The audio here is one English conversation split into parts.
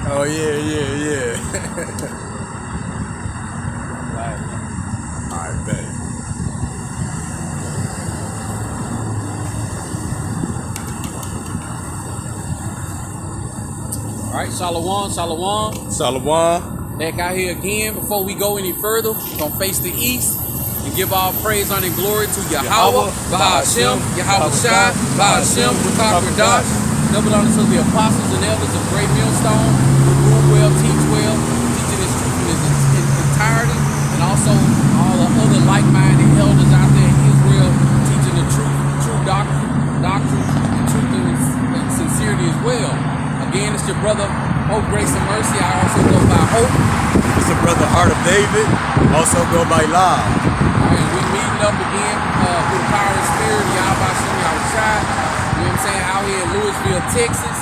Oh yeah. Right. I bet. All right, Shalom, Shalom. Shalom. Back out here again. Before we go any further, we're gonna face the east and give all praise, honor, and glory to Yahweh, Bahashem, Yahweh Shai, Bahashem, Ruach Kodesh. Double honor to the apostles and elders of Great Millstone, who rule well, teach well, teaching His truth in its entirety, and also all the other like-minded elders out there in Israel, teaching the true doctrine, and truth and sincerity as well. Again, it's your brother, Hope, Grace, and Mercy. I also go by Hope. It's the brother Heart of David. Also go by Live. And we meeting up again with the power of the Spirit, Yahweh Shem Yahushai. You know what I'm saying? Out here in Louisville, Texas.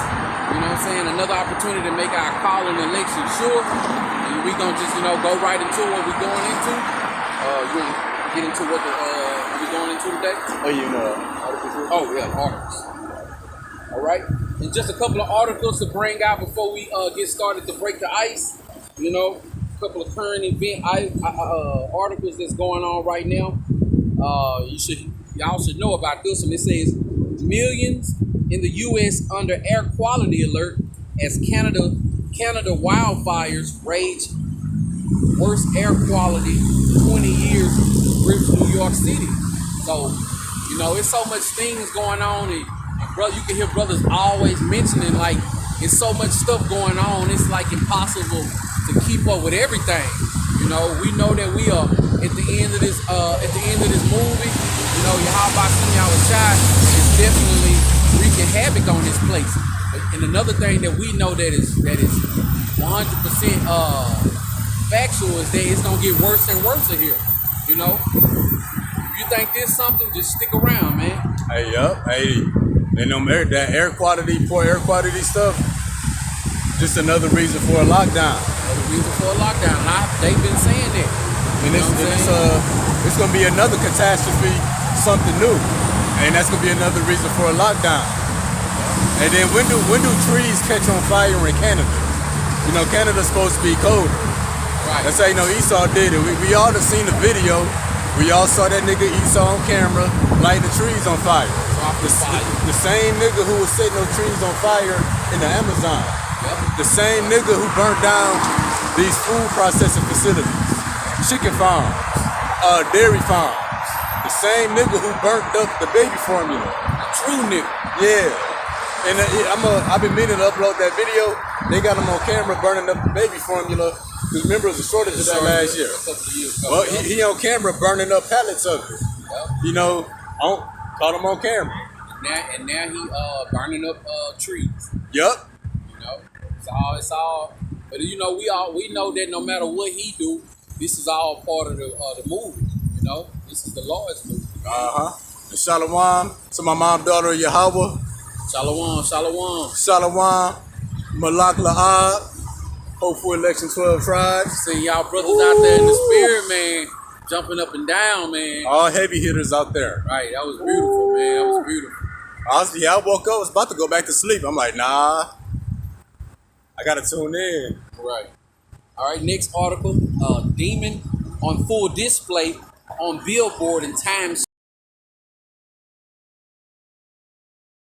You know what I'm saying? Another opportunity to make our call and election sure. And we gonna just, go right into what we're going into. You wanna get into what we're going into today? Articles. Oh yeah, articles. All right. And just a couple of articles to bring out before we get started to break the ice. A couple of current event articles that's going on right now. Y'all should know about this one. It says millions in the U.S. under air quality alert as Canada wildfires rage. Worst air quality 20 years grips New York City. So it's so much things going on, and brother, you can hear brothers always mentioning like it's so much stuff going on. It's like impossible to keep up with everything. We know that we are at the end of this movie. Yahweh Shem Yahushai is definitely wreaking havoc on this place. And another thing that we know that is 100% factual is that it's gonna get worse and worse here. If you think there's something, just stick around, man. Hey, and that poor air quality stuff, just another reason for a lockdown. They've been saying that. And it's gonna be another catastrophe, something new, and that's gonna be another reason for a lockdown. And then when do trees catch on fire in Canada? Canada's supposed to be colder. Right. That's how Esau did it. We all have seen the video. We all saw that nigga Esau on camera lighting the trees on fire. The same nigga who was setting those trees on fire in the Amazon. Yep. The same nigga who burnt down these food processing facilities, chicken farms, dairy farms. The same nigga who burnt up the baby formula. True nigga. Yeah. And I've been meaning to upload that video. They got him on camera burning up the baby formula. Because remember, it was a shortage of that last year. Well, he on camera burning up pallets of it. Yep. Caught him on camera. And now he burning up trees. Yup. It's all. But we know that no matter what he do, this is all part of the movie. This is the Lord's movie. And Shalom to my mom, daughter Yahweh. Shalom, shalom. Shalom, Malak La'ab. Hope for Election 12 Tribes. See y'all brothers out there in the spirit, man, jumping up and down, man. All heavy hitters out there. Right, that was beautiful, man. That was beautiful. Honestly, I woke up, I was about to go back to sleep. I'm like, nah, I gotta tune in. Right. All right, next article. Demon on full display on billboard in Times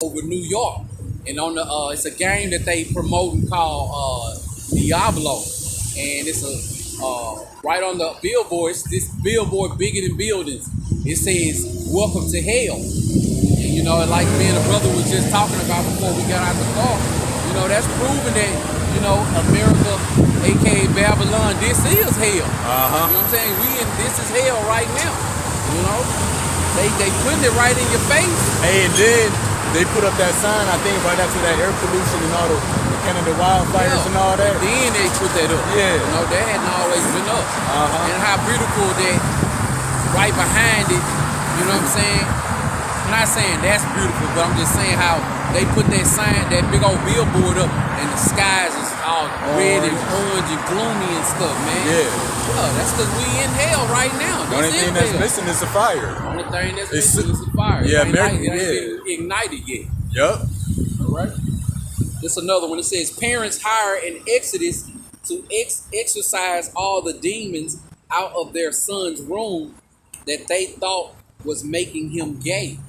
over New York. And on the it's a game that they promoting called Diablo. And it's right on the billboard, this billboard bigger than buildings. It says, "Welcome to hell." And like me and the brother was just talking about before we got out the car, that's proving that, America, aka Babylon, this is hell. You know what I'm saying? This is hell right now. They putting it right in your face. Hey, and then they put up that sign, I think, right after that air pollution and all the Canada wildfires and all that. Then they put that up. Yeah. That hadn't always been up. And how beautiful that right behind it, you know what I'm saying? I'm not saying that's beautiful, but I'm just saying how they put that sign, that big old billboard up, and the skies is all red and orange and gloomy and stuff, man. Yeah. Well, that's because we in hell right now. The only thing that's missing is a fire. The only thing that's missing is a fire. Yeah, it ain't ignited yet. Yup. All right. This another one. It says parents hire an Exodus to exorcise all the demons out of their son's room that they thought was making him gay.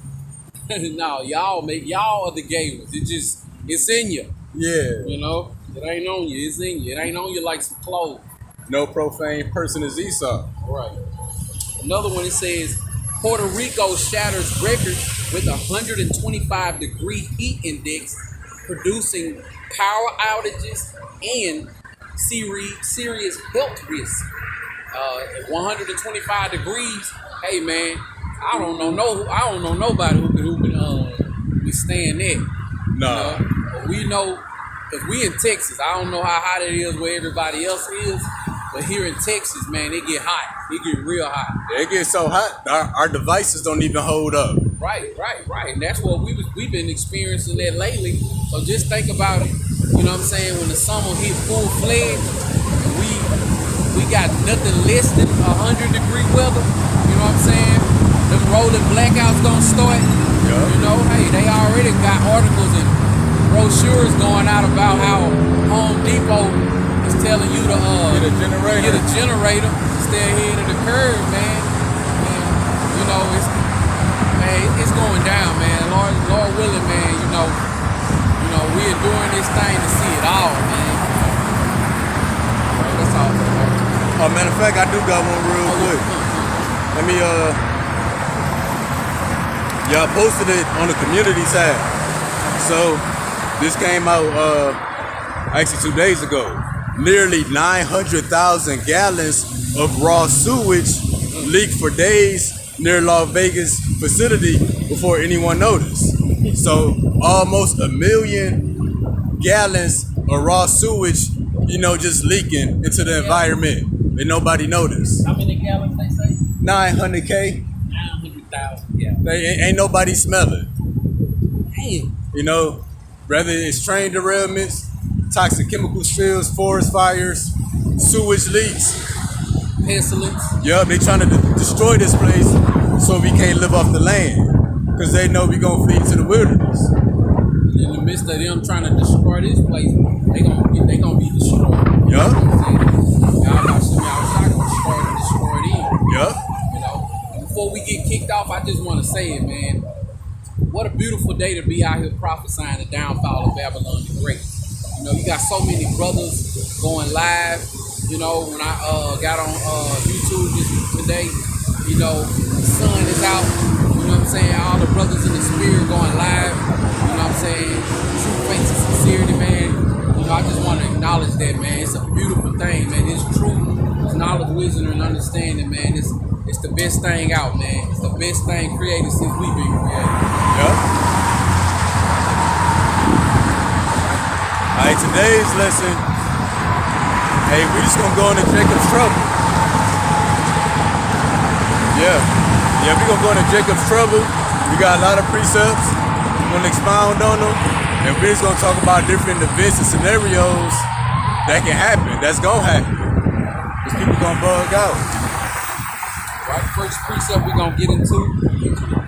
No, y'all are the gay ones. It's in you. Yeah. You know, it ain't on you. It's in you. It ain't on you like some clothes. No profane person is Esau. Right. Another one, it says Puerto Rico shatters record with 125 degree heat index, producing power outages and serious health risks. At 125 degrees, hey man, I don't know nobody who can withstand that. Nah. But we know, because we in Texas. I don't know how hot it is where everybody else is, but here in Texas, man, it get hot. It get real hot. It gets so hot, our devices don't even hold up. Right. And that's what we've been experiencing that lately. So just think about it. You know what I'm saying? When the summer hit full fledged, we got nothing less than 100-degree weather. You know what I'm saying? Them rolling blackouts gonna start. Yeah. You know, hey, they already got articles and brochures going out about how Home Depot is telling you to Get a generator. Stay ahead of the curve, man. And, you know, it's going down, man. Lord willing, man. You know, we are doing this thing to see it all, man. Right, that's all. Matter of fact, I do got one real quick. Let me y'all posted it on the community tab. So this came out actually 2 days ago. Nearly 900,000 gallons of raw sewage leaked for days near Las Vegas facility before anyone noticed. So almost 1 million gallons of raw sewage, just leaking into the environment and nobody noticed. How many gallons they say? 900K. 900,000. Yeah. Ain't nobody smelling. Damn. Whether it's train derailments, toxic chemical spills, forest fires, sewage leaks. Pestilence. Yup, they trying to destroy this place so we can't live off the land. Because they know we gonna flee to the wilderness. In the midst of them trying to destroy this place, they gonna be destroyed. Yup. Y'all got some outside gonna destroy them. Yup. And before we get kicked off, I just want to say it, man. What a beautiful day to be out here prophesying the downfall of Babylon the Great. You got so many brothers going live. When I got on YouTube today, the sun is out. You know what I'm saying? All the brothers in the spirit going live. You know what I'm saying? True faith and sincerity, man. I just want to acknowledge that, man. It's a beautiful thing, man. It's truth, it's knowledge, wisdom, and understanding, man. It's the best thing out, man. It's the best thing created since we've been created. Yup. Alright, today's lesson, hey, we just gonna go into Jacob's trouble. Yeah, we gonna go into Jacob's trouble. We got a lot of precepts. We're gonna expound on them. And we're just gonna talk about different events and scenarios that can happen, that's gonna happen. Because people gonna bug out. Right, first precept we're gonna get into.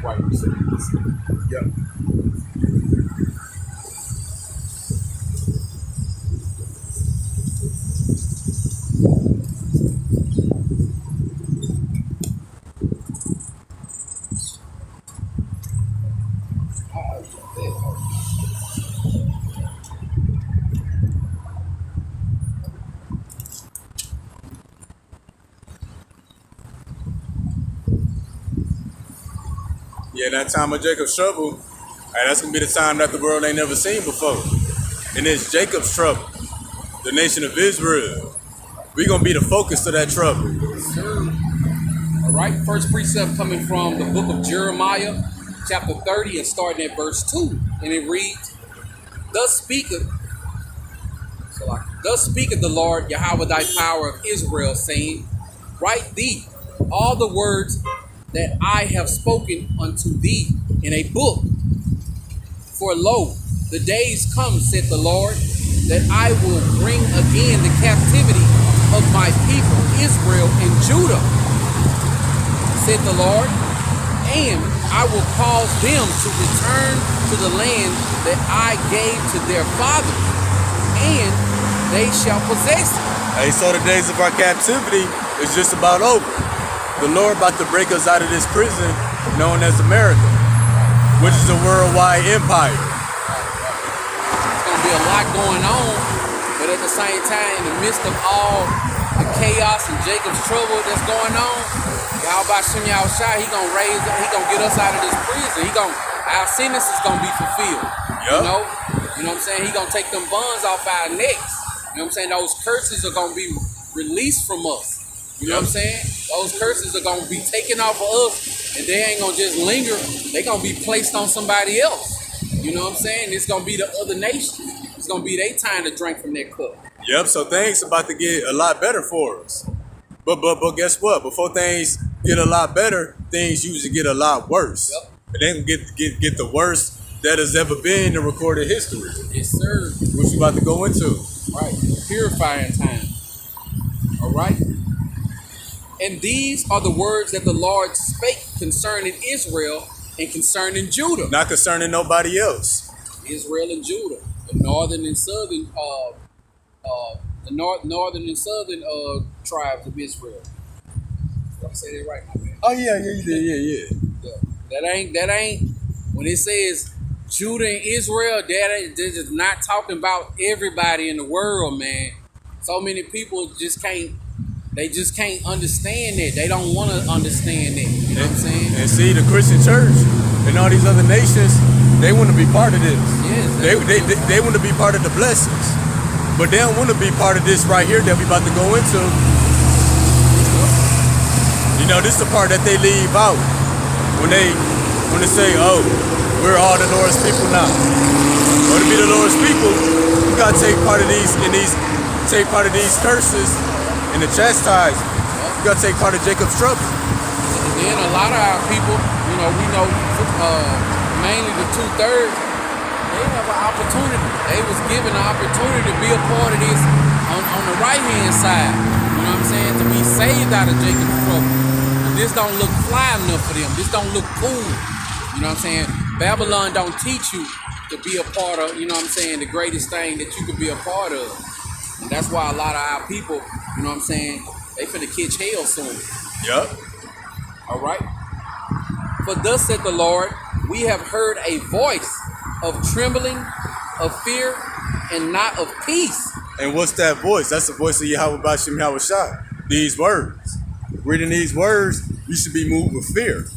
Right, Yep. Yeah, that time of Jacob's trouble, that's going to be the time that the world ain't never seen before. And it's Jacob's trouble, the nation of Israel. We're going to be the focus of that trouble. Sure. All right, first precept coming from the book of Jeremiah, chapter 30, and starting at verse 2. And it reads, Thus speaketh the Lord, Yahweh thy power of Israel, saying, Write thee all the words that I have spoken unto thee in a book. For lo, the days come, saith the Lord, that I will bring again the captivity of my people Israel and Judah, saith the Lord, and I will cause them to return to the land that I gave to their fathers, and they shall possess it. Hey, so the days of our captivity is just about over. The Lord about to break us out of this prison known as America, which is a worldwide empire. It's going to be a lot going on, but at the same time, in the midst of all the chaos and Jacob's trouble that's going on, Yahweh Shem Yahushua, he gonna get us out of this prison. Our sentence is gonna be fulfilled. Yep. You know what I'm saying? He gonna take them bonds off our necks. You know what I'm saying? Those curses are gonna be released from us. You know what I'm saying? Those curses are gonna be taken off of us, and they ain't gonna just linger. They gonna be placed on somebody else. You know what I'm saying? It's gonna be the other nations. It's gonna be their time to drink from that cup. Yep. So things about to get a lot better for us. But guess what? Before things get a lot better, things usually get a lot worse. Yep. And they can get the worst that has ever been in recorded history. Yes, sir. Which we about to go into. Right. Purifying time. All right. And these are the words that the Lord spake concerning Israel and concerning Judah. Not concerning nobody else. Israel and Judah, the northern and southern, northern and southern tribes of Israel. Did I say that right, my man? Oh yeah, you did, yeah. That ain't when it says Judah and Israel. That is not talking about everybody in the world, man. So many people just can't. They just can't understand that. They don't want to understand that. You know what I'm saying? And see, the Christian church and all these other nations, they want to be part of this. Yes, they want to be part of the blessings, but they don't want to be part of this right here that we about to go into. You know, this is the part that they leave out when they say, "Oh, we're all the Lord's people now." Or to be the Lord's people, you gotta take part of these curses and the chastisement. You gotta take part of Jacob's trouble. And then a lot of our people, we know mainly the 2/3, they have an opportunity. They was given an opportunity to be a part of this on the right hand side. You know what I'm saying? To be saved out of Jacob's trouble. And this don't look fly enough for them. This don't look cool. You know what I'm saying? Babylon don't teach you to be a part of, you know what I'm saying, the greatest thing that you could be a part of. And that's why a lot of our people, you know what I'm saying, they finna catch hell soon. Yep. All right. For thus said the Lord, we have heard a voice of trembling, of fear, and not of peace. And what's that voice? That's the voice of Yahweh Bashim Yahushua. These words. Reading these words, you should be moved with fear.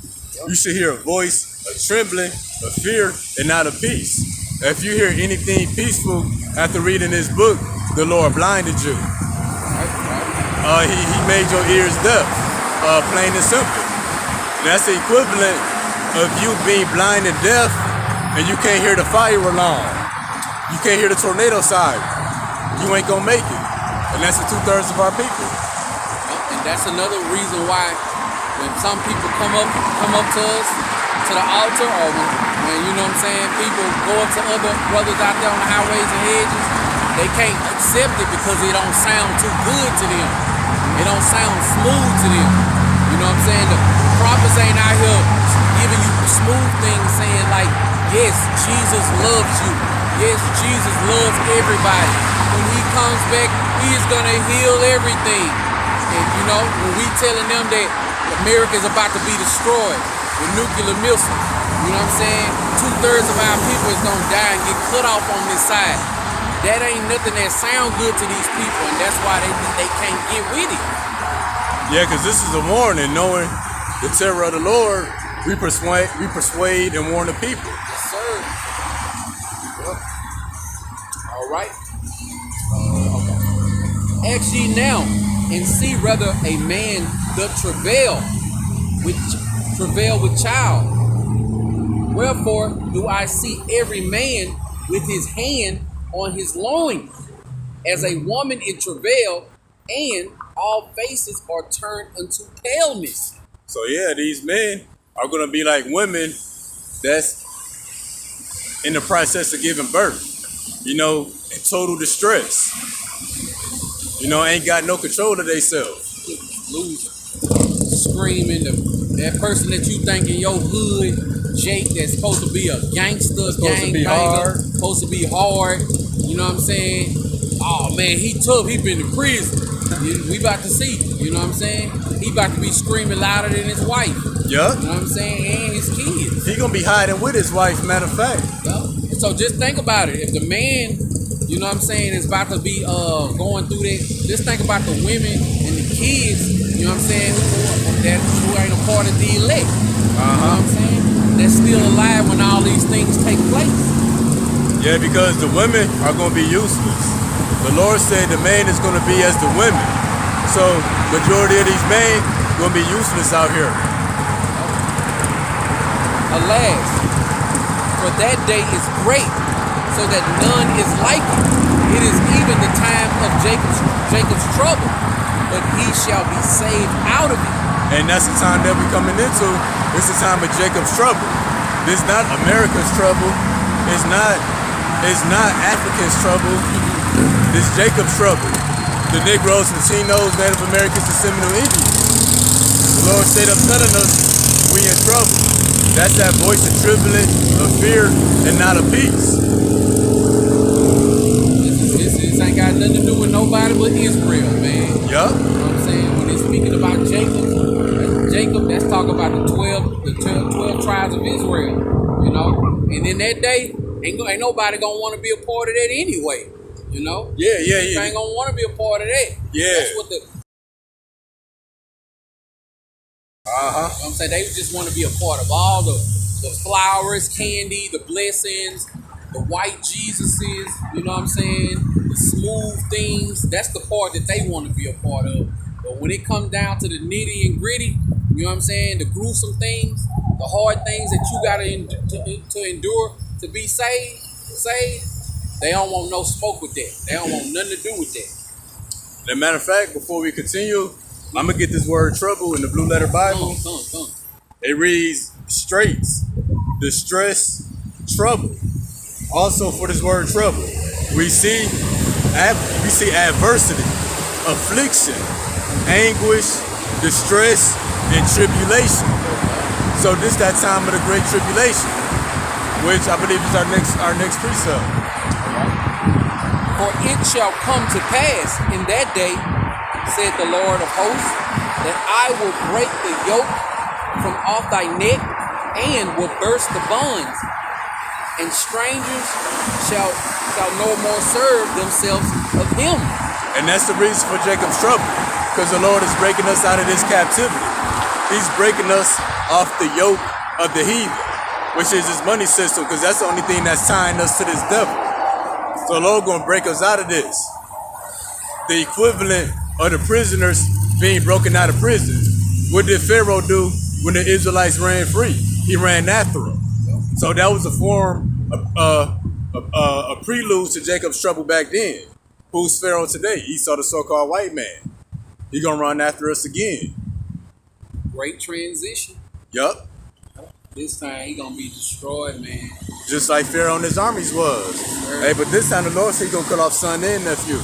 You should hear a voice of trembling, of fear, and not of peace. If you hear anything peaceful after reading this book, the Lord blinded you. He made your ears deaf, plain and simple. That's the equivalent of you being blind and deaf, and you can't hear the fire alarm. You can't hear the tornado siren. You ain't gonna make it. And that's the 2/3 of our people. And that's another reason why when some people come up to us, to the altar, or when you know what I'm saying, people go up to other brothers out there on the highways and hedges, they can't accept it because it don't sound too good to them. It don't sound smooth to them. You know what I'm saying? The prophets ain't out here giving you smooth things, saying like, yes, Jesus loves you. Yes, Jesus loves everybody. When he comes back, he is going to heal everything. And you know, when we telling them that America is about to be destroyed with nuclear missiles, you know what I'm saying? 2/3 of our people is going to die and get cut off on this side. That ain't nothing that sound good to these people, and that's why they can't get with it. Yeah, because this is a warning, knowing the terror of the Lord, we persuade and warn the people. Yes, sir. Yep. All right. Okay. Ask ye now, and see whether a man doth travail with child. Wherefore do I see every man with his hand on his loins, as a woman in travail, and all faces are turned unto paleness. So yeah, these men are going to be like women that's in the process of giving birth, you know, in total distress. You know, ain't got no control of themselves. Losing, screaming, That person that you think in your hood, Jake, that's supposed to be a gangster, Supposed to be gangbanger, hard. supposed to be hard. You know what I'm saying? Oh man, he tough. He been to prison. We about to see. You know what I'm saying? He about to be screaming louder than his wife. Yup. You know what I'm saying? And his kids. He gonna be hiding with his wife, matter of fact. Yeah. So just think about it. If the man, you know what I'm saying, is about to be going through that, just think about the women and the kids, you know what I'm saying, who ain't a part of the elect. You know what I'm saying? They're still alive when all these things take place. Yeah, because the women are gonna be useless. The Lord said the man is gonna be as the women. So majority of these men gonna be useless out here. Alas, for that day is great, so that none is like it. It is even the time of Jacob's trouble, but he shall be saved out of it. And that's the time that we're coming into. It's the time of Jacob's trouble. This is not America's trouble. It's not Africa's trouble. This is Jacob's trouble. The Negroes, Latinos, Native Americans, and Seminole Indians. The Lord straight up telling us we in trouble. That's that voice of trembling, of fear, and not of peace. This ain't got nothing to do with nobody but Israel, man. Yup. You know what I'm saying? When they're speaking about Jacob, that's talking about the 12 tribes of Israel. You know? And in that day, ain't nobody gonna want to be a part of that anyway. You know? Yeah. You ain't gonna want to be a part of that. Yeah. That's what you know what I'm saying? They just want to be a part of all the flowers, candy, the blessings, the white Jesuses, you know what I'm saying? The smooth things. That's the part that they want to be a part of. But when it comes down to the nitty and gritty, you know what I'm saying? The gruesome things, the hard things that you got to endure to be saved, they don't want no smoke with that. They don't want nothing to do with that. As a matter of fact, before we continue, I'm going to get this word trouble in the Blue Letter Bible. Come. It reads straits, distress, trouble. Also for this word trouble, we see adversity, affliction, anguish, distress, and tribulation. So this that time of the great tribulation, which I believe is our next precept. For it shall come to pass in that day, said the Lord of hosts, that I will break the yoke from off thy neck and will burst the bonds, and strangers shall no more serve themselves of him. And that's the reason for Jacob's trouble, because the Lord is breaking us out of this captivity. He's breaking us off the yoke of the heathen, which is his money system, because that's the only thing that's tying us to this devil. So the Lord gonna break us out of this. The equivalent of the prisoners being broken out of prison. What did Pharaoh do when the Israelites ran free? He ran after them. So that was a form of a prelude to Jacob's trouble back then. Who's Pharaoh today? Esau, the so-called white man. He gonna run after us again. Great transition. Yup. This time he gonna be destroyed, man. Just like Pharaoh and his armies was. Hey, but this time the Lord said he gonna cut off son and nephew.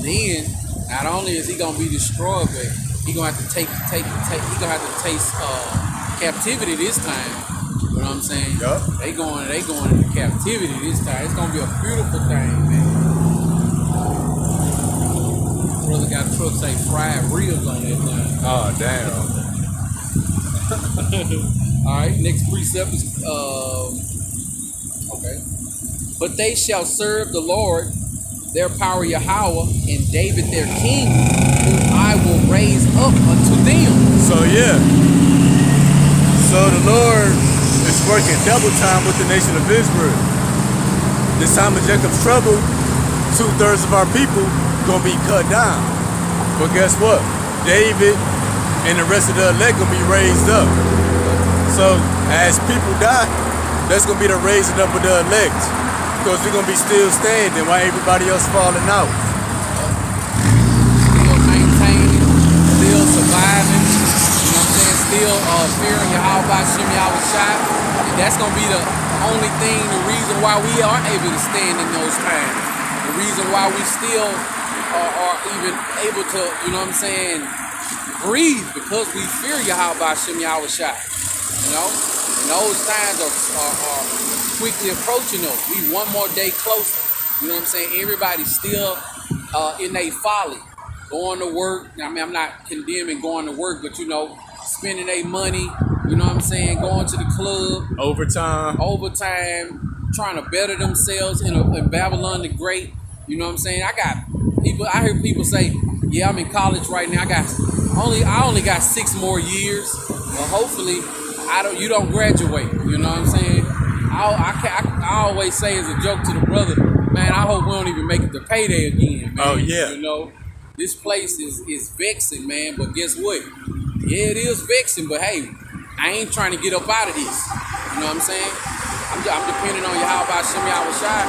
Then, not only is he gonna be destroyed, but he gonna have to he gonna have to taste captivity this time. You know what I'm saying? Yup. They going into captivity this time. It's gonna be a beautiful thing, man. Brother got a truck say fried ribs on that thing. Oh damn. All right, next precept is okay. But they shall serve the Lord, their power Yahweh, and David their king, whom I will raise up unto them. So yeah. So the Lord is working double time with the nation of Israel. This time of Jacob's trouble, 2/3 of our people gonna be cut down. But guess what? David and the rest of the elect gonna be raised up. So as people die, that's gonna be the raising up of the elect. Because we're gonna be still standing while everybody else falling out. Still maintaining, still surviving, you know what I'm saying? Still fearing Yahweh Shem Yahushua. And that's gonna be the only thing, the reason why we are able to stand in those times. The reason why we still are even able to, you know what I'm saying, breathe because we fear Yahweh Hashem Yahweh Shai. You know? And those times are quickly approaching us. We one more day closer. You know what I'm saying? Everybody's still in their folly. Going to work. I mean, I'm not condemning going to work, but you know, spending their money, you know what I'm saying? Going to the club. Overtime, trying to better themselves in Babylon the Great. You know what I'm saying? I hear people say, yeah, I'm in college right now. I only got 6 more years. Well, hopefully, you don't graduate. You know what I'm saying? I always say as a joke to the brother, man, I hope we don't even make it to payday again, man. Oh, yeah. You know, this place is vexing, man. But guess what? Yeah, it is vexing, but hey, I ain't trying to get up out of this. You know what I'm saying? I'm depending on Yahweh Hashem Yahweh Shai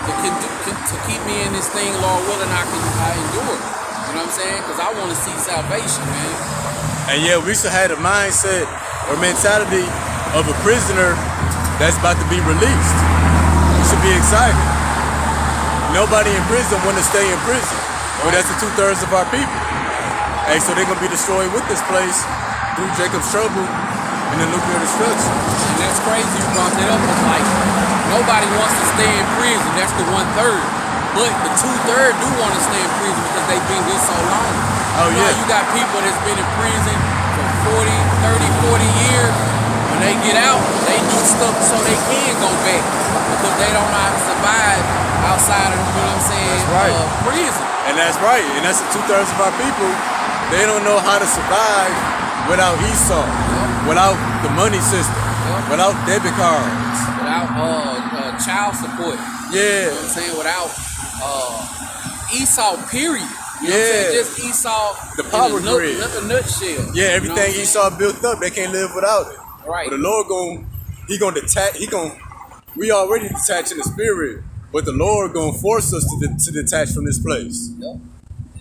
to keep me in this thing, Lord willing, I endure. You know what I'm saying? Because I want to see salvation, man. and yeah, we should have the mindset or mentality of a prisoner that's about to be released. You should be excited. Nobody in prison want to stay in prison, but that's the 2/3 of our people. Hey, so they're gonna be destroyed with this place through Jacob's trouble and the nuclear destruction. And that's crazy you brought that up. It's like nobody wants to stay in prison. That's the 1/3. But the 2/3 do want to stay in prison because they've been here so long. Oh, You know, yeah. you got people that's been in prison for 40, 30, 40 years. When they get out, they do stuff so they can go back because they don't know how to survive outside of, you know what I'm saying, That's right. Prison. And that's right, and that's the 2/3 of our people. They don't know how to survive without Esau, without the money system, without debit cards. Without child support. Yeah, You know what I'm saying? Without Esau, period. You know what I'm saying? Yeah. Just Esau. The power grid. A nutshell. yeah, everything You know what I'm Esau built up, they can't live without it. Right. But the Lord gonna detach. We already detached in the spirit, but the Lord gonna force us to detach from this place. Yep.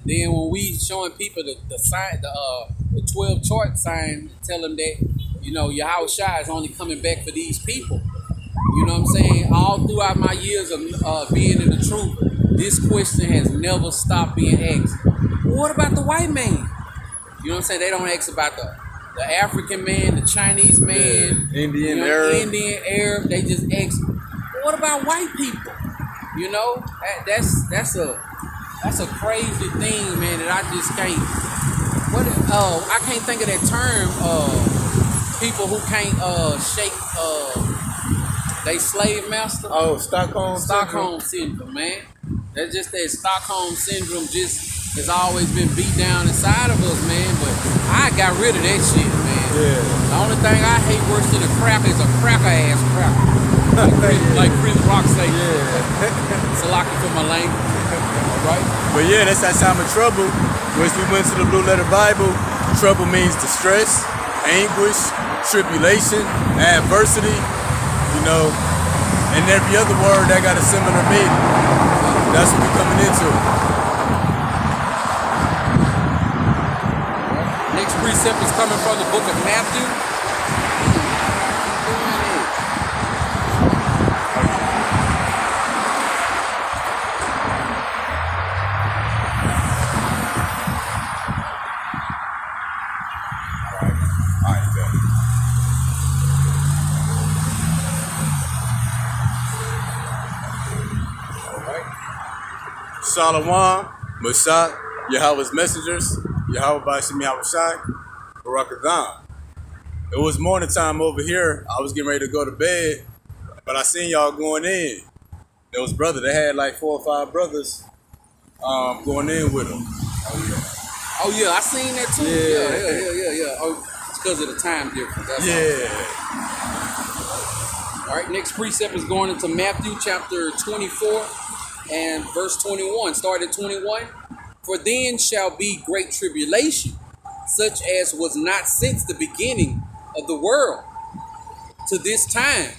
Then when we showing people the sign, the 12 chart sign, tell them that, you know, Yahweh Shai is only coming back for these people. You know what I'm saying? All throughout my years of being in the truth, this question has never stopped being asked. What about the white man? You know what I'm saying? They don't ask about the African man, the Chinese man, Yeah, Indian, you know, Arab. Indian, Arab. They just ask, what about white people? You know, that's a crazy thing, man. That I just can't. I can't think of that term. People who can't shake they slave master. Oh, Stockholm Syndrome, man. That's just that Stockholm syndrome. Just has always been beat down inside of us, man. But I got rid of that shit, man. Yeah. The only thing I hate worse than a cracker is a cracker ass cracker. Like Chris Rock say. Yeah. It's a locker for my language. All right. But yeah, that's that time of trouble. Once we went to the Blue Letter Bible, trouble means distress, anguish, tribulation, adversity, you know, and every other word that got a similar meaning. That's what we're coming into. Next precept is coming from the book of Matthew. Shalom, Mashak, Yahweh's messengers, Yahweh Bashim Yahweh Shai, Barakatham. It was morning time over here. I was getting ready to go to bed, but I seen y'all going in. There was brother. They had like 4 or 5 brothers going in with them. Oh yeah, I seen that too. Yeah. Yeah. Oh, it's because of the time difference. That's Yeah. all right, next precept is going into Matthew chapter 24 and verse 21. Start at 21. For then shall be great tribulation, such as was not since the beginning of the world to this time,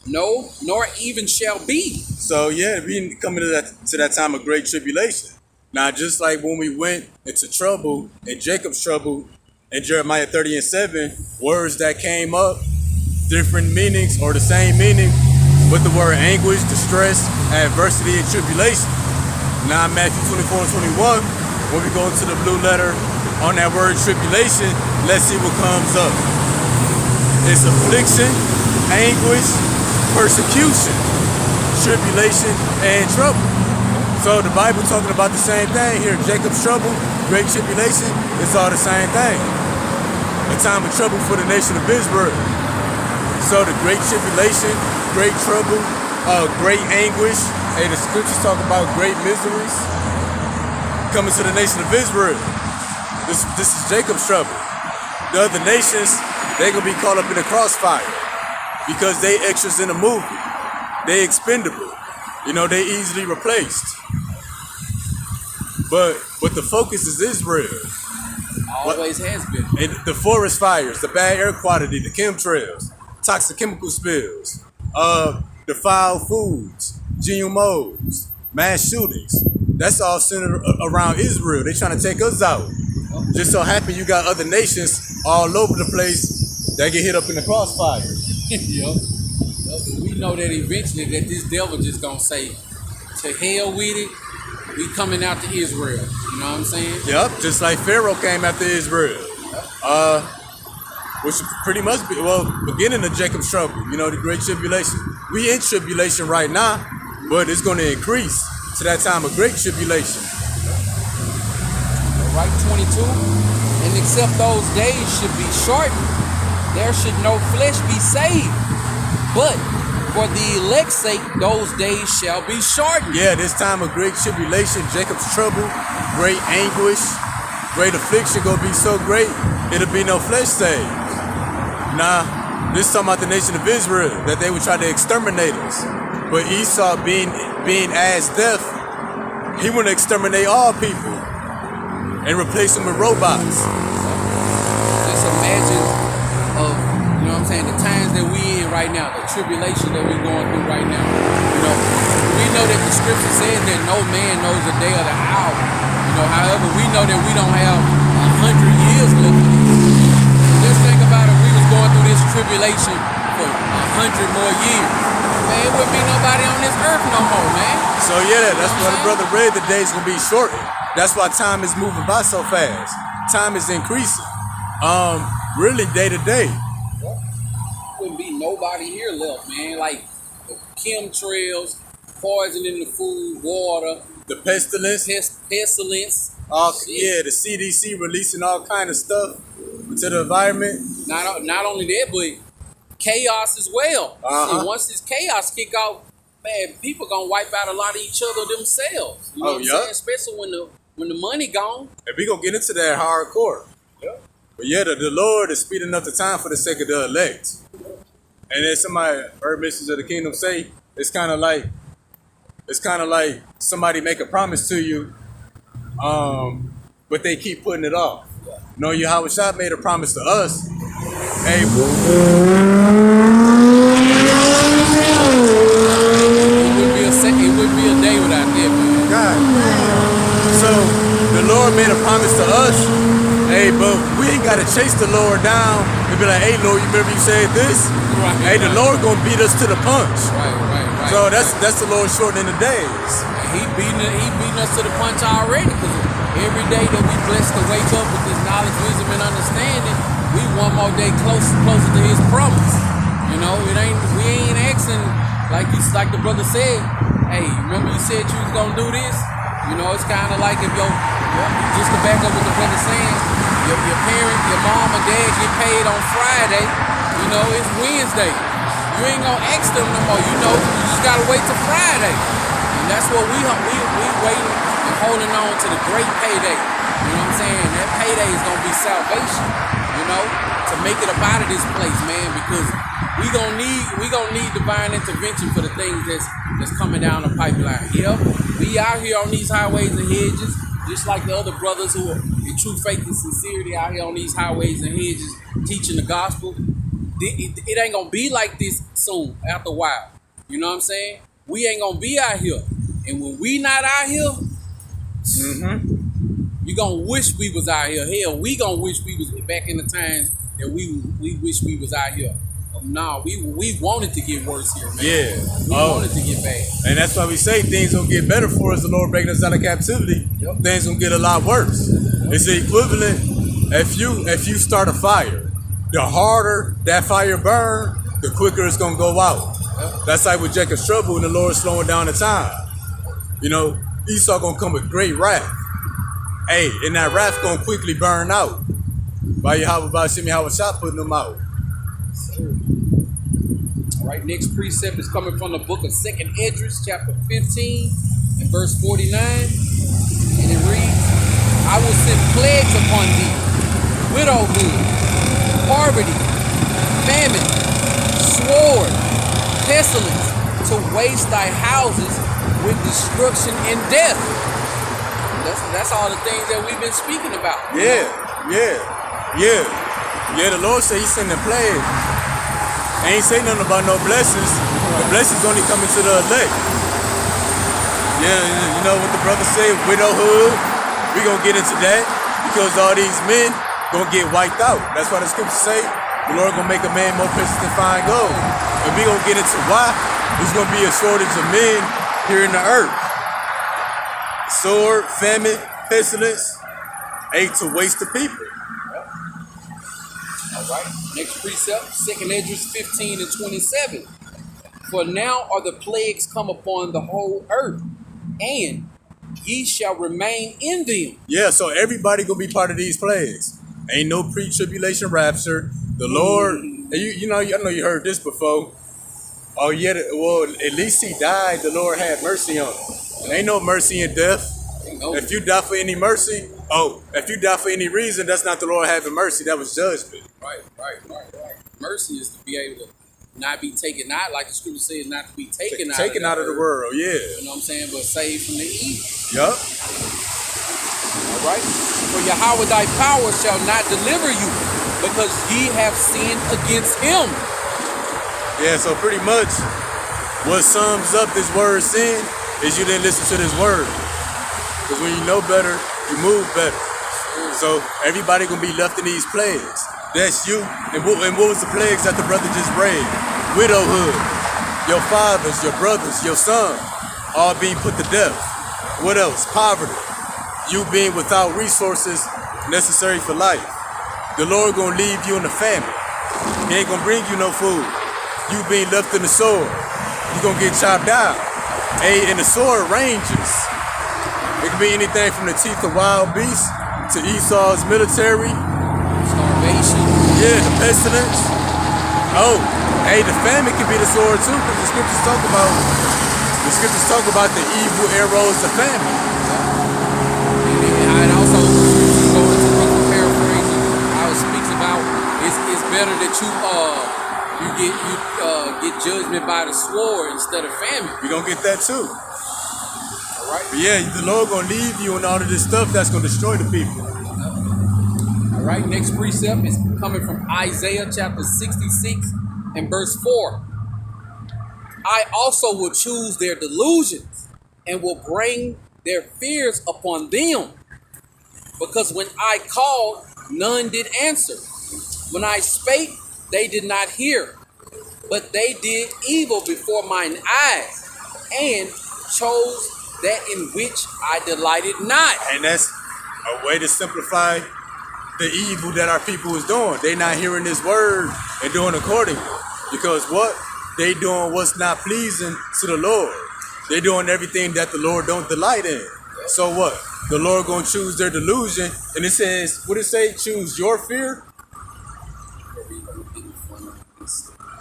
no, nor even shall be. So yeah, we coming to that time of great tribulation. Now, just like when we went into trouble in Jacob's trouble in Jeremiah 30:7, words that came up, different meanings or the same meaning, with the word anguish, distress, adversity, and tribulation. Now, Matthew 24 and 21, when we go into the blue letter on that word tribulation, let's see what comes up. It's affliction, anguish, persecution, tribulation, and trouble. So the Bible talking about the same thing here. Jacob's trouble, great tribulation, it's all the same thing. A time of trouble for the nation of Israel. So the great tribulation, great trouble, great anguish. Hey, the scriptures talk about great miseries coming to the nation of Israel. This is Jacob's trouble. The other nations, they gonna be caught up in the crossfire because they extras in a movie. They expendable. You know, they easily replaced. But the focus is Israel. Always has been. And the forest fires, the bad air quality, the chemtrails, toxic chemical spills, defiled foods, GMOs, mass shootings. That's all centered around Israel. They trying to take us out. Just so happen you got other nations all over the place that get hit up in the crossfire. Yep. We know that eventually that this devil just gonna say, to hell with it, we coming out to Israel. You know what I'm saying? Yep, just like Pharaoh came after Israel. Which pretty much be, beginning of Jacob's trouble, you know, the great tribulation. We in tribulation right now, but it's gonna increase to that time of great tribulation. Right, 22. And except those days should be shortened, there should no flesh be saved. But for the elect's sake, those days shall be shortened. Yeah, this time of great tribulation, Jacob's trouble, great anguish, great affliction gonna be so great, it'll be no flesh saved. Nah, this is talking about the nation of Israel, that they would try to exterminate us. But Esau being as deaf, he want to exterminate all people and replace them with robots. Just imagine you know what I'm saying, the times that we in right now, the tribulation that we're going through right now. You know, we know that the scripture says that no man knows the day or the hour. You know, however, we know that we don't have 100 years left. Just think about if we was going through this tribulation for 100 more years. Man, it wouldn't be nobody on this earth no more, man. So yeah, that's why the brother read the day's gonna be shortened. That's why time is moving by so fast. Time is increasing. Really day to day. Wouldn't be nobody here left, man. Like the chemtrails, poison in the food, water, The pestilence. pestilence. Yeah, the CDC releasing all kind of stuff into the environment. Not only that, but chaos as well. And once this chaos kick off, man, people gonna wipe out a lot of each other themselves. You know what I'm saying? Especially when the money gone. And we gonna get into that hardcore. Yeah. But yeah, the Lord is speeding up the time for the sake of the elect. And then somebody heard Message of the Kingdom say, it's kind of like somebody make a promise to you, but they keep putting it off. You know, Yahweh Shah made a promise to us. Hey, It wouldn't be a day without that, man. God. So the Lord made a promise to us. Hey, but we ain't gotta chase the Lord down and be like, hey Lord, you remember you said this? Right, hey, the Lord gonna beat us to the punch. Right. So that's the Lord shortening the days. He beating us to the punch already, because every day that we blessed to wake up with this knowledge, wisdom, and understanding, we one more day closer to His promise. You know, we ain't asking like the brother said. Hey, remember you said you was gonna do this? You know, it's kind of like if just to back up what the brother saying, your parent, your mom or dad get paid on Friday. You know, it's Wednesday. You ain't gonna ask them no more. You know, you just gotta wait till Friday. And that's what we waiting and holding on to the great payday. You know what I'm saying? That payday is gonna be salvation. You know, to make it up out of this place, man, because we gonna need divine intervention for the things that's coming down the pipeline. Yep, we out here on these highways and hedges, just like the other brothers who are in true faith and sincerity out here on these highways and hedges teaching the gospel. It ain't gonna be like this soon, after a while. You know what I'm saying? We ain't gonna be out here. And when we not out here, you gonna wish we was out here. Hell, we gonna wish we was back in the times that we wish we was out here. Nah, we wanted to get worse here, man. Yeah. We wanted to get bad. And that's why we say things gonna get better for us. The Lord breaking us out of captivity. Yep. Things gonna get a lot worse. It's the equivalent. If you start a fire, the harder that fire burn, the quicker it's gonna go out. That's like with Jacob's trouble, and the Lord slowing down the time. You know, Esau gonna come with great wrath. Hey, and that wrath gonna quickly burn out. By Yahweh Shemi Hawashah putting them out. All right, next precept is coming from the book of 2nd Esdras, chapter 15 and verse 49. And it reads, I will send plagues upon thee, widowhood, poverty, famine, sword, pestilence, to waste thy houses with destruction and death. That's all the things that we've been speaking about. Yeah. The Lord said He's sending plagues. Ain't say nothing about no blessings. The blessings only coming to the elect. Yeah, you know what the brother say, widowhood. We gonna get into that because all these men gonna get wiped out. That's why the scriptures say the Lord gonna make a man more precious than fine gold. And we gonna get into why there's gonna be a shortage of men here in the earth. Sword, famine, pestilence, to waste the people. All right. Next precept, 2nd Esdras 15 and 27. For now are the plagues come upon the whole earth, and ye shall remain in them. Yeah, so everybody gonna be part of these plagues. Ain't no pre-tribulation rapture. The Lord, and you know, I know you heard this before. Oh yeah, well at least he died. The Lord had mercy on him. Ain't no mercy in death. If you die for any mercy, if you die for any reason, that's not the Lord having mercy. That was judgment. Right. Mercy is to be able to not be taken out, like the scripture says, not to be taken out of the world. Yeah. You know what I'm saying? But saved from the evil. Yup. All right. For Yahweh thy power shall not deliver you, because ye have sinned against him. Yeah. So pretty much, what sums up this word sin is you didn't listen to this word. Because when you know better, you move better. So everybody gonna be left in these plagues. That's you. And what was the plagues that the brother just read? Widowhood. Your fathers, your brothers, your son, all being put to death. What else? Poverty. You being without resources necessary for life. The Lord gonna leave you in the famine. He ain't gonna bring you no food. You being left in the sword. You gonna get chopped out. And the sword ranges. It could be anything from the teeth of wild beasts to Esau's military. Starvation. Yeah, the pestilence. The famine can be the sword too, because the scriptures talk about the evil arrows of famine. And also, going to paraphrasing, how it speaks about it's better that you get judgment by the sword instead of famine. You're gonna get that too. All right. But yeah, the Lord gonna leave you in all of this stuff that's gonna destroy the people. All right, next precept is coming from Isaiah chapter 66 and verse 4. I also will choose their delusions and will bring their fears upon them. Because when I called, none did answer. When I spake, they did not hear. But they did evil before mine eyes and chose that in which I delighted not. And that's a way to simplify the evil that our people is doing. They not hearing this word and doing accordingly. Because what? They doing what's not pleasing to the Lord. They doing everything that the Lord don't delight in. So what? The Lord gonna choose their delusion. And it says, what it say? Choose your fear?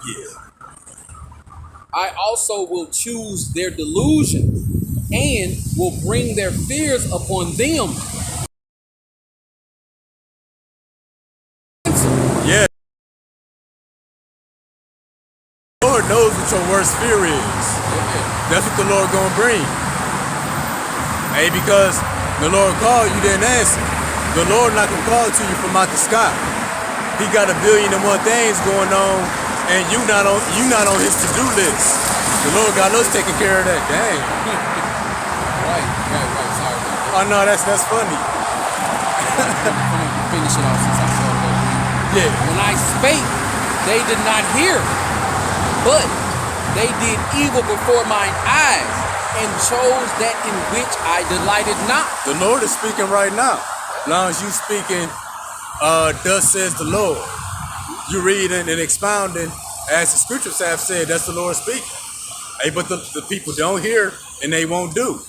Yeah. I also will choose their delusion and will bring their fears upon them. Yeah. The Lord knows what your worst fear is. That's what the Lord gonna bring. Hey, because the Lord called, you didn't answer. The Lord not gonna call to you from out the sky. He got 1,000,000,001 things going on, and you not on his to-do list. The Lord got us taking care of that. Dang. Right. Sorry. Oh no, that's funny. Finish it off since I saw that. Yeah. When I spake, they did not hear, but they did evil before mine eyes, and chose that in which I delighted not. The Lord is speaking right now. As long as you speaking, thus says the Lord. You reading and expounding, as the scriptures have said, that's the Lord speaking. Hey, but the people don't hear and they won't do.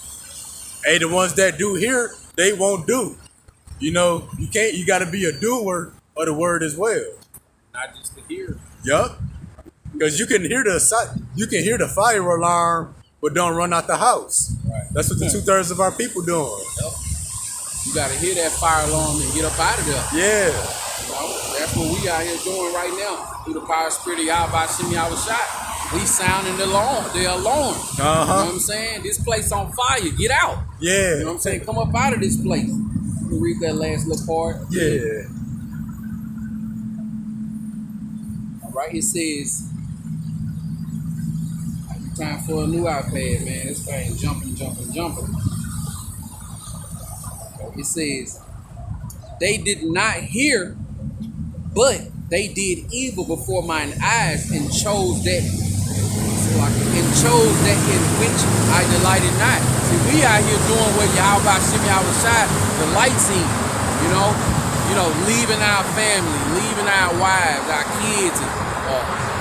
Hey, the ones that do hear, they won't do. You know, you gotta be a doer of the word as well. Not just to hear. Yup. Because you can hear the fire alarm, but don't run out the house. Right. That's what the 2/3 of our people doing. Yep. You got to hear that fire alarm and get up out of there. Yeah. You know, that's what we out here doing right now. Through the power of spirit of Yahweh Shem Yahweh Shai. We sounding the alarm. The alarm. You know what I'm saying? This place on fire. Get out. Yeah. You know what I'm saying? Come up out of this place. Let me read that last little part. Yeah. All right. It says, time for a new iPad, man. This thing jumping. It says, they did not hear, but they did evil before mine eyes, and chose that in which I delighted not. See, we out here doing what Yahweh Shem Yahweh Shai delights in, you know, leaving our family, leaving our wives, our kids, and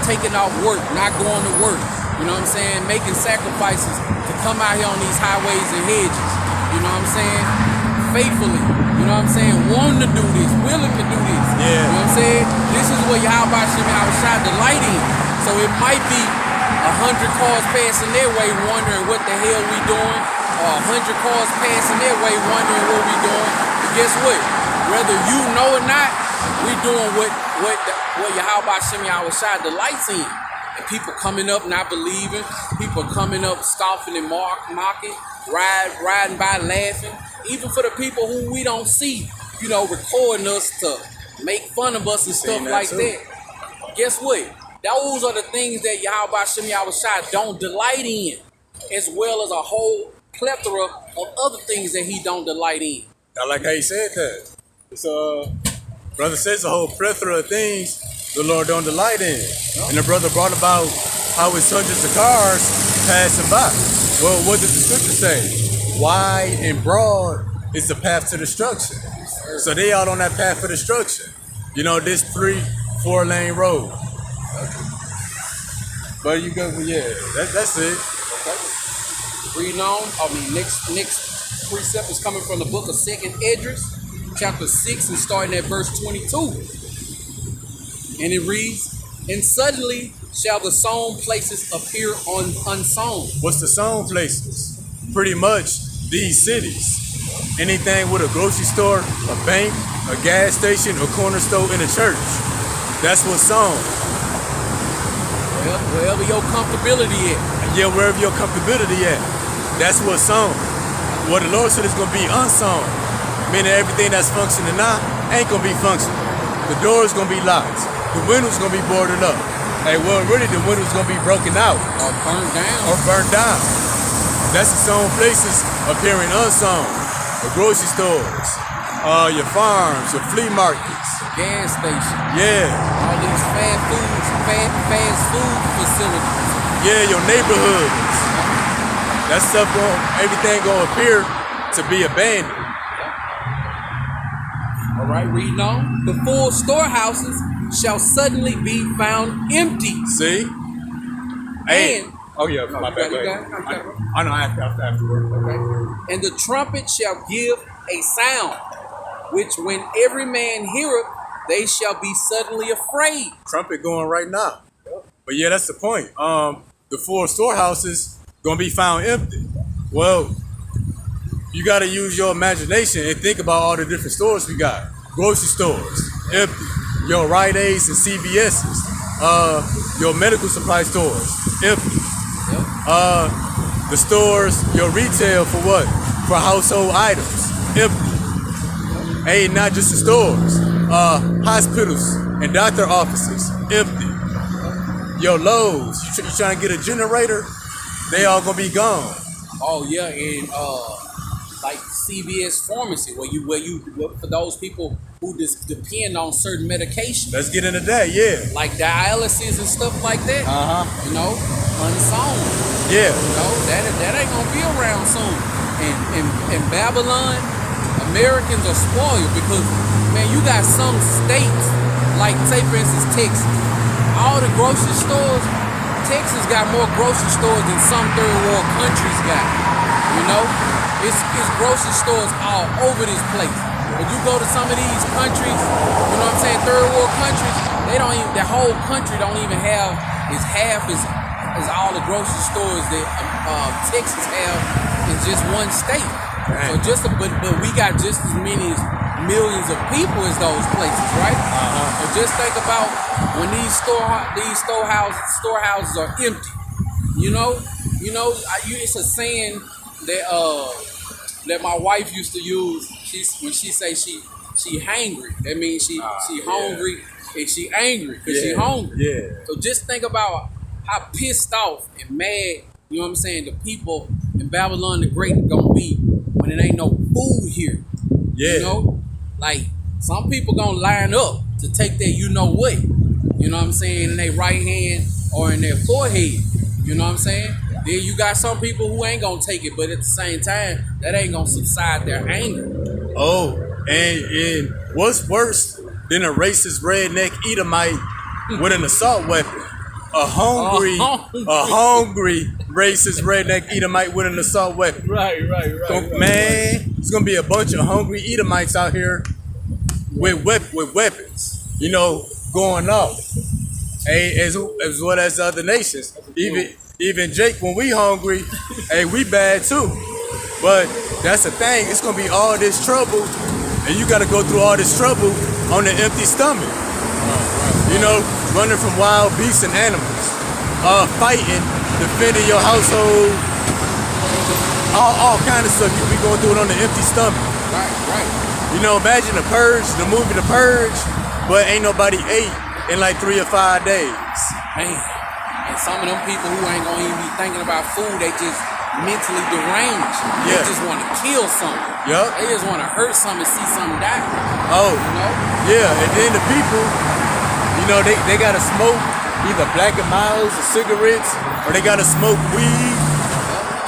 taking off work, not going to work. You know what I'm saying? Making sacrifices to come out here on these highways and hedges. You know what I'm saying? Faithfully. You know what I'm saying? Wanting to do this, willing to do this. Yeah. You know what I'm saying? This is what Yahweh Shem Yahweh Shai delight in. So it might be 100 cars passing their way wondering what the hell we doing, or 100 cars passing their way wondering what we doing. But guess what? Whether you know or not, we doing what Yahweh Shem Yahweh Shai delights in. And people coming up not believing, people coming up scoffing and mocking, riding by laughing. Even for the people who we don't see, you know, recording us to make fun of us and stuff like that. Guess what? Those are the things that Yahweh Shem Yahweh Shai don't delight in, as well as a whole plethora of other things that he don't delight in. I like how you said that. It's brother says a whole plethora of things the Lord don't delight in. Yep. And the brother brought about how it's hundreds of cars passing by. Well, what did the scripture say? Wide and broad is the path to destruction. So they out on that path for destruction. You know, this 3-4 lane road. But you go, yeah, that's it. Okay. Reading on. Next precept is coming from the book of 2nd Esdras, chapter 6, and starting at verse 22. And it reads, and suddenly shall the sown places appear unsown. What's the sown places? Pretty much these cities. Anything with a grocery store, a bank, a gas station, a corner store, and a church. That's what's sown. Well, wherever your comfortability at. Yeah, wherever your comfortability at. That's what's sown. What the Lord said is going to be unsown. Meaning everything that's functioning now ain't going to be functioning. The door's going to be locked. The window's going to be boarded up. Hey, well, really, the window's going to be broken out. Or burned down. That's the sown places appearing unsown. The grocery stores, your farms, your flea markets. Gas stations. Yeah. All these fast food facilities. Yeah, your neighborhoods. That stuff, everything going to appear to be abandoned. All right, reading on. The full storehouses shall suddenly be found empty. See? And oh yeah, my bad. I know afterward. Okay. And the trumpet shall give a sound, which when every man heareth, they shall be suddenly afraid. Trumpet going right now. But yeah, that's the point. The four storehouses gonna be found empty. Well, you gotta use your imagination and think about all the different stores we got. Grocery stores, empty. Your Rite Aids and CVS's. Your medical supply stores, empty. The stores, your retail for what? For household items, empty. Ain't not just the stores. Hospitals and doctor offices, empty. Your Lowe's, you trying to get a generator, they all gonna be gone. Oh yeah, and like CVS pharmacy, where for those people who just depend on certain medication, Let's get into that. Yeah. like dialysis and stuff like that. You know, unsown. Yeah. You know, that ain't gonna be around soon. And in Babylon, Americans are spoiled because, man, you got some states, like say for instance Texas, all the grocery stores, Texas got more grocery stores than some third world countries got. You know, it's grocery stores all over this place. But you go to some of these countries, you know what I'm saying, third world countries, they don't even, the whole country don't even have is half as all the grocery stores that Texas have in just one state. Right. So but we got just as many as millions of people as those places, right? So just think about when these storehouses are empty. You know, it's a saying that my wife used to use. When she say she hangry, that means she hungry and she angry because she hungry. Yeah. So just think about how pissed off and mad, you know what I'm saying, the people in Babylon the Great gonna be when it ain't no food here. Yeah. You know? Like, some people gonna line up to take their you know what, you know what I'm saying, in their right hand or in their forehead. You know what I'm saying? Then you got some people who ain't gonna take it, but at the same time, that ain't gonna subside their anger. Oh, and what's worse than a racist redneck Edomite with an assault weapon? A hungry racist redneck Edomite with an assault weapon. Right. Man, it's gonna be a bunch of hungry Edomites out here with weapons, you know, going off. Hey, as well as the other nations. Even Jake, when we hungry, hey, we bad too. But that's the thing. It's gonna be all this trouble, and you gotta go through all this trouble on an empty stomach. You know, running from wild beasts and animals, fighting, defending your household, all kind of stuff. You be going through it on an empty stomach. Right. You know, imagine The Purge, the movie The Purge, but ain't nobody ate in like 3 or 5 days. Man, and some of them people who ain't gonna even be thinking about food, they just mentally deranged. They just want to kill something. Yup. They just want to hurt something and see something die. Oh, You know? yeah, and then the people, you know, they gotta smoke either Black and Milds or cigarettes, or they gotta smoke weed,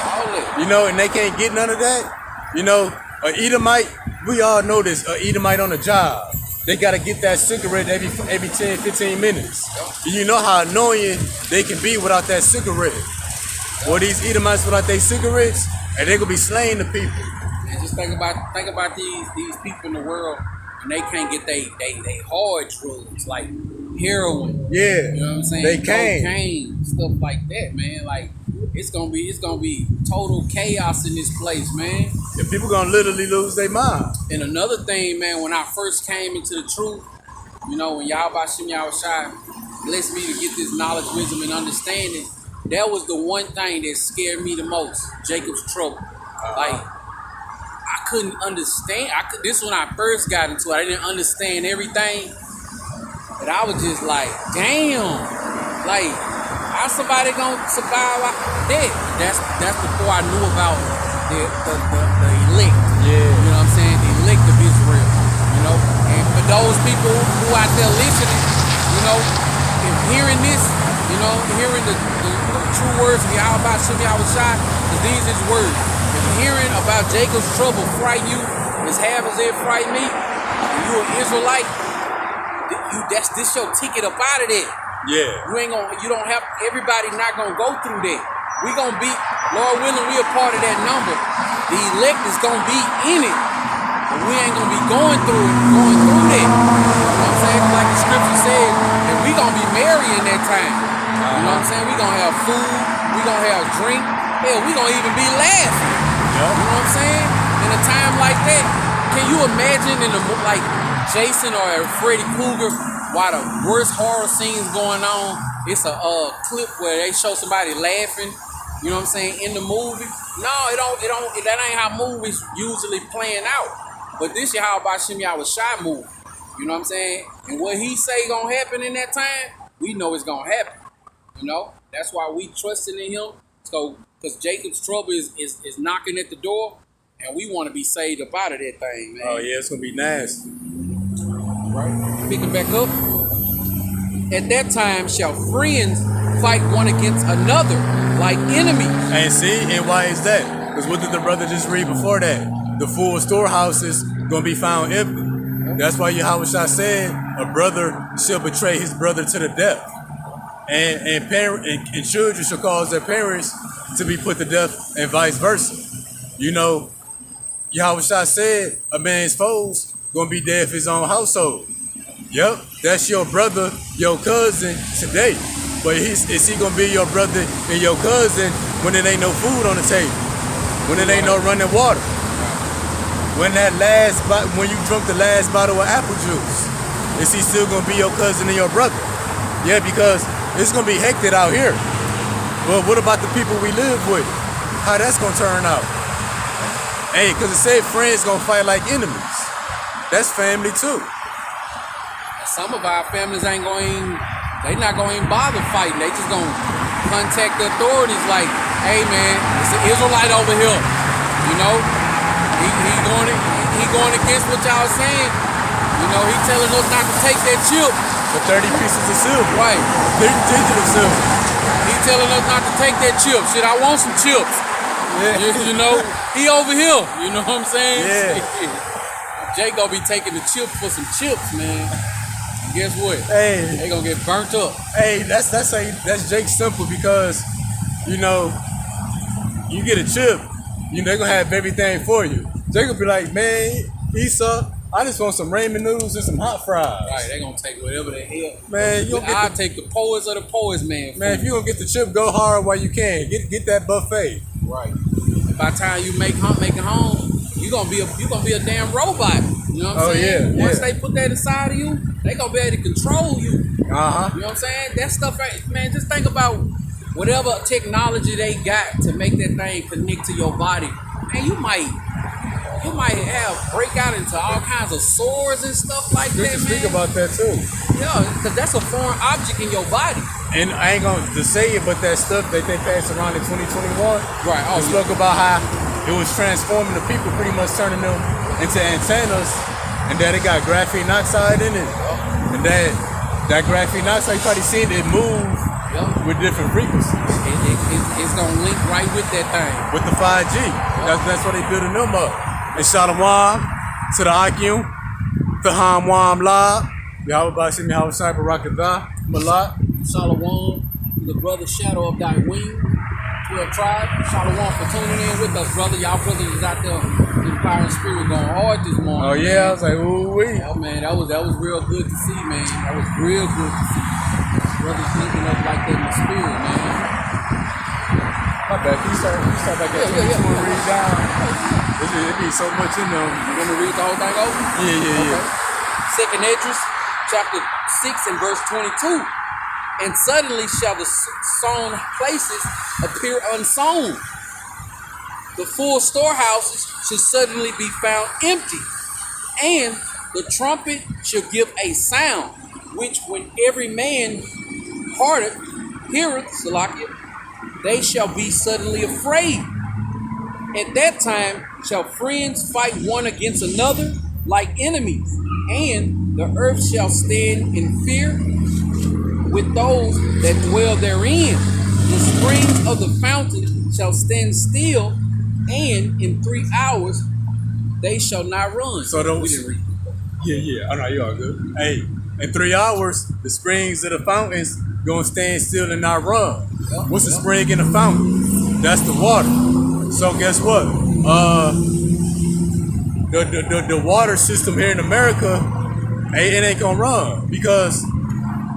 All that. you know, and they can't get none of that. You know, a Edomite, we all know this, a Edomite on the job. They gotta get that cigarette every 10, 15 minutes. And you know how annoying they can be without that cigarette. Or these Edomites without their cigarettes, and they gonna be slaying the people. And just think about these people in the world, and they can't get they hard drugs like heroin. Yeah, You know what I'm saying? they can't. Cocaine, stuff like that, man. Like it's gonna be total chaos in this place, man. And people gonna literally lose their mind. And another thing, man, when I first came into the truth, you know, when Yahweh Shem Yahushai blessed me to get this knowledge, wisdom, and understanding, that was the one thing that scared me the most, Jacob's trouble. Like, I couldn't understand. This when I first got into it, I didn't understand everything. But I was just like, damn, like, how somebody gonna survive that? That's before I knew about the elect. Yeah. You know what I'm saying? The elect of Israel. You know? And for those people who out there listening, you know, and hearing this, you know, hearing the true words of Yahweh Shem Yahushai, because these is words. If hearing about Jacob's trouble frighten you as half as it frighten me, and you an Israelite, this your ticket up out of there. Yeah. You don't have, everybody not gonna go through that. We gonna be, Lord willing, we a part of that number. The elect is gonna be in it. But we ain't gonna be going through that. You know what I'm saying? Like the scripture said, and we gonna be merry in that time. You know what I'm saying? We gonna have food, we gonna have drink, hell, we gonna even be laughing. You know what I'm saying? In a time like that, can you imagine like Jason or Freddy Krueger, while the worst horror scenes going on, it's a clip where they show somebody laughing, you know what I'm saying, in the movie? No, that ain't how movies usually playing out. But this is how about Shem Yahushai movie. You know what I'm saying? And what he say gonna happen in that time, we know it's gonna happen. You know? That's why we trusting in him. So, because Jacob's trouble is knocking at the door. and we want to be saved up out of that thing, man. Oh yeah, it's gonna be nasty. Right. Picking back up. At that time shall friends fight one against another like enemies. And see, and why is that? Because what did the brother just read before that? The full storehouses gonna be found empty. That's why Yahushua said, a brother shall betray his brother to the death. And children shall cause their parents to be put to death, and vice versa. You know, Yahushua said a man's foes gonna be dead for his own household. Yep, that's your brother, your cousin today. But is he gonna be your brother and your cousin when there ain't no food on the table? When there ain't no running water? When you drunk the last bottle of apple juice, is he still gonna be your cousin and your brother? Yeah, because it's gonna be hectic out here. Well, what about the people we live with? How that's gonna turn out? Hey, because it said friends gonna fight like enemies. That's family too. Some of our families they not going to bother fighting. They just going to contact the authorities like, hey man, it's an Israelite over here. You know, he going against what y'all saying. You know, he telling us not to take that chip. For 30 pieces of silver. Right. Digital silver. He telling us not to take that chip. Shit, I want some chips. Yeah. You know, he over here. You know what I'm saying? Yeah. Jay gonna be taking the chips for some chips, man. Guess what? Hey, they gonna get burnt up. Hey, that's Jake Simple, because you know you get a chip, you know they gonna have everything for you. Jake will be like, man, Esau, I just want some ramen noodles and some hot fries. Right, they gonna take whatever the hell. Man, I'll take the poets of the poets, man. Man, if you gonna get the chip, go hard while you can. Get that buffet. Right. And by the time you make it home, you gonna be a damn robot. You know what I'm saying? Once they put that inside of you, they gonna be able to control you. Uh-huh. You know what I'm saying? That stuff, man, just think about whatever technology they got to make that thing connect to your body. Man, you might break out into all kinds of sores and stuff like that, man. Think about that too. Yeah, because that's a foreign object in your body. And I ain't gonna say it, but that stuff that they passed around in 2021, right? Oh, spoke about how it was transforming the people, pretty much turning them into antennas, and that it got graphene oxide in it, and that graphene oxide, you probably seen it move with different frequencies. It's gonna link right with that thing. With the 5G. That's why they building them up. And Shalom to the Akim, the Hamwam Lab, Yahweh Bashim Yahweh Cyber Rakatah, Malak. Shalom to the brother Shadow of Thy Wing, 12 Tribe. Shalom for tuning in with us, brother. Y'all brothers is out there in the power and spirit going hard this morning. Oh yeah, man. I was like, ooh wee. Oh man, that was real good to see, man. That was real good to see. Brothers linking up like that in the spirit, man. My bad. Can you start back at read down? It be so much in them. You want me to read the whole thing over? Yeah. Second Esdras, chapter 6 and verse 22. And suddenly shall the sown places appear unsown. The full storehouses shall suddenly be found empty. And the trumpet shall give a sound, which when every man heareth, Salakia, they shall be suddenly afraid. At that time shall friends fight one against another like enemies, and the earth shall stand in fear with those that dwell therein. The springs of the fountain shall stand still, and in 3 hours they shall not run. So don't we didn't read. Yeah. I know you all good. Hey, in 3 hours, the springs of the fountains gonna stand still and not run. What's the spring in the fountain? That's the water. So guess what? The water system here in America, it ain't gonna run because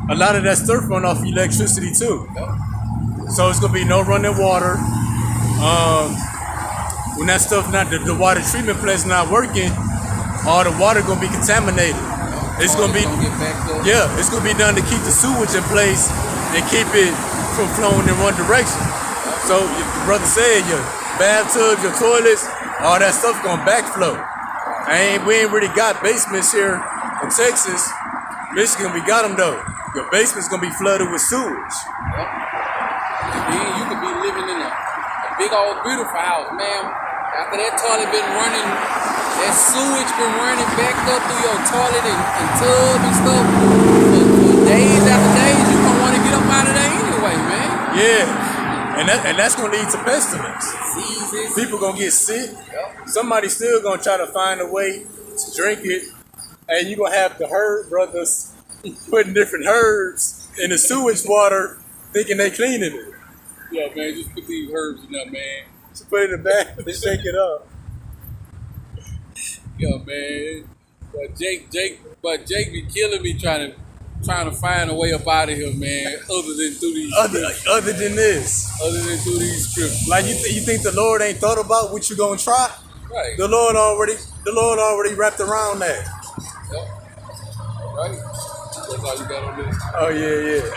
a lot of that stuff run off electricity too. So it's gonna be no running water. When that stuff the water treatment place not working, all the water gonna be contaminated. It's gonna be it's gonna be done to keep the sewage in place and keep it from flowing in one direction. So the brother said your bathtubs, your toilets, all that stuff gonna backflow. We ain't really got basements here in Texas. Michigan, we got them though. Your basement's gonna be flooded with sewage. And then you could be living in a big old beautiful house, man. After that toilet been running, that sewage been running backed up through your toilet and tub and stuff for days after days, you gonna want to get up out of there anyway, man. Yeah, and that's gonna lead to pestilence. Diseases. People gonna get sick. Yep. Somebody still gonna try to find a way to drink it, and you gonna have the herb brothers putting different herbs in the sewage water, thinking they cleaning it. Yeah, man, just put these herbs in there, man. Just put it in the bag and shake it up. Yeah, man. But Jake be killing me trying to find a way up out of here, man. Other than through these scripts. Other than this, Other than through these scripts. like you think the Lord ain't thought about what you gonna try? Right. The Lord already wrapped around that. Yep. Right. That's all you got on this. Oh yeah. And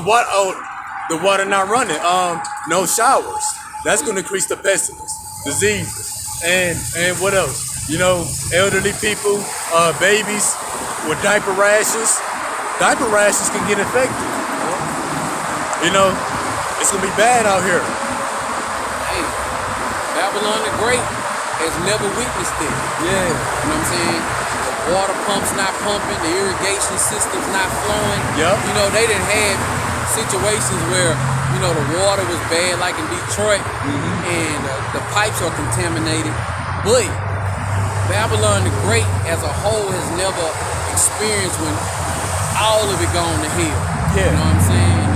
Alright. the water not running. No showers. That's gonna increase the pestilence, diseases, and what else? You know, elderly people, babies with diaper rashes. Diaper rashes can get infected. You know, it's gonna be bad out here. Hey, Babylon the Great has never witnessed it. Yeah. You know what I'm saying? The water pumps not pumping, the irrigation system's not flowing. Yep. You know, they done had situations where, you know, the water was bad, like in Detroit, and the pipes are contaminated. But Babylon the Great as a whole has never experienced when all of it gone to hell. Yeah. You know what I'm saying? And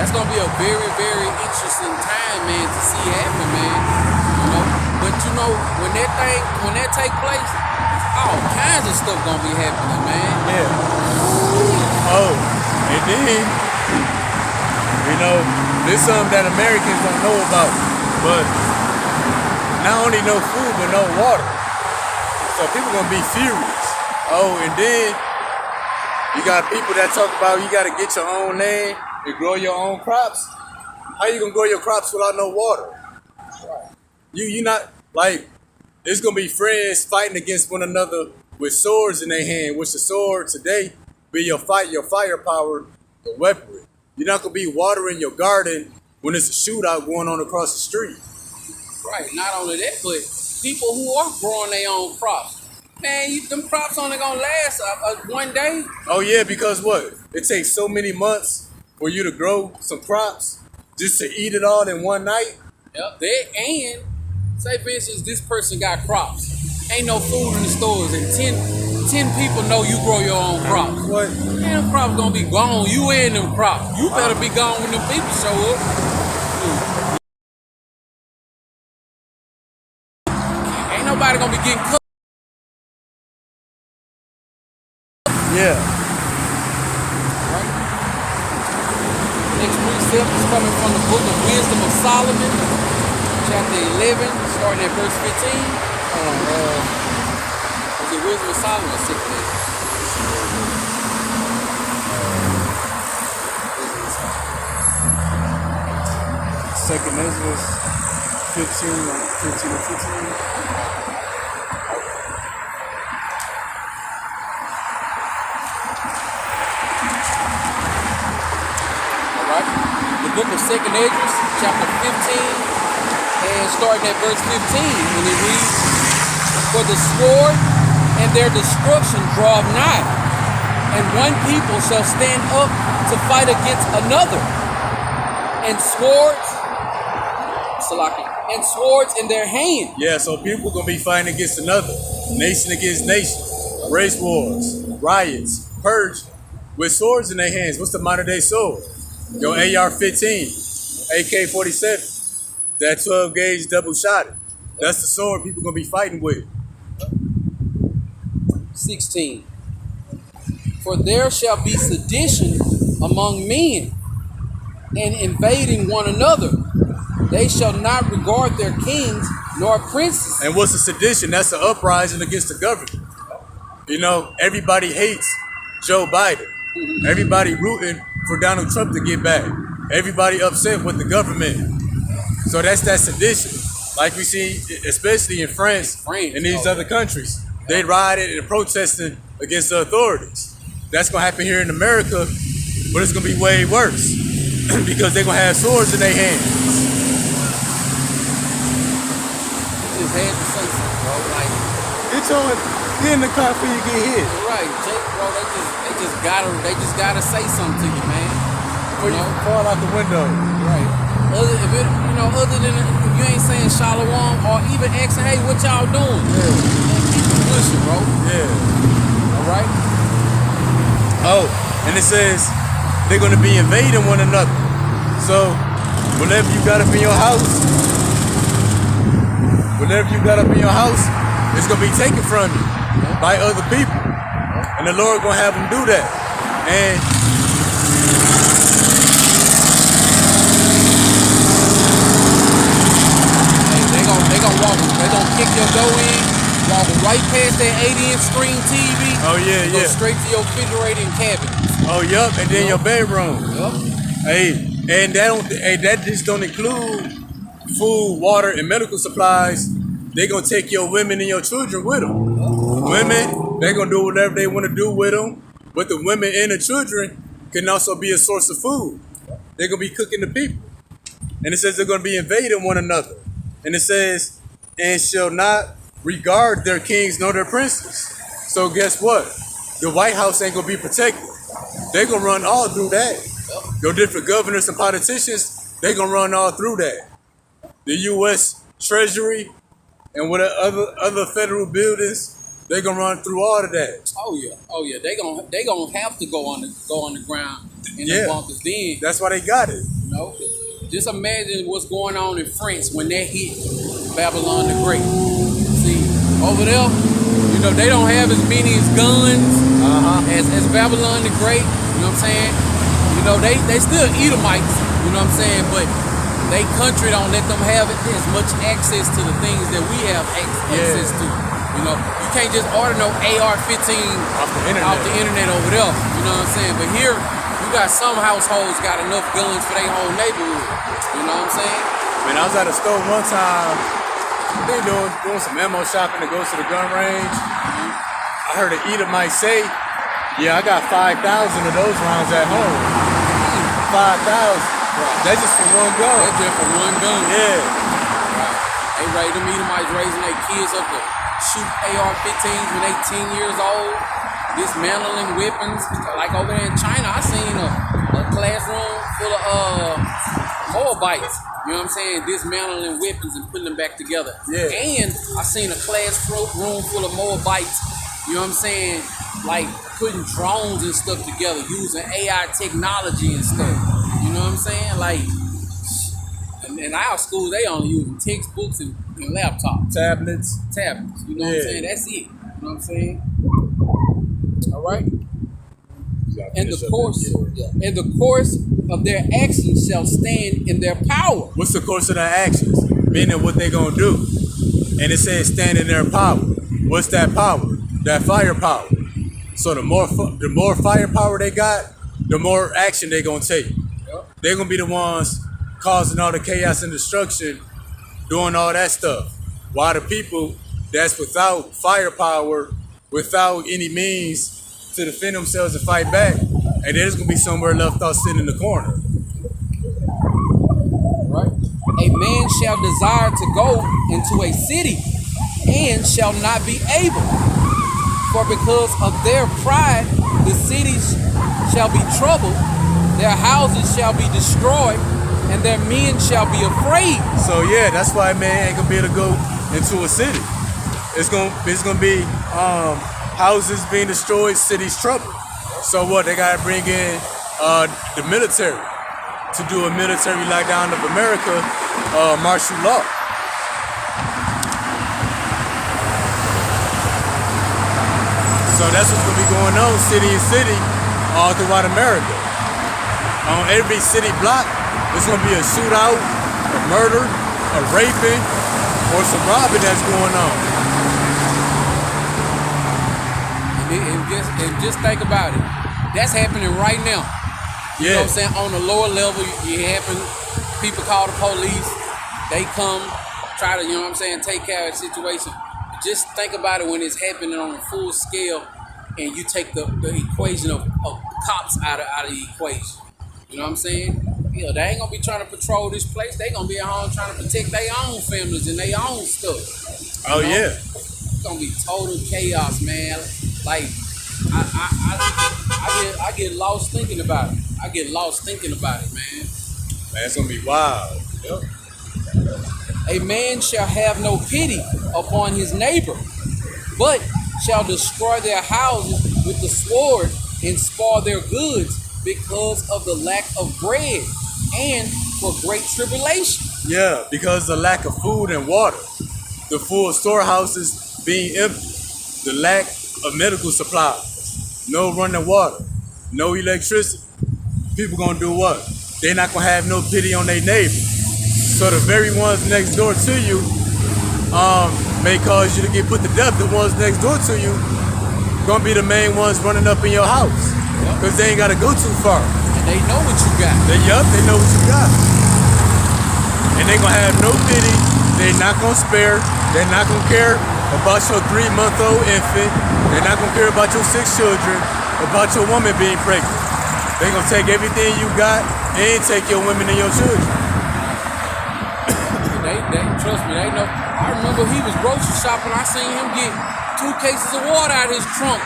that's gonna be a very, very interesting time, man, to see happen, man. You know, but you know, when that take place, all kinds of stuff gonna be happening, man. Yeah. Oh, and then, you know, there's something that Americans don't know about, but not only no food, but no water. So people gonna be furious. Oh, and then you got people that talk about you gotta get your own land and grow your own crops. How you gonna grow your crops without no water? You not like it's gonna be friends fighting against one another with swords in their hand, which the sword today be your firepower, the weaponry. You're not gonna be watering your garden when it's a shootout going on across the street. Right. Not only that, but people who are growing their own crops, man, them crops only gonna last one day. Oh yeah, because what? It takes so many months for you to grow some crops just to eat it all in one night. Yep. And say for instance, this person got crops. Ain't no food in the stores, and 10 people know you grow your own crops. What? Man, them crops gonna be gone. You in them crops. You better be gone when them people show up. Ain't nobody gonna be getting cooked. Yeah. Right? Next precept is coming from the book of Wisdom of Solomon, chapter 11, starting at verse 15. Is it Wisdom of Solomon or 16? Second Ezra 15 and 15. Alright? The book of Second Ezra, chapter 15, and starting at verse 15, and it reads, "For the sword and their destruction draw nigh, and one people shall stand up to fight against another, and swords in their hand." Yeah, so people gonna be fighting against another, nation against nation, race wars, riots, purge, with swords in their hands. What's the modern day sword? Your AR-15, AK-47, that 12 gauge double shot. That's the sword people gonna be fighting with. 16. "For there shall be sedition among men, and invading one another. They shall not regard their kings nor princes." And what's a sedition? That's an uprising against the government. You know, everybody hates Joe Biden. Everybody rooting for Donald Trump to get back. Everybody upset with the government. So that's that sedition. Like we see, especially in France and these other countries. They rioted and protesting against the authorities. That's gonna happen here in America, but it's gonna be way worse because they're gonna have swords in their hands. It's had to say something, bro. Like, It's on. Get in the car before you get hit. right, Jake, bro, they just gotta say something to you, man. Before you fall out the window. Right. Other than if you ain't saying shalom or even asking, hey, what y'all doing? Yeah. And keep it pushing, bro. Yeah. All right. Oh, and it says they're gonna be invading one another. So whenever you got up in your house, it's gonna be taken from you by other people, and the Lord gonna have them do that. And They gonna kick your door in, walk right past that 80-inch screen TV. oh yeah, Go yeah. straight to your refrigerator and cabinets. Oh yup, and then your bedroom. Yep. Hey, and that just don't include food, water, and medical supplies. They gonna take your women and your children with them. Women, they gonna do whatever they want to do with them. But the women and the children can also be a source of food. They're gonna be cooking the people. And it says they're gonna be invading one another. And it says, and shall not regard their kings nor their princes. So guess what? The White House ain't gonna be protected. They're gonna run all through that. Your different governors and politicians, they gonna run all through that. The U.S. Treasury and what other federal buildings, they gonna run through all of that. Oh yeah. They gonna have to go on the ground in Yeah. the bunkers. Then That's why they got it. just imagine what's going on in France when they hit Babylon the Great. See, over there, they don't have as many guns as Babylon the Great. You know what I'm saying? They still Edomites. You know what I'm saying? But they country don't let them have as much access to the things that we have access to. You can't just order no AR-15 off the internet over there. You know what I'm saying? But here, you got some households got enough guns for their whole neighborhood. You know what I'm saying? Man, I was at a store one time. They doing some ammo shopping to go to the gun range. I heard an Edomite say, "Yeah, I got 5,000 of those rounds at home. 5,000. That's just for one gun. That's just for one gun. Yeah. They raise them Edomites raising their kids up to shoot AR-15s when they 10 years old, dismantling weapons. Like over there in China, I seen a classroom full of Moabites. You know what I'm saying? Dismantling weapons and putting them back together. Yeah. And I seen a classroom full of Moabites. You know what I'm saying? Like putting drones and stuff together, using AI technology and stuff. You know what I'm saying? Like, in our schools, they only using textbooks and laptops. Tablets. You know what I'm saying? That's it. You know what I'm saying? All right. And the course of their actions shall stand in their power. What's the course of their actions? Meaning what they gonna do. And it says stand in their power. What's that power? That firepower. So the more firepower they got, the more action they gonna take. They're gonna be the ones causing all the chaos and destruction, doing all that stuff. While the people that's without firepower, without any means to defend themselves and fight back, and there's gonna be somewhere left out sitting in the corner. Right? A man shall desire to go into a city and shall not be able. For because of their pride, the cities shall be troubled, their houses shall be destroyed, and their men shall be afraid. So yeah, that's why man ain't gonna be able to go into a city. It's gonna be houses being destroyed, cities troubled. So what? They gotta bring in the military to do a military lockdown of America, martial law. So that's what's gonna be going on, city and city, all throughout America. On every city block, there's gonna be a shootout, a murder, a raping, or some robbing that's going on. And just think about it. That's happening right now. You know what I'm saying? On the lower level, people call the police, they come, try to, you know what I'm saying, take care of the situation. Just think about it when it's happening on a full scale and you take the equation of cops out of the equation. You know what I'm saying? Yeah, they ain't gonna be trying to patrol this place. They gonna be at home trying to protect their own families and their own stuff. Oh You know? yeah. It's gonna be total chaos, man. Like I get lost thinking about it. I get lost thinking about it, man. Man, it's gonna be wild. Yep. A man shall have no pity upon his neighbor, but shall destroy their houses with the sword and spoil their goods because of the lack of bread and for great tribulation. Yeah, because the lack of food and water, the full storehouses being empty, the lack of medical supplies, no running water, no electricity. People gonna do what? They're not gonna have no pity on their neighbor. So the very ones next door to you may cause you to get put to death. The ones next door to you gonna be the main ones running up in your house because they ain't gotta go too far. And they know what you got. They know what you got. And they gonna have no pity. They're not gonna spare. They're not gonna care about your 3-month-old infant. They're not gonna care about your 6 children, about your woman being pregnant. They gonna take everything you got and take your women and your children. They trust me. They know. I remember he was grocery shopping. I seen him get 2 cases of water out of his trunk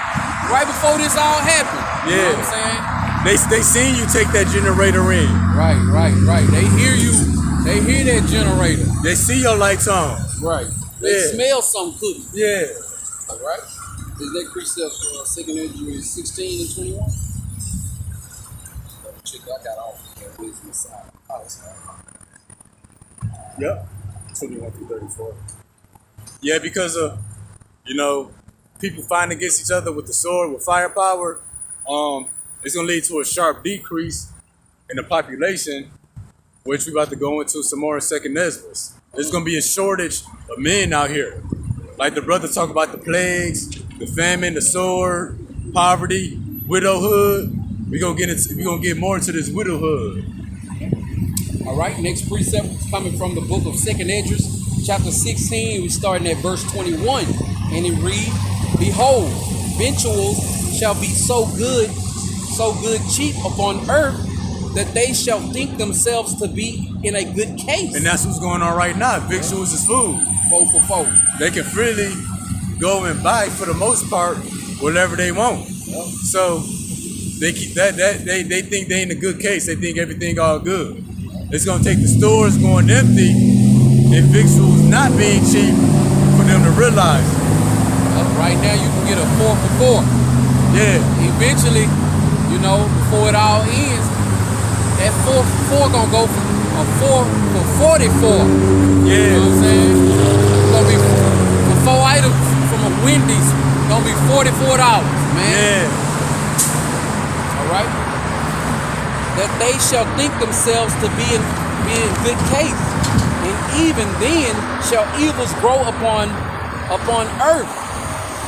right before this all happened. You know what I'm saying? They seen you take that generator in. Right. They hear you. They hear that generator. They see your lights on. Right. They smell some cooking. Yeah. All right. Is that precept 2 Esdras 16 and 21? Check, I got off that wisdom side. Oh, it's all right. Yep. 21 through 34. Yeah, because of, people fighting against each other with the sword, with firepower, it's gonna lead to a sharp decrease in the population, which we're about to go into some more in 2 Esdras. There's gonna be a shortage of men out here. Like the brother talked about the plagues, the famine, the sword, poverty, widowhood. We're gonna get more into this widowhood. All right, next precept is coming from the book of 2 Esdras, chapter 16. We're starting at verse 21. And it reads, Behold, victuals shall be so good cheap upon earth, that they shall think themselves to be in a good case. And that's what's going on right now. Victuals is food. 4 for 4. They can freely go and buy, for the most part, whatever they want. Yep. So they keep they think they in a good case. They think everything all good. It's gonna take the stores going empty and victuals not being cheap for them to realize it. Right now you can get a 4 for 4. Yeah. Eventually, before it all ends, that 4 for 4 gonna go from a 4 for 44. Yeah. You know what I'm saying? It's gonna be for 4 items from a Wendy's, gonna be $44, man. Yeah. All right. That they shall think themselves to be in good case, and even then shall evils grow upon earth,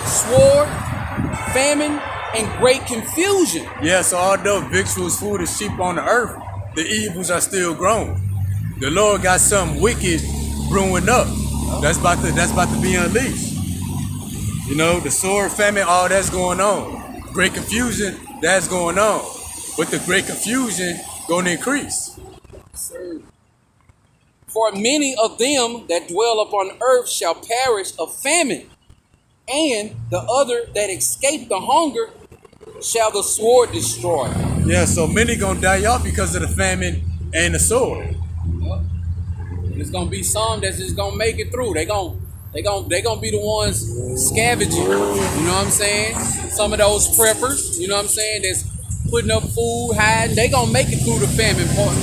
sword, famine, and great confusion. Yeah, so although victuals food is cheap on the earth, the evils are still growing. The Lord got something wicked brewing up. That's about to be unleashed. The sword, famine, all that's going on. Great confusion, that's going on. But the great confusion gonna increase. For many of them that dwell upon earth shall perish of famine, and the other that escape the hunger shall the sword destroy. Yeah, so many gonna die off because of the famine and the sword. There's gonna be some that's just gonna make it through. They gonna be the ones scavenging. You know what I'm saying? Some of those preppers, you know what I'm saying, that's putting up food, hiding. They gonna make it through the famine part,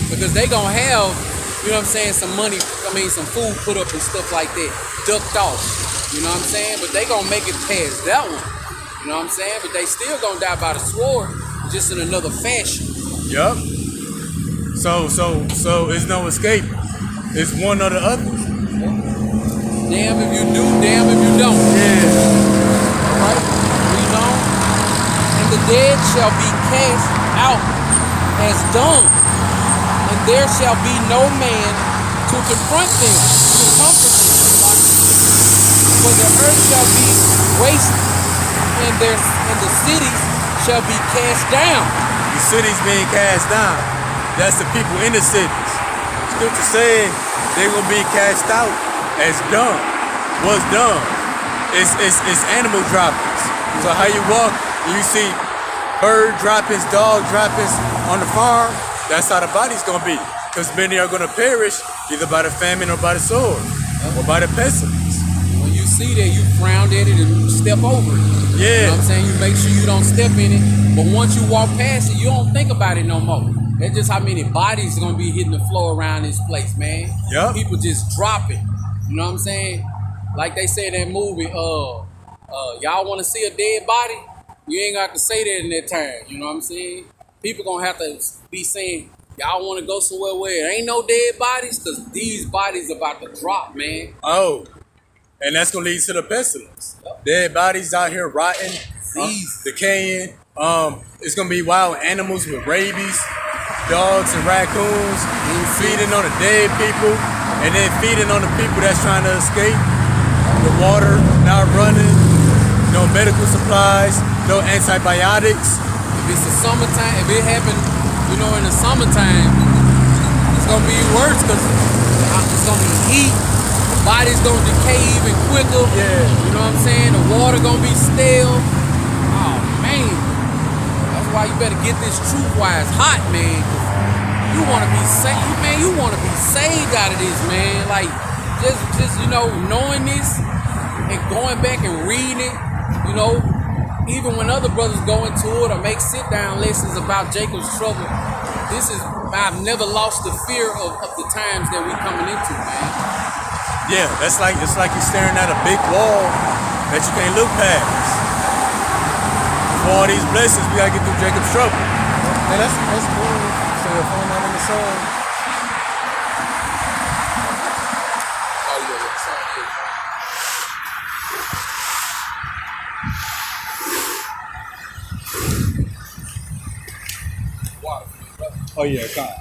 because they gonna have, you know what I'm saying, some money. Some food put up and stuff like that, ducked off. You know what I'm saying? But they gonna make it past that one. You know what I'm saying? But they still gonna die by the sword, just in another fashion. Yup. So it's no escape. It's one or the other. Damn if you do, damn if you don't. Yeah. Alright? Read on. And the dead shall be cast out as dung, and there shall be no man to confront them, to comfort them. For the earth shall be wasted, and the cities shall be cast down. The city's being cast down. that's the people in the cities. Scripture said they're gonna be cast out as dung. What's dung? It's animal droppings. So how you walk, you see bird droppings, dog droppings on the farm. That's how the body's gonna be. Because many are gonna perish either by the famine or by the sword or by the pestilence. When you see that, you frown at it and you step over it. Yeah. You know what I'm saying? You make sure you don't step in it. But once you walk past it, you don't think about it no more. That's just how many bodies are gonna be hitting the floor around this place, man. Yup. People just drop it. You know what I'm saying? Like they say in that movie, y'all wanna see a dead body? You ain't got to say that in that time. You know what I'm saying? People gonna have to be saying, y'all wanna go somewhere where there ain't no dead bodies? Cause these bodies about to drop, man. Oh. And that's gonna lead to the pestilence. Dead bodies out here rotting, decaying. It's gonna be wild animals with rabies, dogs and raccoons feeding on the dead people, and then feeding on the people that's trying to escape. The water not running, no medical supplies, no antibiotics. If it's the summertime, if it happened, in the summertime, it's gonna be worse because it's gonna be heat. The body's gonna decay even quicker. Yeah. You know what I'm saying? The water gonna be stale. Oh man, that's why you better get this truth while it's hot, man. You wanna be saved, man. You wanna be saved out of this, man. Like just knowing this and going back and reading it, even when other brothers go into it or make sit-down lessons about Jacob's trouble, I've never lost the fear of the times that we coming into, man. Yeah, it's like you're staring at a big wall that you can't look past. For all these blessings, we gotta get through Jacob's trouble. Hey, that's cool. So your phone not in the sun. Oh yeah, that's all. Water, brother. Oh yeah, come on.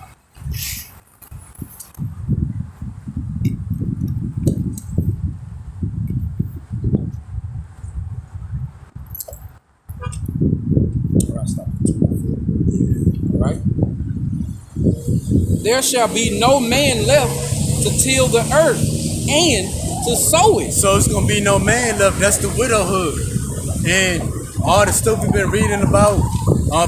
Right? There shall be no man left to till the earth and to sow it. So it's gonna be no man left. That's the widowhood, and all the stuff we've been reading about,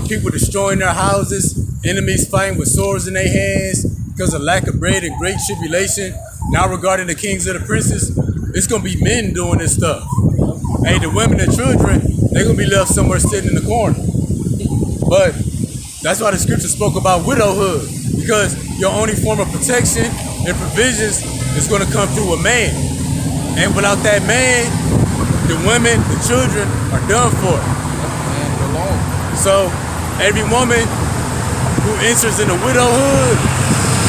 people destroying their houses, enemies fighting with swords in their hands because of lack of bread and great tribulation. Now regarding the kings of the princes, it's gonna be men doing this stuff. Hey, the women and children, they're gonna be left somewhere sitting in the corner. But that's why the scripture spoke about widowhood, because your only form of protection and provisions is going to come through a man. And without that man, the women, the children are done for. So every woman who enters in the widowhood,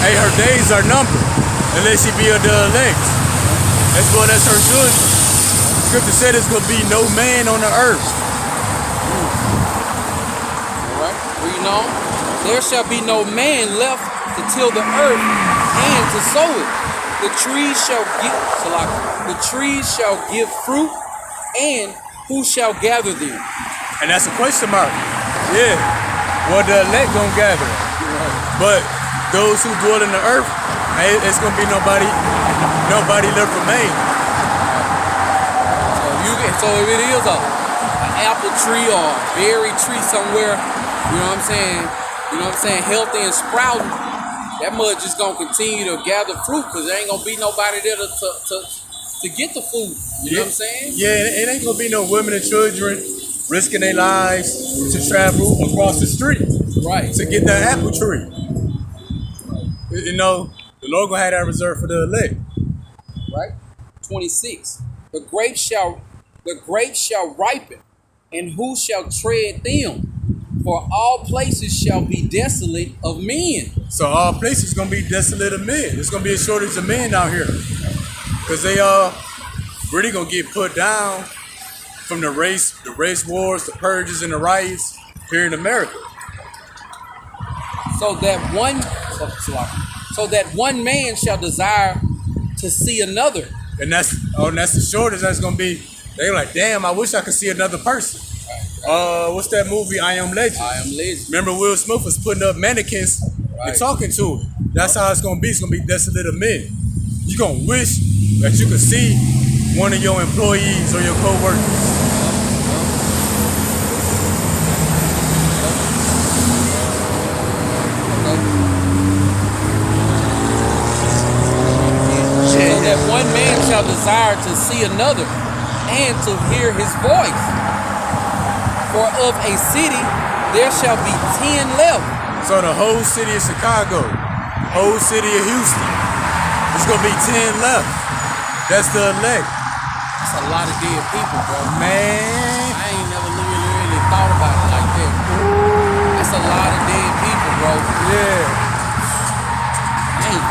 hey, her days are numbered, unless she be of the elect. As well as her children. Scripture said there's going to be no man on the earth. There shall be no man left to till the earth and to sow it. The trees shall give fruit, and who shall gather them? And that's a question mark. Yeah. Well, the elect gonna gather. But those who dwell in the earth, hey, it's gonna be nobody left remain. So if it is an apple tree or a berry tree somewhere, you know what I'm saying, healthy and sprouting, that mud just gonna continue to gather fruit because there ain't gonna be nobody there to get the food. You know what I'm saying? Yeah, it ain't gonna be no women and children risking their lives to travel across the street, right, to get that apple tree. The Lord gonna have that reserved for the elect. Right? 26. The grapes shall ripen, and who shall tread them? For all places shall be desolate of men. So all places gonna be desolate of men. There's gonna be a shortage of men out here, because they really gonna get put down from the race wars, the purges, and the riots here in America. So that one man shall desire to see another. And that's the shortage that's gonna be. They're like, damn, I wish I could see another person. What's that movie, I Am Legend? I Am Legend. Remember Will Smith was putting up mannequins and talking to it. That's how it's gonna be. It's gonna be desolate amid. You're gonna wish that you could see one of your employees or your co-workers. So that one man shall desire to see another and to hear his voice. For of a city there shall be 10 left. So the whole city of Chicago, whole city of Houston, there's gonna be 10 left. That's the elect. That's a lot of dead people, bro. Man. I ain't never really thought about it like that. That's a lot of dead people, bro. Yeah. Dang.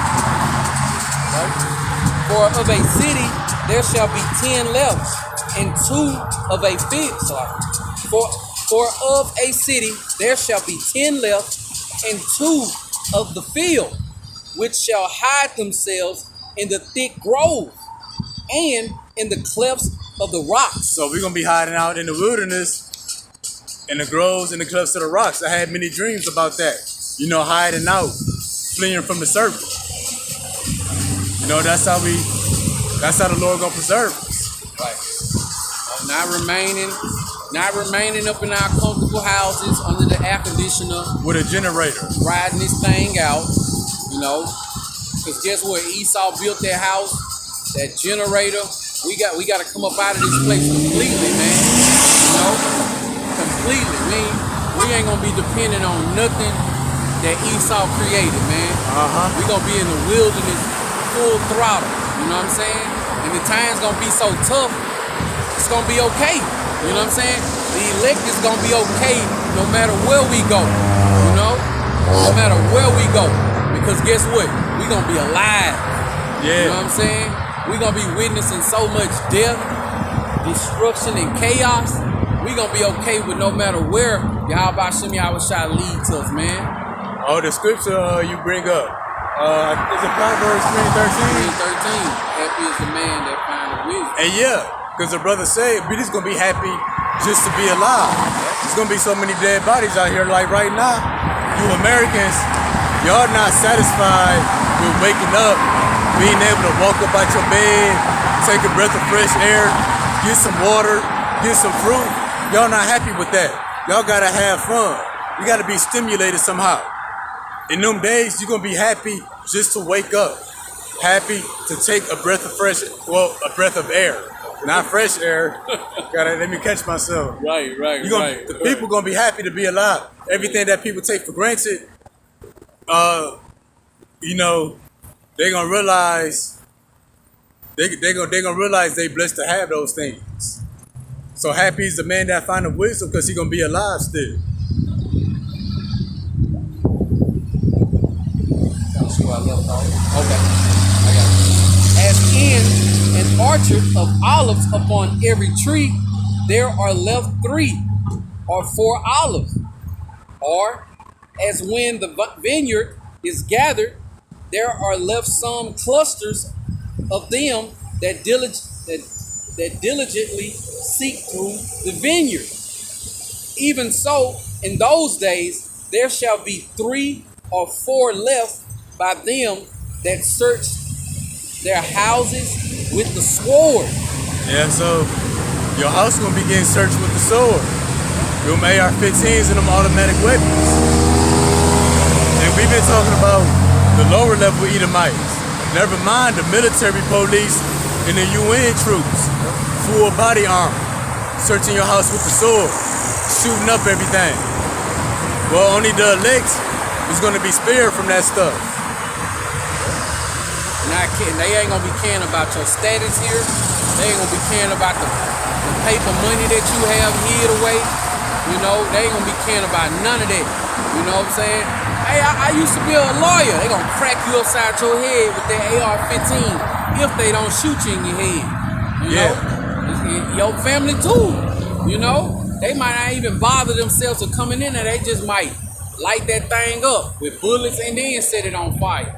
For of a city there shall be 10 left, and 2 of a field. For of a city there shall be 10 left, and 2 of the field, which shall hide themselves in the thick grove and in the clefts of the rocks. So we're gonna be hiding out in the wilderness, in the groves, in the clefts of the rocks. I had many dreams about that. You know, hiding out, fleeing from the serpent. You know, that's how the Lord gonna preserve us. Right. Not remaining up in our comfortable houses under the air conditioner, With a generator. riding this thing out, you know. Because guess what? Esau built that house, that generator. We got to come up out of this place completely, man. You know? Completely. We ain't gonna be dependent on nothing that Esau created, man. We gonna be in the wilderness full throttle. You know what I'm saying? And the time's gonna be so tough, it's gonna be okay. You know what I'm saying? The elect is gonna be okay no matter where we go. You know? No matter where we go. Because guess what? We gonna be alive. Yeah. You know what I'm saying? We gonna be witnessing so much death, destruction, and chaos. We gonna be okay with no matter where Yahweh Shem Yahushua leads us, man. Oh, the scripture you bring up. Is it Proverbs 3:13? 13. Happy is the man that finds wisdom. And yeah, because the brother said, we just gonna be happy just to be alive. There's gonna be so many dead bodies out here like right now. You Americans, y'all not satisfied with waking up, being able to walk up out your bed, take a breath of fresh air, get some water, get some fruit. Y'all not happy with that. Y'all gotta have fun. You gotta be stimulated somehow. In them days, you're gonna be happy just to wake up. Happy to take a breath of a breath of air. Not fresh air. Gotta let me catch myself. Right. The people gonna be happy to be alive. Everything that people take for granted, you know, they gonna realize they gonna realize they blessed to have those things. So happy is the man that findeth wisdom because he gonna be alive still. Okay. I got it. As in an orchard of olives upon every tree, there are left 3 or 4 olives. Or as when the vineyard is gathered, there are left some clusters of them that diligently seek through the vineyard. Even so, in those days, there shall be 3 or 4 left by them that search their houses with the sword. Yeah, so your house gonna be getting searched with the sword. Them AR-15s and them automatic weapons. And we've been talking about the lower level Edomites. Never mind the military police and the UN troops. Full body armor. Searching your house with the sword. Shooting up everything. Well, only the elect is gonna be spared from that stuff. Not kidding. They ain't gonna be caring about your status here. They ain't gonna be caring about the paper money that you have hid away. You know, they ain't gonna be caring about none of that. You know what I'm saying? Hey, I used to be a lawyer. They gonna crack you upside your head with their AR-15 if they don't shoot you in your head. You know? Your family too. You know? They might not even bother themselves with coming in there. They just might light that thing up with bullets and then set it on fire.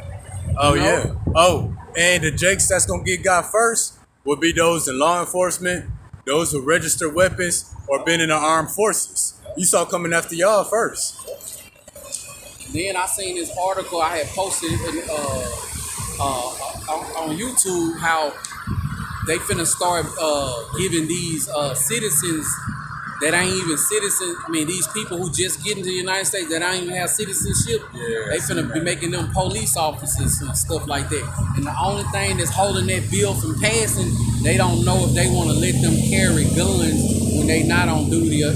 Oh, you know? yeah. Oh, and the jakes that's gonna get got first will be those in law enforcement, those who register weapons or been in the armed forces. You saw coming after y'all first. Then I seen this article I had posted on YouTube how they finna start giving these citizens that ain't even citizens. I mean, these people who just get into the United States that don't even have citizenship. They finna be making them police officers and stuff like that. And the only thing that's holding that bill from passing, they don't know if they want to let them carry guns when they not on duty or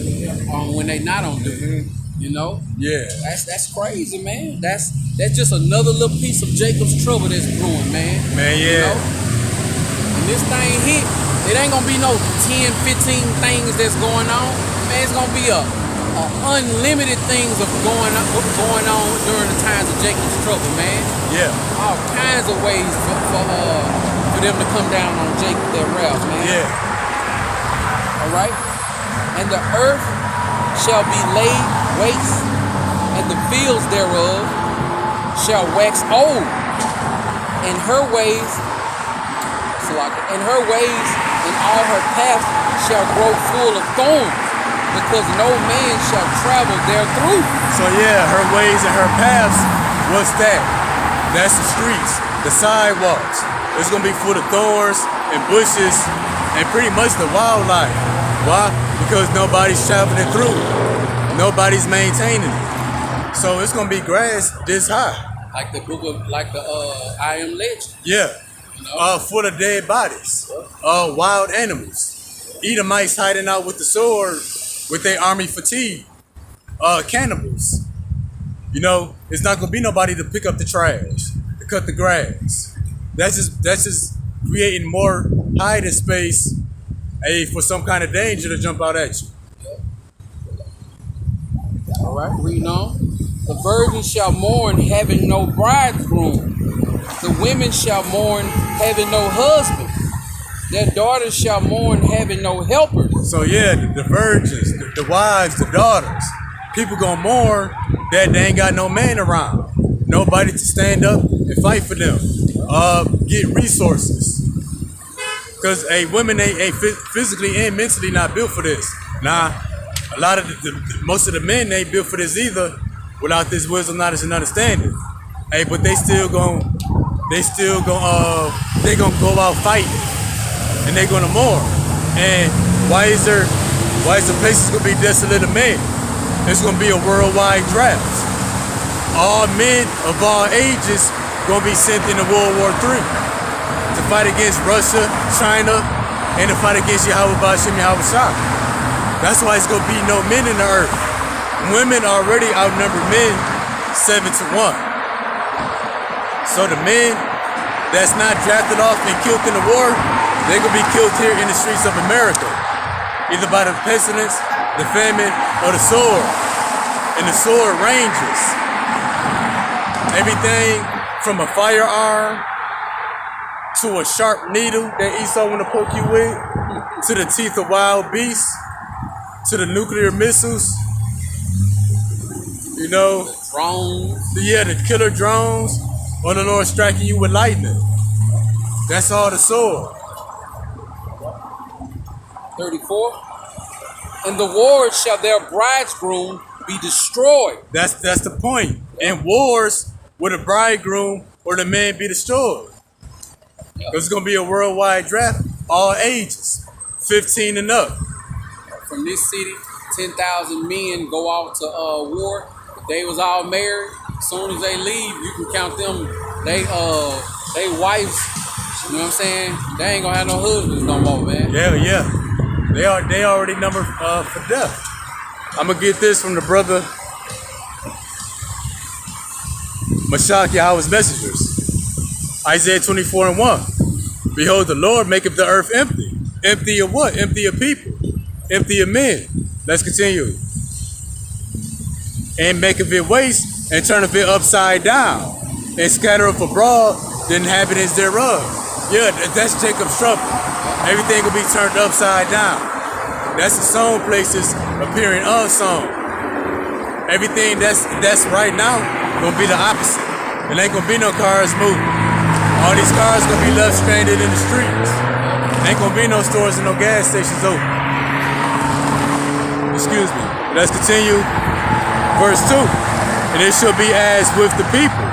when they not on duty. You know? Yeah. That's crazy, man. That's just another little piece of Jacob's trouble that's brewing, man. Man, yeah. You know? When this thing hit, it ain't gonna be no 10, 15 things that's going on. Man, it's gonna be a unlimited things of going on during the times of Jacob's trouble, man. Yeah. All kinds of ways for them to come down on Jacob, their wrath, man. Yeah. All right? And the earth shall be laid waste, and the fields thereof shall wax old, and her ways, and all her paths shall grow full of thorns, because no man shall travel therethrough. So yeah, her ways and her paths, what's that? That's the streets, the sidewalks. It's gonna be full of thorns and bushes and pretty much the wildlife. Why? Because nobody's traveling through. Nobody's maintaining it. So it's gonna be grass this high. Like the book of, I Am Legend. Yeah. You know? Full of dead bodies. Wild animals. Edomites hiding out with the sword with their army fatigue. Cannibals. You know, it's not gonna be nobody to pick up the trash, to cut the grass. That's just creating more hiding space, for some kind of danger to jump out at you. All right, reading on. The virgin shall mourn, having no bridegroom. The women shall mourn, having no husband. Their daughters shall mourn, having no helpers. So yeah, the virgins, the wives, the daughters, people gonna mourn that they ain't got no man around, nobody to stand up and fight for them, get resources. Cause women ain't physically and mentally not built for this. Nah, a lot of most of the men ain't built for this either, without this wisdom, knowledge, and understanding. But they gonna go out fighting, and they gonna mourn. And why is the places gonna be desolate of men? It's gonna be a worldwide draft. All men of all ages gonna be sent into World War III to fight against Russia, China, and to fight against Yahweh Ba'Shem Yahweh Shah. That's why it's gonna be no men in the earth. Women already outnumber men 7-1. So the men that's not drafted off and killed in the war, they're gonna be killed here in the streets of America, either by the pestilence, the famine, or the sword. And the sword ranges everything from a firearm to a sharp needle that Esau want to poke you with, to the teeth of wild beasts, to the nuclear missiles, you know, Drones. yeah, the killer drones, or the Lord striking you with lightning. That's all the sword. 34. And the wars shall their bridegroom be destroyed. That's the point. In wars, will the bridegroom or the man be destroyed? It's gonna be a worldwide draft, all ages, 15 and up. From this city, 10,000 men go out to war. If they was all married, as soon as they leave, you can count them. They wives. You know what I'm saying? They ain't gonna have no husbands no more, man. Yeah. They already numbered for death. I'm gonna get this from the brother Mashak Yahweh's messengers. Isaiah 24:1. Behold, the Lord maketh the earth empty. Empty of what? Empty of people. Empty of men. Let's continue. And maketh it waste, and turneth it upside down, and scattereth abroad the inhabitants thereof. Yeah, that's Jacob's trouble. Everything will be turned upside down. That's the sown places appearing unsown. Everything that's right now gonna be the opposite. It ain't gonna be no cars moving. All these cars gonna be left stranded in the streets. Ain't gonna be no stores and no gas stations open. Excuse me. Let's continue. Verse 2. And it shall be as with the people.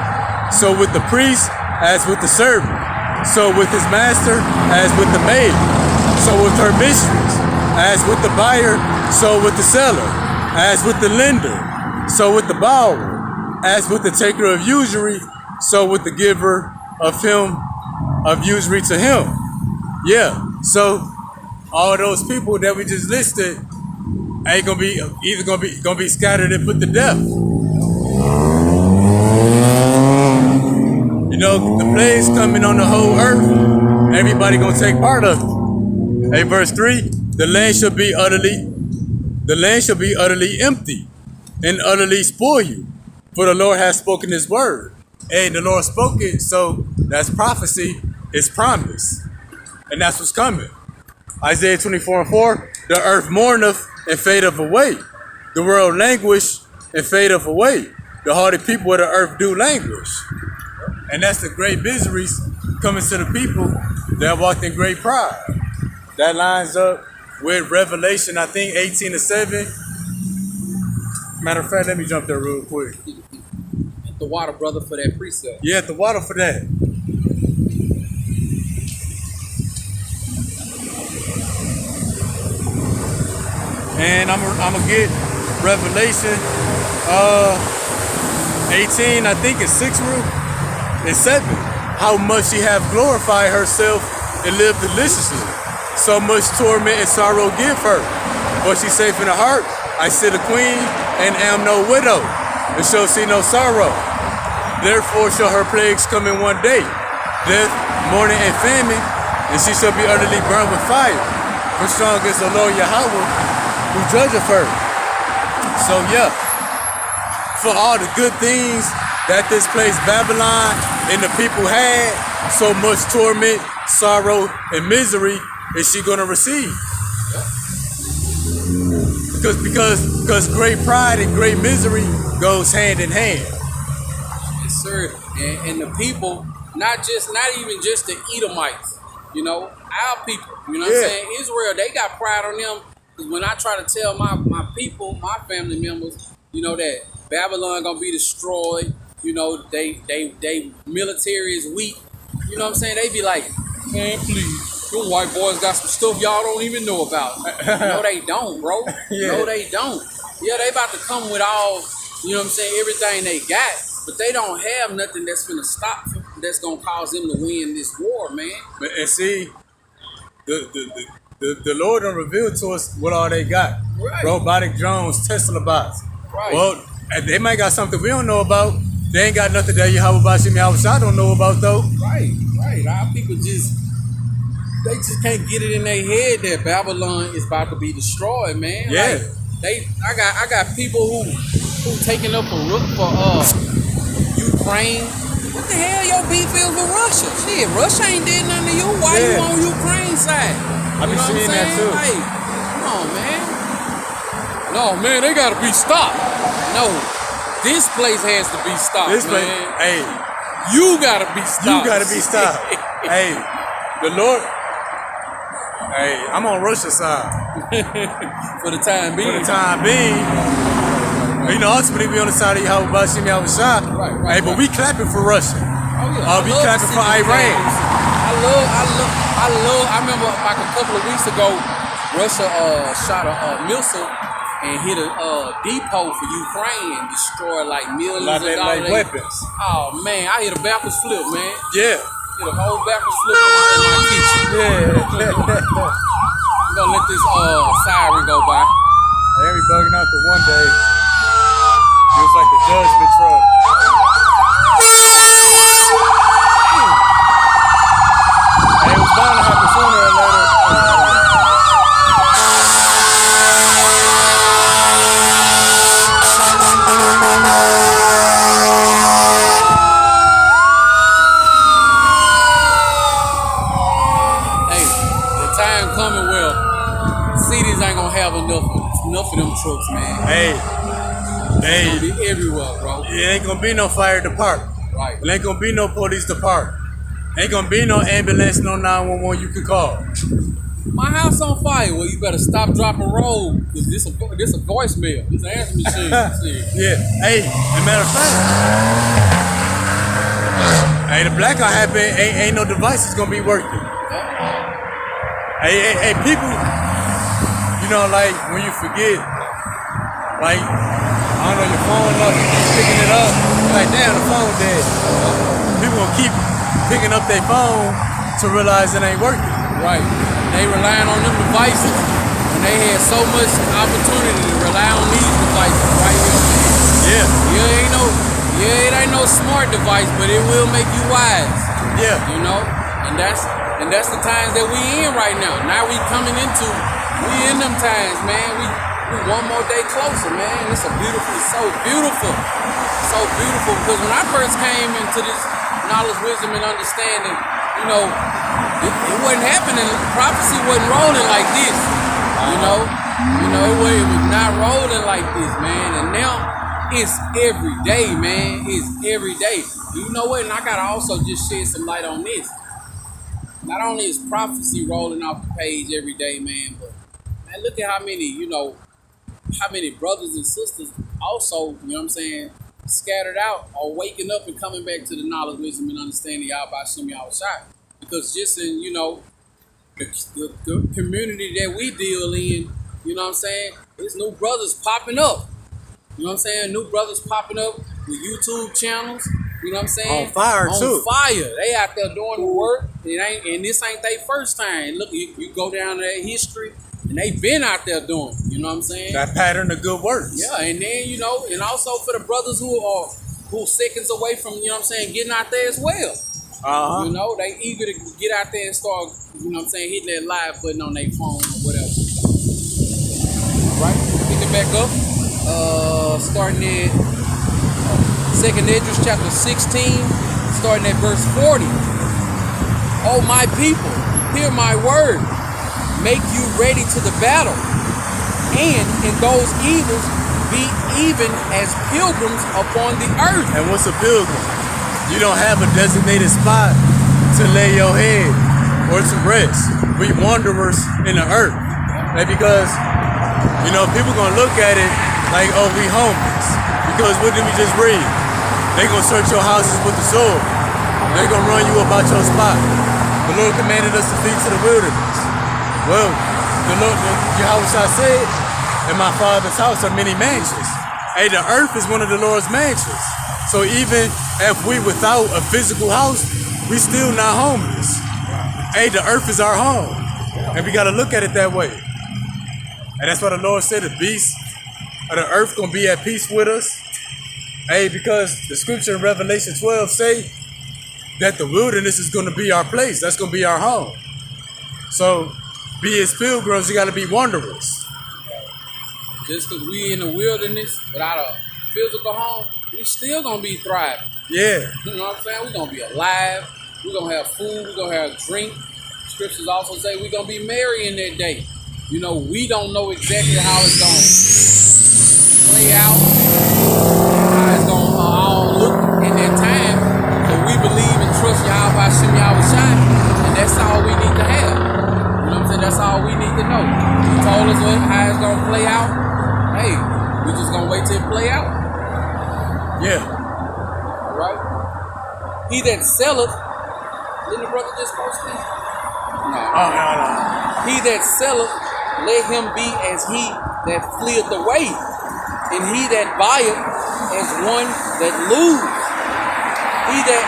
So with the priest, as with the servant. So with his master, as with the maid. So with her mistress, as with the buyer, so with the seller. As with the lender, so with the borrower. As with the taker of usury, so with the giver of usury to him. Yeah, so all those people that we just listed ain't gonna be either gonna be scattered and put to death. You know, the plagues coming on the whole earth. Everybody gonna take part of it. Hey, verse 3, the land shall be utterly empty and utterly spoil you. For the Lord has spoken his word. Hey, the Lord spoke it, so that's prophecy, it's promise. And that's what's coming. Isaiah 24:4, the earth mourneth and fadeth away. The world languish and fadeth away. The hardy people of the earth do languish. And that's the great miseries coming to the people that walked in great pride. That lines up with Revelation, I think 18:7. Matter of fact, let me jump there real quick. The water, brother, for that precept. Yeah, the water for that. And I'm gonna get Revelation 18, I think it's 6 and 7. How much she have glorified herself and lived deliciously. So much torment and sorrow give her. But she safe in the heart. I sit a queen and am no widow, and shall see no sorrow. Therefore shall her plagues come in one day, death, mourning, and famine, and she shall be utterly burned with fire. For strong is the Lord Yahweh, who judgeth her. So yeah, for all the good things that this place Babylon and the people had, so much torment, sorrow, and misery is she gonna receive. Because great pride and great misery goes hand in hand. Yes, sir. And the people, not even just the Edomites, you know, our people, you know what I'm saying? Israel, they got pride on them. Because when I try to tell my people, my family members, you know, that Babylon gonna be destroyed, you know, they military is weak, you know what I'm saying? They be like, man, please. Them white boys got some stuff y'all don't even know about. No, they don't, bro. Yeah. No, they don't. Yeah, they about to come with all, you know what I'm saying, everything they got, but they don't have nothing that's gonna stop them, that's gonna cause them to win this war, man. And see, the Lord done revealed to us what all they got. Right. Robotic drones, Tesla bots. Right. Well, they might got something we don't know about. They ain't got nothing that Yahweh Bashim Yahweh don't know about though. Right. Our people they just can't get it in their head that Babylon is about to be destroyed, man. Yeah. Like, I got people who taking up for Ukraine. What the hell your beef is with Russia? Shit, Russia ain't did nothing to you. Why you on Ukraine side? I be seeing that too. Like, come on, man. No, man, they gotta be stopped. No, this place has to be stopped, This place, man. hey, You gotta be stopped. you gotta be stopped. Hey, the Lord. Hey, I'm on Russia's side. For the time being. For the time being. You know, ultimately we on the side of Yahweh Bashim Yahweh Shah. Right, Hey, but we clapping for Russia. Oh, yeah. We clapping for Iran. I remember like a couple of weeks ago, Russia shot a missile and hit a depot for Ukraine and destroyed like millions of dollars. Like weapons. Oh man, I hit a backwards flip, man. Yeah. Hit a whole backwards flip in my kitchen. Yeah. We're gonna let this siren go by. Hey, we bugging out the one day. It was like the judgment truck. Hey, it was bound to happen sooner or later. Hey, the time coming where cities ain't gonna have enough of them trucks, man. Hey, It's gonna be everywhere, bro. it ain't gonna be no fire department. Right. It ain't gonna be no police department. Ain't gonna be no ambulance, no 911 you can call. My house on fire. Well, you better stop, drop, and roll, because this a voicemail. This an answer machine. Shit. Yeah. Hey, as a matter of fact, hey, the blackout happened. Ain't no device is gonna be working. Hey, people. You know, like when you forget, like I don't know, your phone up, you keep picking it up. You're like, damn, the phone dead. People gonna keep picking up their phone to realize it ain't working. Right. They relying on them devices when they had so much opportunity to rely on these devices right here. Yeah. It ain't no smart device, but it will make you wise. Yeah. You know? And that's the times that we in right now. Now we in them times, man. We one more day closer, man. It's so beautiful. So beautiful. Because when I first came into this knowledge, wisdom, and understanding, you know, it wasn't happening. Prophecy wasn't rolling like this. You know, it was not rolling like this, man. And now it's every day, man. It's every day. You know what? And I gotta also just shed some light on this. Not only is prophecy rolling off the page every day, man, but man, look at how many brothers and sisters also, you know what I'm saying, scattered out or waking up and coming back to the knowledge, wisdom, and understanding y'all by Shem Yahushua. Because just in, you know, the community that we deal in, you know what I'm saying, there's new brothers popping up. You know what I'm saying? New brothers popping up with YouTube channels. You know what I'm saying? On fire, too. On fire. They out there doing the work. And this ain't their first time. Look, you go down to their history, and they been out there doing it. You know what I'm saying? That pattern of good works. Yeah, and then, you know, and also for the brothers who seconds away from, you know what I'm saying, getting out there as well. Uh-huh. You know, they eager to get out there and start, you know what I'm saying, hitting that live button on their phone or whatever. All right, pick it back up. Starting at 2nd Esdras chapter 16, starting at verse 40. Oh, my people, hear my word. Make you ready to the battle. And in those evils, be even as pilgrims upon the earth. And what's a pilgrim? You don't have a designated spot to lay your head or to rest. We wanderers in the earth. And because, you know, people gonna look at it like, oh, we homeless. Because what did we just read? They gonna search your houses with the sword. They gonna run you about your spot. The Lord commanded us to flee to the wilderness. Well, the Lord, Yahushua said, in my Father's house are many mansions. Hey, the earth is one of the Lord's mansions. So even if we without a physical house, we still not homeless. Hey, the earth is our home. And we got to look at it that way. And that's why the Lord said the beasts of the earth going to be at peace with us. Hey, because the scripture in Revelation 12 say that the wilderness is going to be our place. That's going to be our home. So be as pilgrims, you got to be wanderers. Just because we in the wilderness without a physical home, we still gonna be thriving. Yeah. You know what I'm saying? We're gonna be alive. We're gonna have food. We're gonna have drink. Scriptures also say we're gonna be merry in that day. You know, we don't know exactly how it's gonna play out, how it's gonna all look in that time. But we believe and trust Yahweh Hashem Yahushua, and that's all we need to have. You know what I'm saying? That's all we need to know. He told us how it's gonna play out. Hey, we just gonna wait till it play out. Yeah. All right. He that selleth, didn't the brother just post this? No. He that selleth, let him be as he that fleeth away, and he that buyeth as one that lose. He that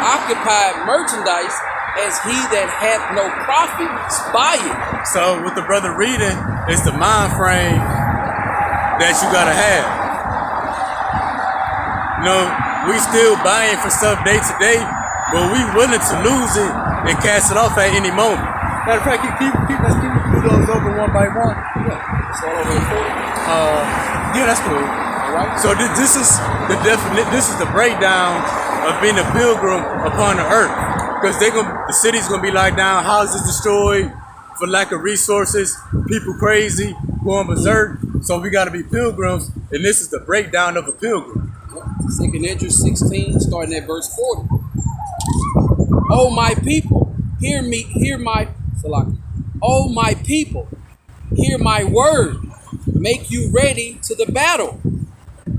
occupied merchandise as he that hath no profit buyeth. So what the brother reading is the mind frame that you gotta have. You know, we still buying for stuff day to day, but we willing to lose it and cast it off at any moment. Matter of fact, let's keep those over one by one. Yeah. So over Yeah, that's cool. all right. So this is the this is the breakdown of being a pilgrim upon the earth. Because the city's gonna be locked down, houses destroyed for lack of resources, people crazy, going berserk. So we gotta be pilgrims, and this is the breakdown of a pilgrim. 2nd Esdras 16, starting at verse 40. Oh, my people, hear my Salaki. O my people, hear my word, make you ready to the battle.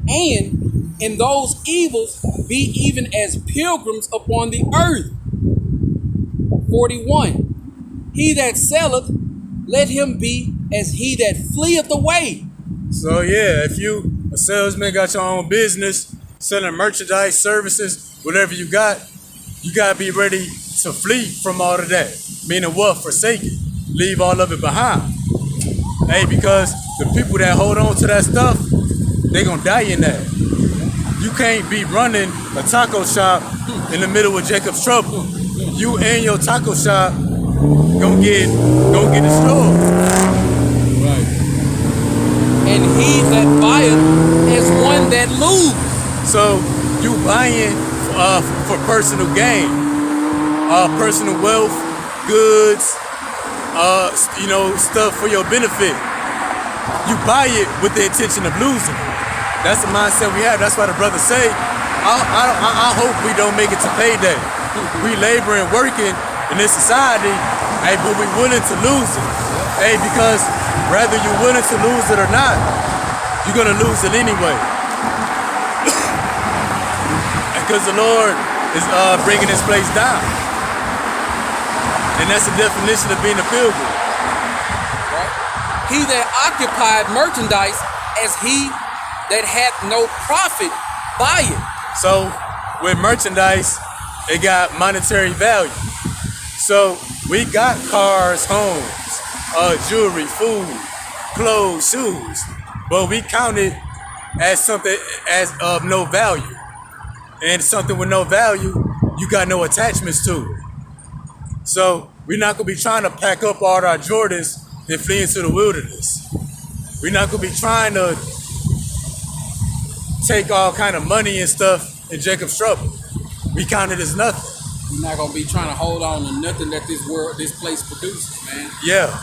And in those evils be even as pilgrims upon the earth. 41. He that selleth, let him be as he that fleeth away. So yeah, if you a salesman, got your own business, selling merchandise, services, whatever you gotta be ready to flee from all of that. Meaning what? Forsake it. Leave all of it behind. Hey, because the people that hold on to that stuff, they gonna die in that. You can't be running a taco shop in the middle of Jacob's trouble. You and your taco shop gonna get destroyed. Right. And he that buyeth is one that lose. So you buying for personal gain, personal wealth, goods, stuff for your benefit. You buy it with the intention of losing it. That's the mindset we have. That's why the brothers say, I hope we don't make it to payday. We laboring, working in this society, hey, but we willing to lose it. Hey, because whether you're willing to lose it or not, you're gonna lose it anyway. Because the Lord is bringing this place down. And that's the definition of being a pilgrim. Right? He that occupied merchandise as he that hath no profit buy it. So with merchandise, it got monetary value. So we got cars, homes, jewelry, food, clothes, shoes, but we count it as something as of no value. And something with no value, you got no attachments to it. So we're not gonna be trying to pack up all our Jordans and flee into the wilderness. We're not gonna be trying to take all kind of money and stuff in Jacob's trouble. We count it as nothing. You're not gonna be trying to hold on to nothing that this place produces, man. Yeah.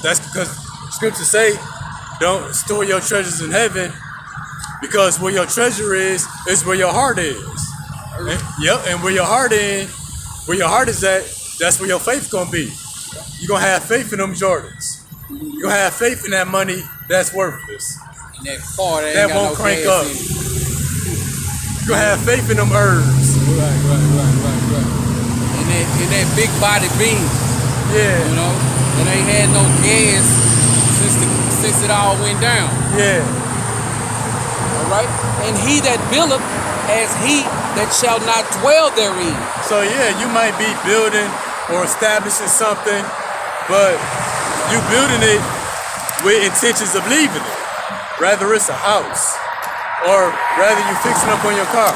That's because scriptures say, don't store your treasures in heaven, because where your treasure is where your heart is. And where your heart is at, that's where your faith gonna be. You're gonna have faith in them Jordans. You're gonna have faith in that money that's worthless. And that car that won't crank up. You're gonna have faith in them herbs. Right. And that big body beam. Yeah. You know, that ain't had no gas since it all went down. Yeah. Right? And he that buildeth as he that shall not dwell therein. So yeah, you might be building or establishing something, but you building it with intentions of leaving it. Rather it's a house, or rather you fixing up on your car.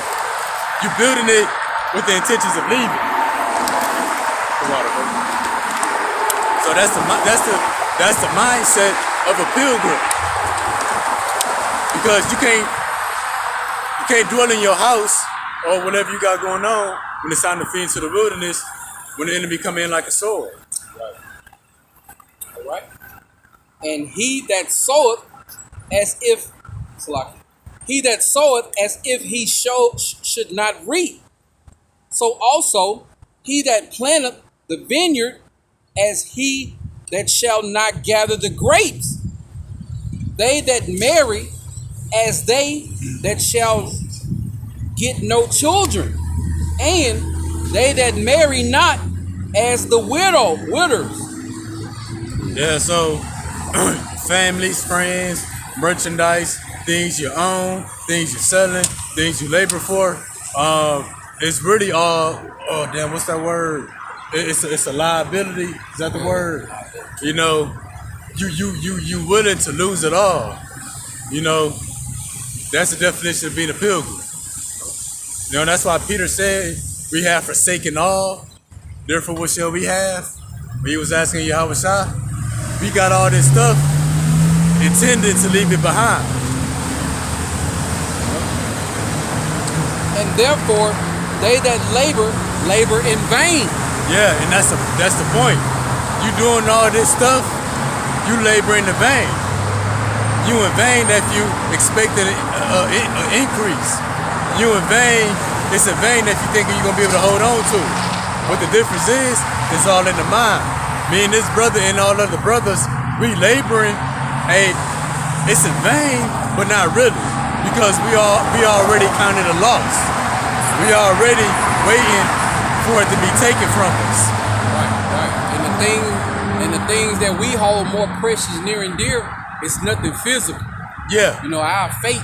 You building it with the intentions of leaving. So that's the mindset of a pilgrim. Because you can't dwell in your house or whatever you got going on when it's time to flee into the wilderness when the enemy come in like a sword. Right. All right. And he that soweth as if he should not reap. So also he that planteth the vineyard as he that shall not gather the grapes. They that marry as they that shall get no children, and they that marry not as the widows. Yeah, so families, friends, merchandise, things you own, things you're selling, things you labor for. It's really all, what's that word? It's a liability. Is that the word? You know, you willing to lose it all. You know, that's the definition of being a pilgrim. You know, that's why Peter said, we have forsaken all, therefore what shall we have? When he was asking Yahweh Shah, we got all this stuff intended to leave it behind. And therefore, they that labor in vain. Yeah, and that's the point. You doing all this stuff, you labor in the vain. You in vain if you expected an increase. You in vain, it's in vain that you think you're gonna be able to hold on to it. What the difference is, it's all in the mind. Me and this brother and all other brothers, we laboring. Hey, it's in vain, but not really, because we already counted a loss. We already waiting for it to be taken from us. Right. And the things that we hold more precious, near and dear, it's nothing physical. Yeah. You know, our faith,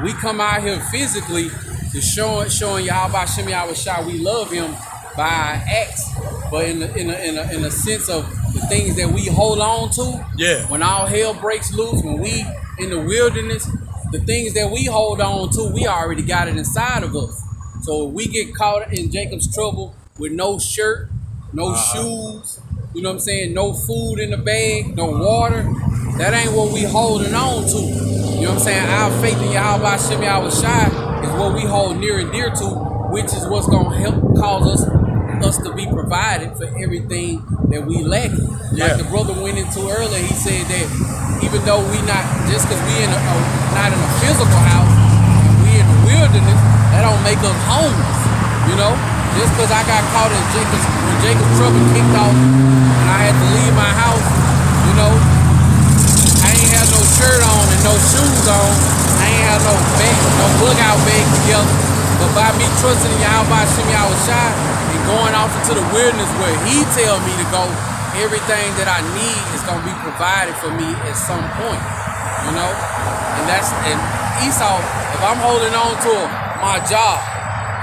we come out here physically to showing Yahweh Shem Yahweh Shai we love him by our acts, but in a sense of the things that we hold on to. Yeah. When all hell breaks loose, when we in the wilderness, the things that we hold on to, we already got it inside of us. So if we get caught in Jacob's trouble with no shirt, no shoes, you know what I'm saying, no food in the bag, no water, that ain't what we holding on to. You know what I'm saying? Our faith in Yahweh Shem Yahweh Shai is what we hold near and dear to, which is what's gonna help cause us to be provided for everything that we lack. Yeah. Like the brother went into earlier, he said that even though we not, just because we not in a physical house, and we in the wilderness, that don't make us homeless. You know, just because I got caught in when Jacob's trouble kicked off, and I had to leave my house, you know, I ain't had no shirt on and no shoes on. I ain't had no bag, no bug out bag together. But by me trusting in Yahweh Shem Yahweh Shai and going off into the wilderness where he tell me to go, everything that I need is gonna be provided for me at some point. You know? And Esau, if I'm holding on to my job,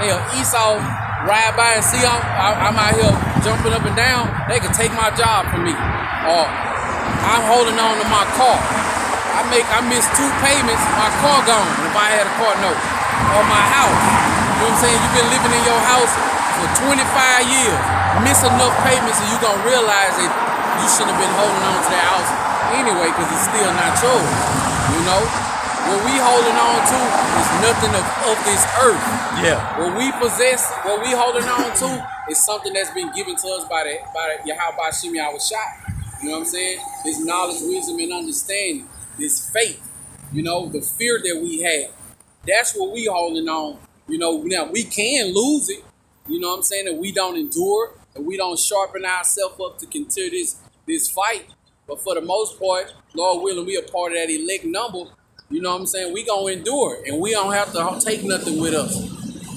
hell, Esau ride by and see I'm out here jumping up and down, they could take my job from me. Or I'm holding on to my car. I miss 2 payments, my car gone, if I had a car note. Or my house. You know what I'm saying? You've been living in your house for 25 years. Miss enough payments and you're gonna realize that you shouldn't have been holding on to that house anyway, because it's still not yours. You know? What we holding on to is nothing of this earth. Yeah. What we possess, what we holding on to is something that's been given to us by the Yahweh Shem Yahweh Shai. You know what I'm saying? This knowledge, wisdom, and understanding. This faith. You know, the fear that we have. That's what we holding on. You know, now we can lose it. You know what I'm saying? That we don't endure, and we don't sharpen ourselves up to continue this fight. But for the most part, Lord willing, we are part of that elect number. You know what I'm saying? We gonna endure, and we don't have to take nothing with us.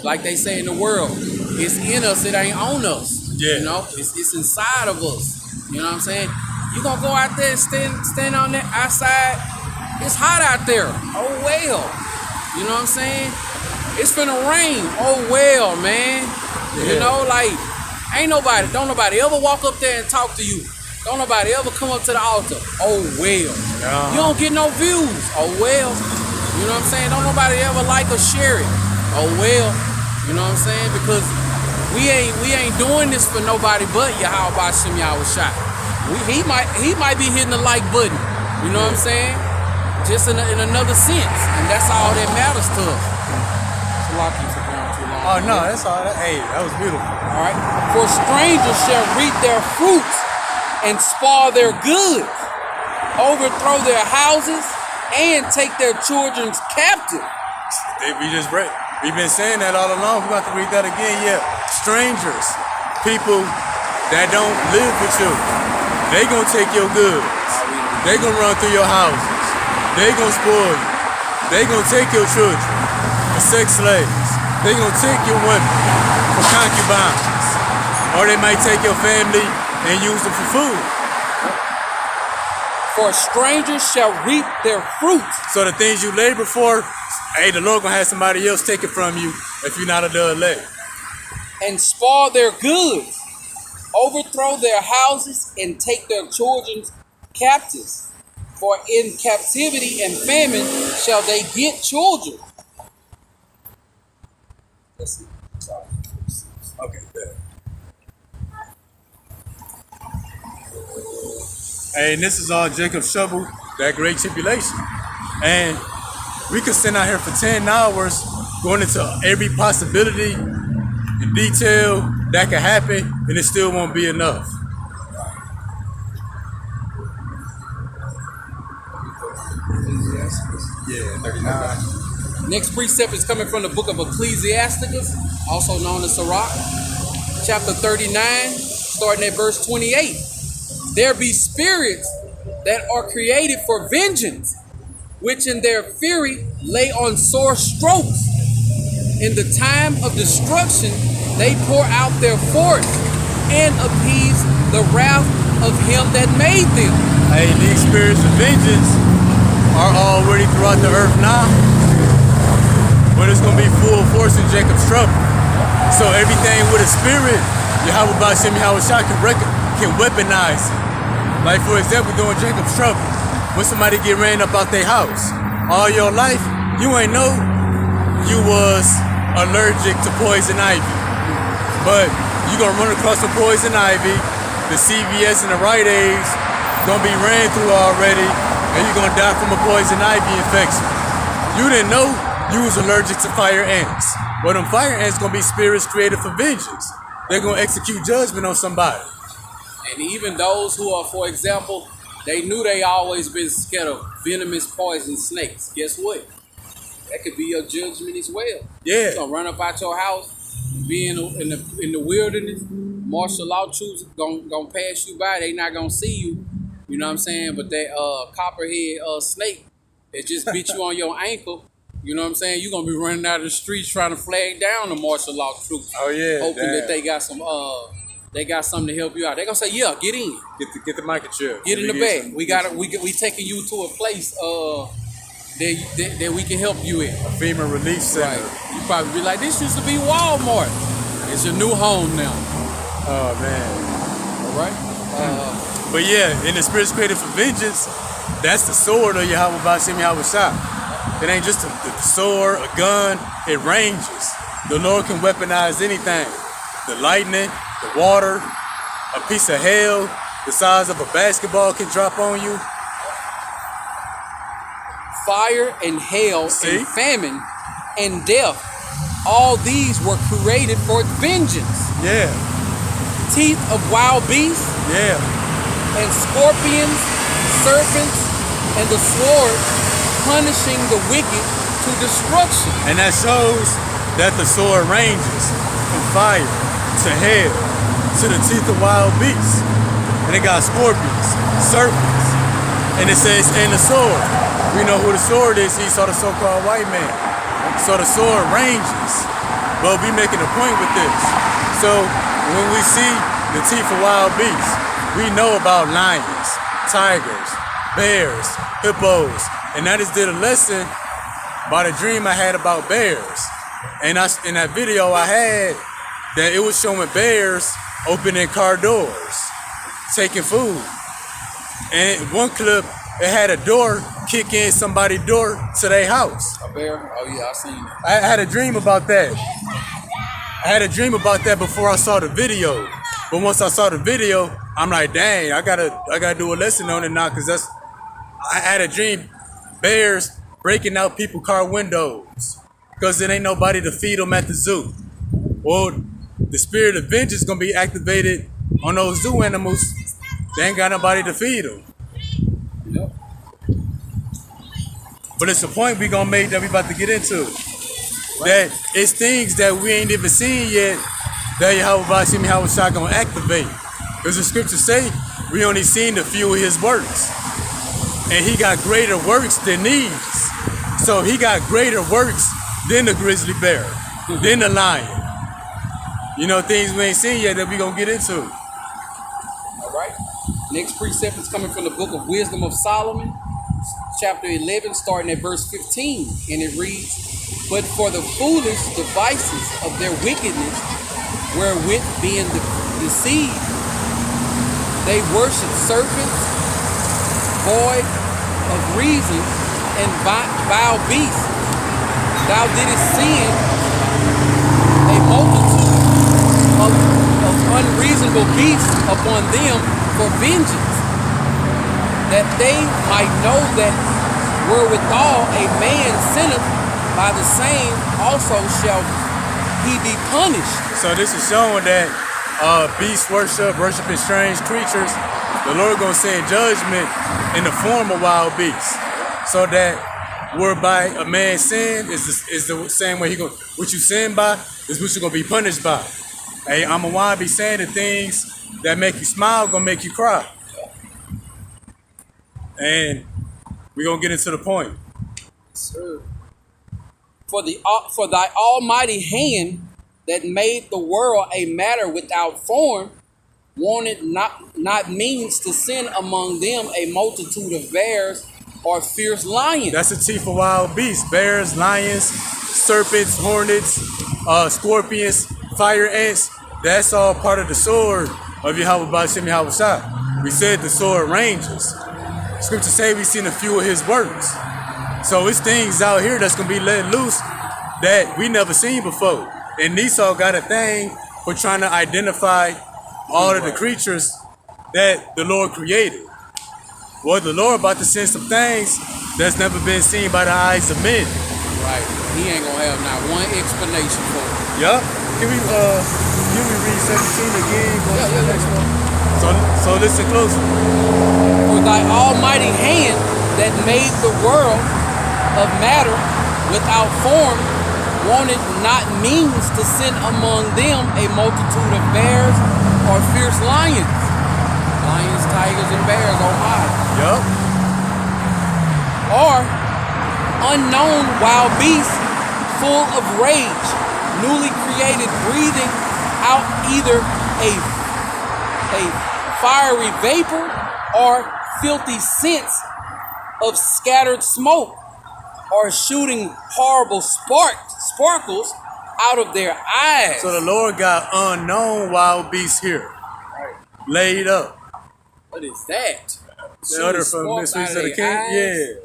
Like they say in the world, it's in us, it ain't on us. Yeah. You know, it's inside of us. You know what I'm saying? You gonna go out there and stand on that outside. It's hot out there. Oh well. You know what I'm saying? It's finna rain. Oh well, man. Yeah. You know, like, don't nobody ever walk up there and talk to you. Don't nobody ever come up to the altar. Oh well. You don't get no views. Oh well. You know what I'm saying? Don't nobody ever like or share it. Oh well. You know what I'm saying? Because we ain't doing this for nobody but Yahweh Shem Yahweh Shai. He might be hitting the like button. You know what I'm saying? Just in another sense, and that's all that matters to us. Salaki for going too long. Oh no, that's all. Hey, that was beautiful. All right. For strangers shall reap their fruits and spoil their goods, overthrow their houses, and take their children captive. We just read. We've been saying that all along. We're going to read that again. Yeah, strangers, people that don't live with you, they gonna take your goods. They gonna run through your houses. They gonna spoil you. They gonna take your children for sex slaves. They gonna take your women for concubines. Or they might take your family and use them for food. For strangers shall reap their fruits. So the things you labor for, hey, the Lord gonna have somebody else take it from you if you're not a the elect. And spoil their goods, overthrow their houses, and take their children captives. For in captivity and famine shall they get children. Let's see. Sorry. Okay, good. Hey, and this is all Jacob's trouble, that great tribulation. And we could sit out here for 10 hours going into every possibility and detail that could happen, and it still won't be enough. Yeah, 39. Next precept is coming from the book of Ecclesiasticus, also known as Sirach, chapter 39, starting at verse 28. there be spirits that are created for vengeance, which in their fury lay on sore strokes. In the time of destruction, they pour out their force and appease the wrath of him that made them. Hey, these spirits of vengeance are already throughout the earth now, but it's gonna be full force in Jacob's trouble. So everything with a spirit, Yahweh Ba'Shem Yahweh Shah can weaponize it. Like for example, during Jacob's trouble, when somebody get ran up out their house, all your life you ain't know you was allergic to poison ivy, but you gonna run across some poison ivy, the CVS and the Rite Aids gonna be ran through already, and you're gonna die from a poison ivy infection. You didn't know you was allergic to fire ants. Well, them fire ants gonna be spirits created for vengeance. They're gonna execute judgment on somebody. And even those who are, for example, they knew they always been scared of venomous poison snakes. Guess what? That could be your judgment as well. Yeah. You're gonna run up out your house, be in the wilderness, martial law troops gonna pass you by, they not gonna see you. You know what I'm saying? But that copperhead snake that just bit you on your ankle, you know what I'm saying? You're gonna be running out of the streets trying to flag down the martial law troops. Oh yeah. Hoping damn. that they got something to help you out. They're gonna say, yeah, get in. Get the microchip. Get in the bag. We taking you to a place that we can help you in. FEMA relief center. Right. You probably be like, this used to be Walmart. It's your new home now. Oh man. All right. But yeah, in the spirits created for vengeance, that's the sword of Yahweh Ba'Shem Yahweh Shah. It ain't just the sword, a gun, it ranges. The Lord can weaponize anything. The lightning, the water, a piece of hail the size of a basketball can drop on you. Fire and hail See? and famine and death, all these were created for vengeance. Yeah, Teeth of wild beasts yeah. and scorpions, serpents, and the sword punishing the wicked to destruction. And that shows that the sword ranges from fire to hail to the teeth of wild beasts. And it got scorpions, serpents, and it says, and the sword. We know who the sword is. He saw the so-called white man. So the sword ranges. But we making a point with this. So when we see the teeth of wild beasts, we know about lions, tigers, bears, hippos. And I just did a lesson about a dream I had about bears. And in that video I had, that it was showing bears opening car doors, taking food. And one clip, it had a door kick in somebody's door to their house. A bear? Oh yeah, I seen it. I had a dream about that. I had a dream about that before I saw the video. But once I saw the video, I'm like, dang, I gotta do a lesson on it now, because I had a dream, bears breaking out people's car windows because there ain't nobody to feed them at the zoo. Well, the spirit of vengeance is gonna be activated on those zoo animals. They ain't got nobody to feed them. Yep. But it's a point we gonna make that we about to get into. That it's things that we ain't even seen yet that Yahweh Ba'Shem Yahweh Shah gonna activate. Because the scriptures say we only seen a few of his works. And he got greater works than these. So he got greater works than the grizzly bear, than the lion. You know, things we ain't seen yet that we gonna get into. All right. Next precept is coming from the book of Wisdom of Solomon, chapter 11, starting at verse 15. And it reads, but for the foolish devices of their wickedness, wherewith being deceived, they worship serpents, void of reason, and vile beasts. Thou didst send a multitude of unreasonable beasts upon them for vengeance, that they might know that wherewithal a man sinneth, by the same also shall he be punished. So this is showing that beast worshiping strange creatures, the Lord gonna send judgment in the form of wild beasts. So that whereby a man sin is the same way he gonna, what you sin by is what you're gonna be punished by. Hey, I'm a be saying the things that make you smile gonna make you cry. And we're gonna get into the point. Sir. For thy almighty hand that made the world a matter without form, wanted not means to send among them a multitude of bears or fierce lions. That's a chief of wild beasts: bears, lions, serpents, hornets, scorpions, fire ants. That's all part of the sword of Yahweh Ba'ashem Yahweh Shah. We said the sword ranges. Scripture say we seen a few of his works. So it's things out here that's gonna be let loose that we never seen before. And Esau got a thing for trying to identify all of the creatures that the Lord created. Well, the Lord about to send some things that's never been seen by the eyes of men. Right. He ain't gonna have not one explanation for it. Yup. Can we read 17 again? Go to the next one. So listen closely. For thy almighty hand that made the world of matter without form wanted not means to send among them a multitude of bears or fierce lions. Lions, tigers, and bears, oh my. Yup. Or unknown wild beasts full of rage, newly created, breathing out either a fiery vapor or filthy scents of scattered smoke, or shooting horrible sparkles out of their eyes. So the Lord got unknown wild beasts here, laid up. What is that? The other from Mysteries of the King.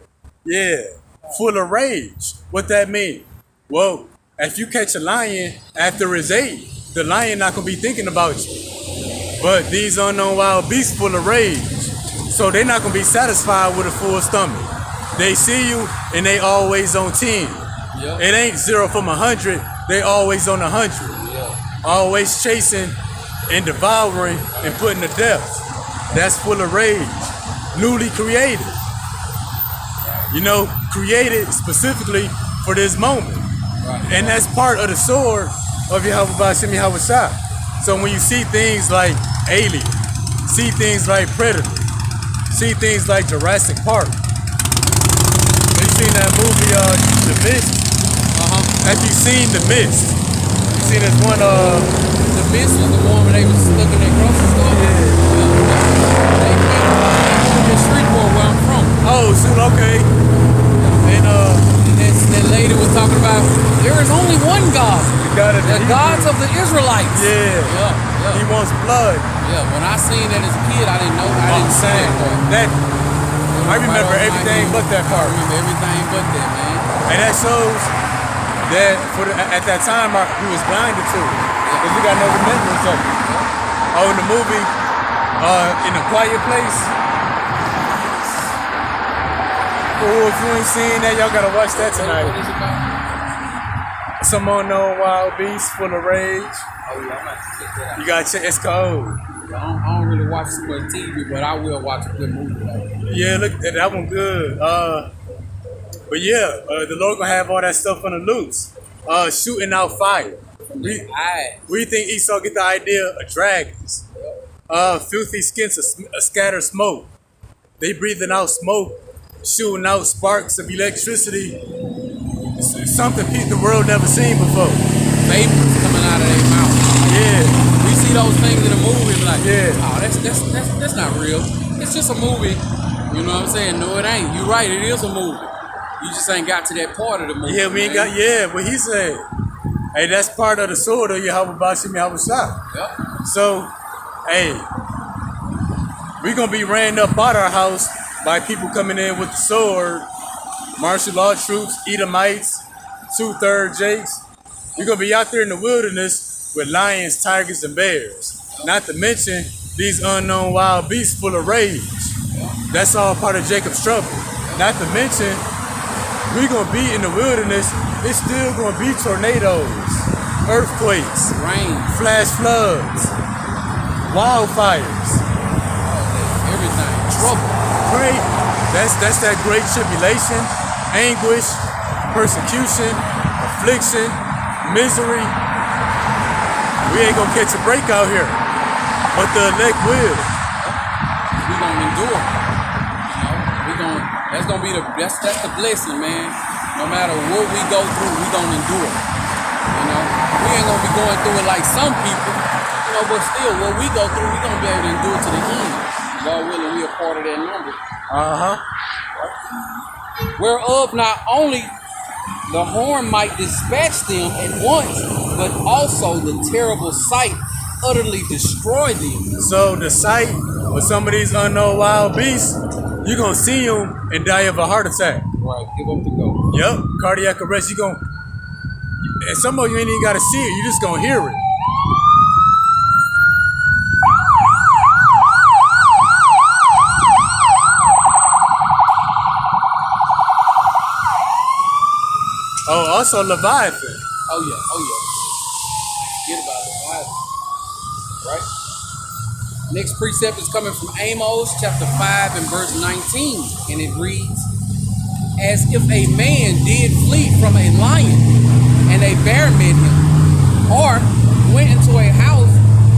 Yeah. Full of rage. What that mean? Well, if you catch a lion after his age, the lion not gonna be thinking about you. But these unknown wild beasts full of rage. So they're not gonna be satisfied with a full stomach. They see you and they always on 10. Yep. It ain't 0 from 100. They always on 100. Yeah. Always chasing and devouring and putting to death. That's full of rage. Newly created. You know, created specifically for this moment. Right. And that's part of the sword of Yahweh Ba'ashem Yahweh Shah. So when you see things like Alien, see things like Predator, see things like Jurassic Park. Have you seen that movie, The Mist? Have you seen The Mist? You seen this one, The Mist was the one where they was looking at grocery store? Yeah. They in Shreveport where I'm from. Oh, shoot, okay. And that lady was talking about, there is only one God. The gods of the Israelites. Yeah. He wants blood. Yeah, when I seen that as a kid, I didn't know. I didn't see that. I remember everything but that part. I remember everything but that, man. And that shows that at that time we was blinded to it. Because we got no remembrance of it. Oh, in the movie, In a Quiet Place. Oh, if you ain't seen that, y'all gotta watch that tonight. What is it about? Some unknown wild beast full of rage. Oh, yeah, I'm about to check that out. You gotta check. It's cold. I don't really watch too much TV, but I will watch a good movie. Though. Yeah, look, that one good. But yeah, the Lord gonna have all that stuff on the loose. Shooting out fire. We think Esau get the idea of dragons. Filthy skins of scattered smoke. They breathing out smoke, shooting out sparks of electricity. It's something the world never seen before. Vapors coming out of their mouth. Yeah. We see those things in a movie and like, Yeah. oh, that's not real. It's just a movie. You know what I'm saying? No, it ain't. You're right, it is a movie. You just ain't got to that part of the movie. Yeah, we ain't got, what he said. Hey, that's part of the sword of Yahweh Ba'ashem Yahweh Shah. Yep. So, hey, we gonna be ran up out our house by people coming in with the sword, martial law troops, Edomites, 2/3 Jakes. We're gonna be out there in the wilderness with lions, tigers, and bears. Not to mention these unknown wild beasts full of rage. That's all part of Jacob's trouble. Not to mention, we're gonna be in the wilderness, it's still gonna be tornadoes, earthquakes, Rain, flash floods, wildfires. everything, trouble. Great. That's that great tribulation, anguish, persecution, affliction, misery. We ain't gonna catch a break out here, but the elect will. We gonna endure. You know, we That's gonna be that's the blessing, man. No matter what we go through, we gonna endure. You know, we ain't gonna be going through it like some people. You know, but still, what we go through, we gonna be able to endure to the end. God willing, we are part of that number. Whereof not only the horn might dispatch them at once, but also the terrible sight utterly destroy them. So the sight of some of these unknown wild beasts, you're gonna see them and die of a heart attack. Right, give them to go. Yep, cardiac arrest. You gonna, and some of you ain't even gotta see it. You just gonna hear it. Oh, also Leviathan. Oh yeah. Forget about Leviathan. Right? Next precept is coming from Amos chapter 5 and verse 19. And it reads, as if a man did flee from a lion and a bear met him, or went into a house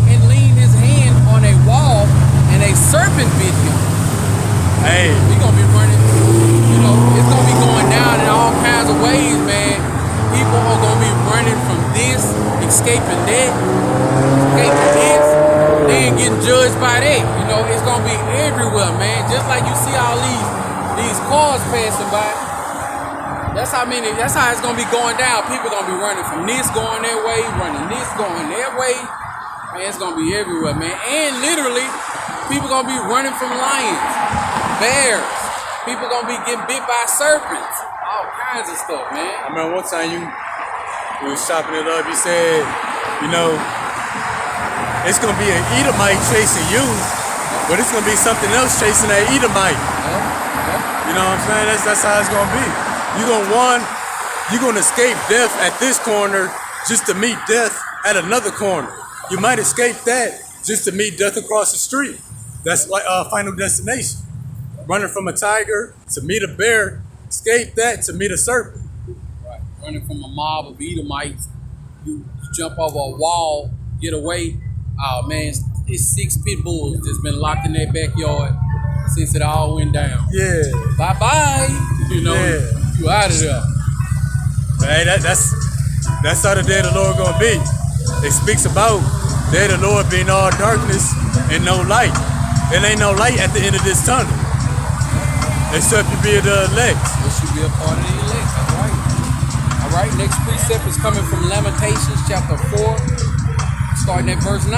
and leaned his hand on a wall and a serpent bit him. Hey, We gonna be running, you know, it's gonna be going down in all kinds of ways, man. People are gonna be running from this, escaping that, escaping this, then getting judged by that. You know, it's gonna be everywhere, man. Just like you see all these cars passing by. That's how it's gonna be going down. People gonna be running from this going that way, running this going that way. Man, it's gonna be everywhere, man. And literally, people gonna be running from lions, bears. People gonna be getting bit by serpents. All kinds of stuff, man. I remember one time you was chopping it up. You said, you know, it's gonna be an Edomite chasing you, but it's gonna be something else chasing that Edomite. You know what I'm saying? That's how it's gonna be. You're gonna escape death at this corner just to meet death at another corner. You might escape that just to meet death across the street. That's like Final Destination. Running from a tiger to meet a bear, escape that to meet a serpent. Right. Running from a mob of Edomites, you jump over a wall, get away. Oh man, it's 6 pit bulls that's been locked in their backyard since it all went down. Yeah. Bye bye. You know, you out of there. Hey, that's how the day of the Lord gonna be. It speaks about the day of the Lord being all darkness and no light. There ain't no light at the end of this tunnel. Except you be the elect. You should be a part of the elect. That's right. All right. Next precept is coming from Lamentations chapter 4, starting at verse 9.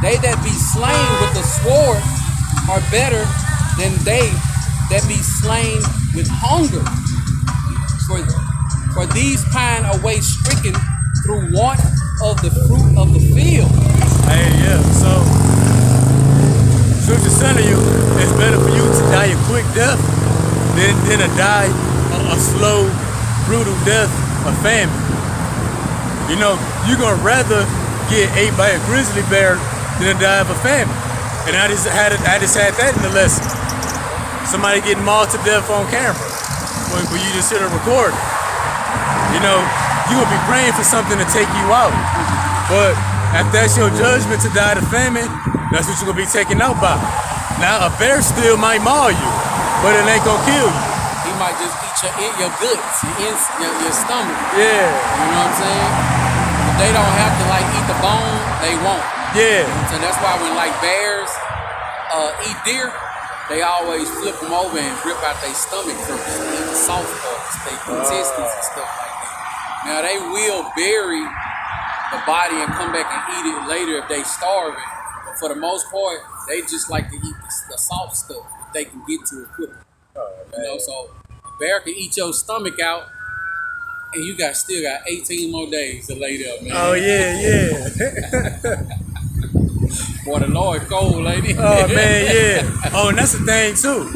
They that be slain with the sword are better than they that be slain with hunger. For these pine away stricken through want of the fruit of the field. Hey, yeah. So, truth to center you, it's better for you to die a quick death than to die a slow, brutal death of famine. You know, you're gonna rather get ate by a grizzly bear than to die of a famine. And I just had that in the lesson. Somebody getting mauled to death on camera when you just hit a recorder. You know, you're gonna be praying for something to take you out. But if that's your judgment to die of famine, that's what you're gonna be taken out by. Now a bear still might maul you, but it ain't gonna kill you. He might just eat your guts, your stomach. Yeah. You know what I'm saying? If they don't have to like eat the bone, they won't. Yeah. So that's why when like bears eat deer, they always flip them over and rip out their stomach first, eat the soft parts, their intestines and stuff like that. Now they will bury the body and come back and eat it later if they starving. But for the most part, they just like to eat the soft stuff if they can get to it quicker. You know, so a bear can eat your stomach out, and you still got 18 more days to lay there, man. Oh yeah. Boy, the Lord cold, lady. Oh man, yeah. Oh, and that's the thing too.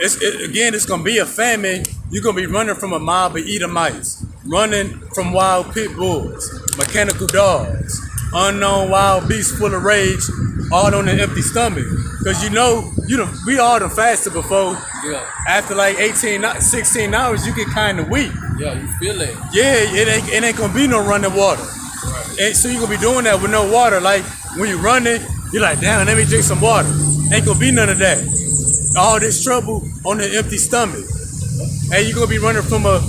It's gonna be a famine. You're gonna be running from a mob of Edomites, running from wild pit bulls, mechanical dogs, unknown wild beasts full of rage, all on an empty stomach. Cause we all done fasted before. Yeah. After like 16 hours, you get kind of weak. Yeah, you feel it. Yeah, it ain't gonna be no running water. Right. And so you're gonna be doing that with no water. Like when you're running, you're like, damn, let me drink some water. Ain't gonna be none of that. all this trouble on an empty stomach. And you're gonna be running from a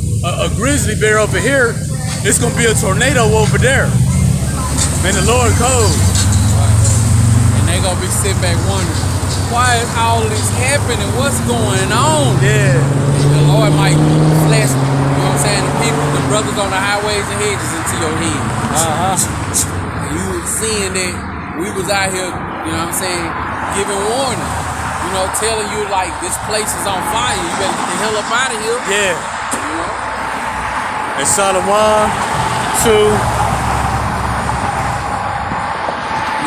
grizzly bear over here. It's gonna be a tornado over there. Man, the Lord cold. And they gonna be sitting back wondering, why is all this happening? What's going on? Yeah. The Lord might flash, you know what I'm saying, the people, the brothers on the highways and hedges into your head. And you seeing that we was out here, you know what I'm saying, giving warning. You know, telling you like this place is on fire. You better get the hell up out of here. Yeah. You know? And Shalom to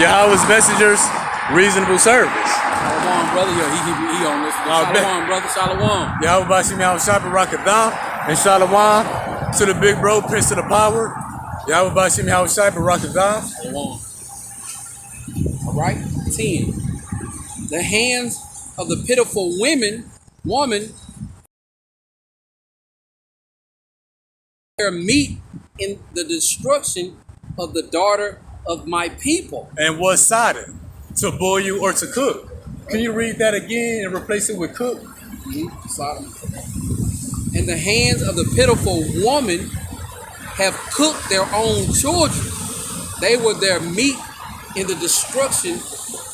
Yahweh's messengers, reasonable service. Shalom, brother. Yo, he on this. Shalom, brother. Shalom. Yahweh Bashim Yahweh Shabbat Rakadam. And Shalom to the big bro, Prince of the Power. Yahweh Bashim Yahweh Shabbat Rakadam. Shalom. All right. 10. The hands of the pitiful woman, their meat in the destruction of the daughter of my people. And was Sodom, to boil or to cook. Can you read that again and replace it with cook? Sodom. And the hands of the pitiful woman have cooked their own children. They were their meat in the destruction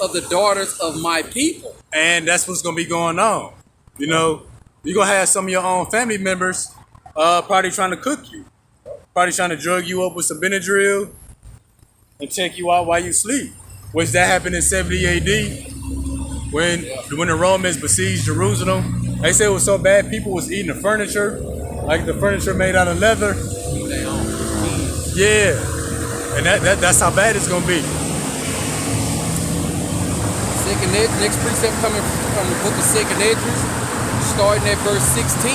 of the daughters of my people. And that's what's gonna be going on. You know, you're gonna have some of your own family members probably trying to cook you. Probably trying to drug you up with some Benadryl and take you out while you sleep. Which that happened in 70 AD when the Romans besieged Jerusalem. They said it was so bad people was eating the furniture, like the furniture made out of leather. Yeah. And that's how bad it's gonna be. Next precept coming from the book of 2nd Esdras, starting at verse 16.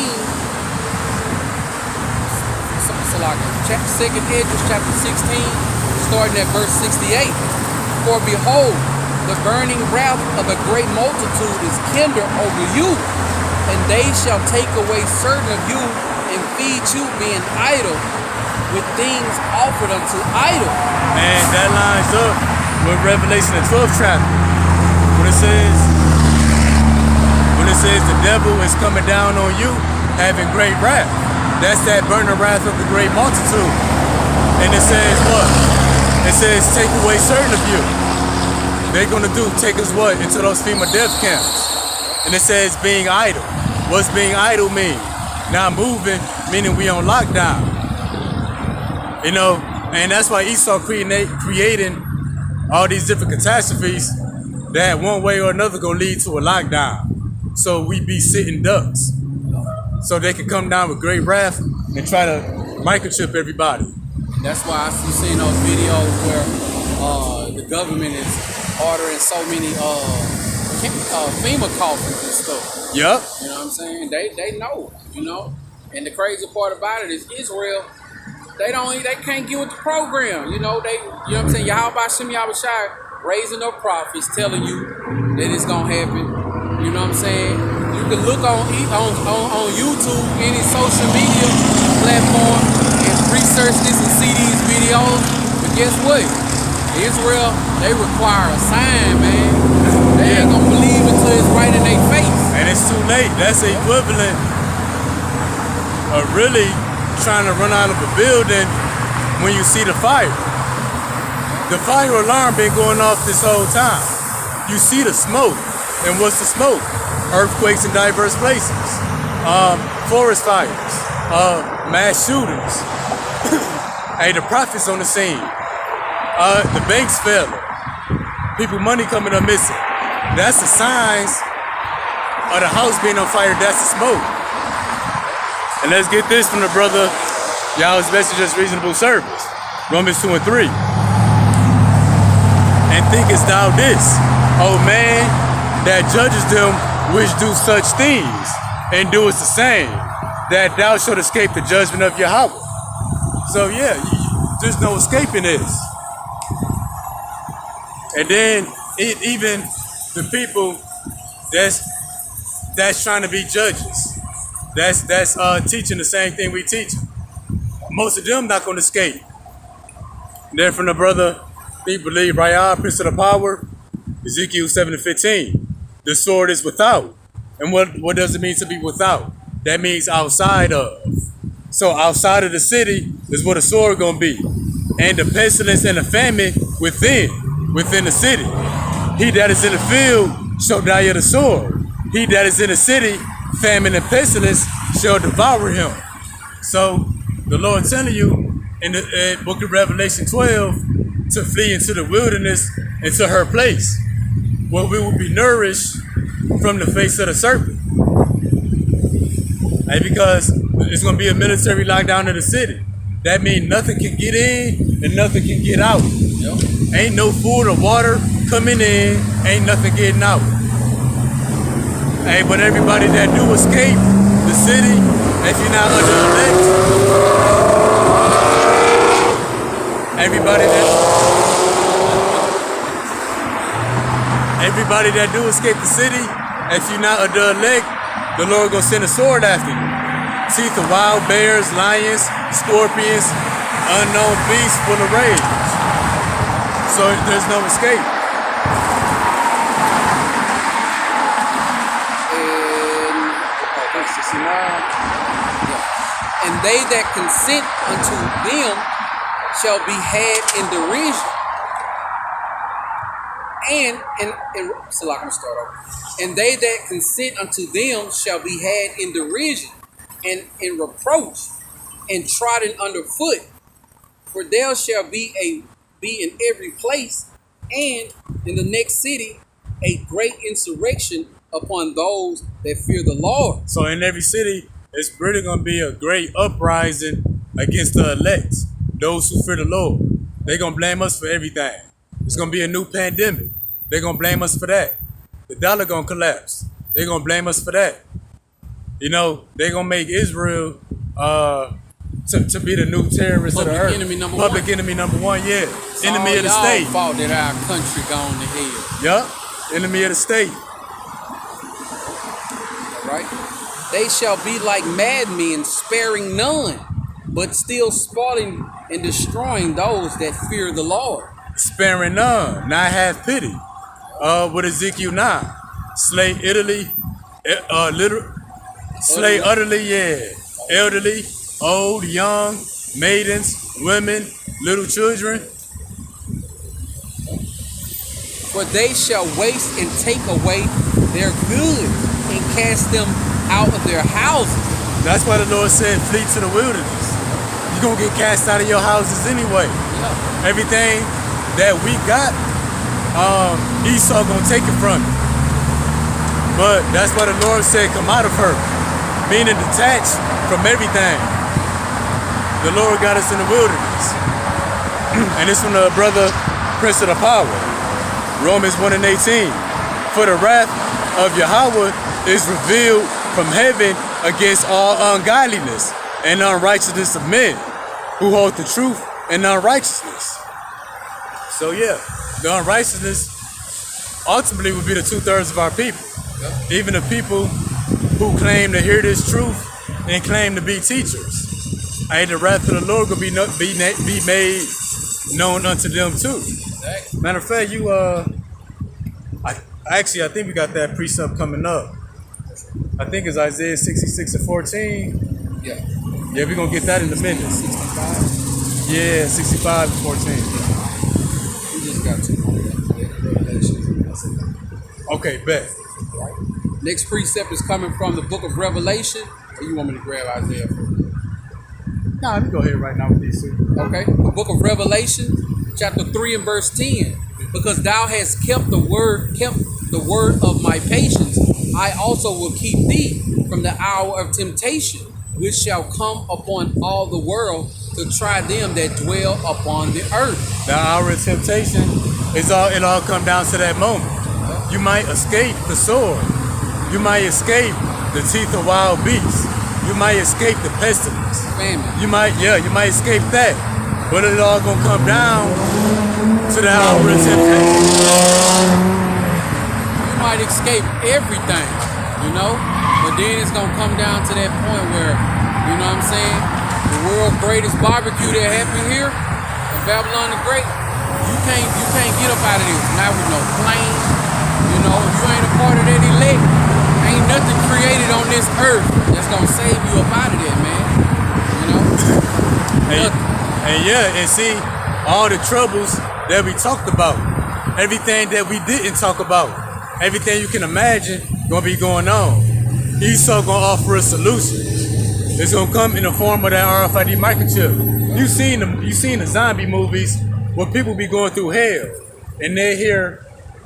Second Esdras chapter 16, starting at verse 68. For behold, the burning wrath of a great multitude is kindled over you, and they shall take away certain of you and feed you, being idle, with things offered unto idol. And that lines up with Revelation the 12th chapter. When it says the devil is coming down on you, having great wrath. That's that burning wrath of the great multitude. And it says what? It says take away certain of you. They're gonna take us what? Into those FEMA death camps. And it says being idle. What's being idle mean? Not moving, meaning we on lockdown. You know, and that's why Esau creating all these different catastrophes that one way or another gonna lead to a lockdown. So we be sitting ducks. So they can come down with great wrath and try to microchip everybody. That's why you seen those videos where the government is ordering so many FEMA coffins and stuff. Yep. You know what I'm saying? They know, you know. And the crazy part about it is Israel, they can't get with the program. You know, you know what I'm saying? Yahweh Bashim Yahweh Shai raising up prophets telling you that it's gonna happen. You know what I'm saying? You can look on YouTube, any social media platform, and research this and see these videos. But guess what? Israel, they require a sign, man. They ain't gonna believe until it's right in their face. And it's too late. That's the equivalent of really trying to run out of a building when you see the fire. The fire alarm been going off this whole time. You see the smoke. And what's the smoke? Earthquakes in diverse places. Forest fires. Mass shootings. Hey, the prophets on the scene. The banks failing. People money coming up missing. That's the signs of the house being on fire. That's the smoke. And let's get this from the brother, Yahweh's messengers, reasonable service. Romans 2 and 3. And thinkest thou this, O man, that judges them which do such things, and doest the same, that thou shalt escape the judgment of Yahweh. So yeah, there's no escaping this. And then even the people that's trying to be judges, that's teaching the same thing we teach. Most of them not going to escape. And then from the brother, he believe Raya, Prince of the Power, Ezekiel 7:15. The sword is without, And what does it mean to be without? That means outside of. So outside of the city is where the sword gonna be. And the pestilence and the famine within the city. He that is in the field shall die of the sword. He that is in the city, famine and pestilence shall devour him. So the Lord telling you in the book of Revelation 12 to flee into the wilderness, into her place, where we will be nourished from the face of the serpent. And because it's going to be a military lockdown of the city. That means nothing can get in and nothing can get out. Yep. Ain't no food or water coming in, ain't nothing getting out. Hey, but everybody that do escape the city, if you're not under elect, everybody that do escape the city, if you're not under elect, the Lord gonna send a sword after you. Teeth of wild bears, lions, scorpions, unknown beasts full of rage. So there's no escape. And they that consent unto them shall be had in derision. So I'm gonna start over. And they that consent unto them shall be had in derision and in reproach and trodden underfoot. For there shall be in every place and in the next city a great insurrection upon those that fear the Lord. So in every city, it's really going to be a great uprising against the elect, those who fear the Lord. They're going to blame us for everything. It's going to be a new pandemic. They're going to blame us for that. The dollar going to collapse. They're going to blame us for that. You know, they're going to make Israel to be the new terrorist of the earth. Public enemy number one, yeah. So enemy of the state. Fault that our country gone to hell. Yup. Enemy of the state. Right? They shall be like madmen, sparing none, but still spoiling and destroying those that fear the Lord. Sparing none, not have pity. With Ezekiel 9. Slay Italy, slay utterly, yeah. Elderly, old, young, maidens, women, little children. For they shall waste and take away their goods and cast them out of their houses. That's why the Lord said, flee to the wilderness. You're going to get cast out of your houses anyway. Yeah. Everything that we got, Esau going to take it from you. But that's why the Lord said, come out of her. Meaning detached from everything. The Lord got us in the wilderness. And this from the brother, Prince of the Power. Romans 1:18. For the wrath of Yahweh is revealed from heaven against all ungodliness and unrighteousness of men who hold the truth in unrighteousness. So yeah, the unrighteousness ultimately would be the 2/3 of our people. Yep. Even the people who claim to hear this truth and claim to be teachers. And the wrath of the Lord will be made known unto them too. Exactly. Matter of fact, I think we got that precept coming up. I think it's Isaiah 66:14. Yeah. Yeah, we're going to get that in a minute. 65? Yeah, 65:14. We just got two more. Okay, bet. Next precept is coming from the book of Revelation. Or you want me to grab Isaiah first? Nah, let me go ahead right now with these two. Okay. The book of Revelation, chapter 3 and verse 10. Because thou hast kept the word of my patience, I also will keep thee from the hour of temptation, which shall come upon all the world to try them that dwell upon the earth. The hour of temptation it all come down to that moment. You might escape the sword. You might escape the teeth of wild beasts. You might escape the pestilence. Famine. You might escape that. But it all gonna come down to the hour of temptation. You might escape everything, but then it's gonna come down to that point where, what I'm saying, the world's greatest barbecue that happened here in Babylon the Great, you can't get up out of this. Not with no plane, if you ain't a part of that elect, ain't nothing created on this earth that's gonna save you up out of there, man. You know? And yeah, and see all the troubles that we talked about, everything that we didn't talk about, everything you can imagine gonna be going on. Esau gonna offer a solution. It's gonna come in the form of that RFID microchip. You seen the zombie movies where people be going through hell and they hear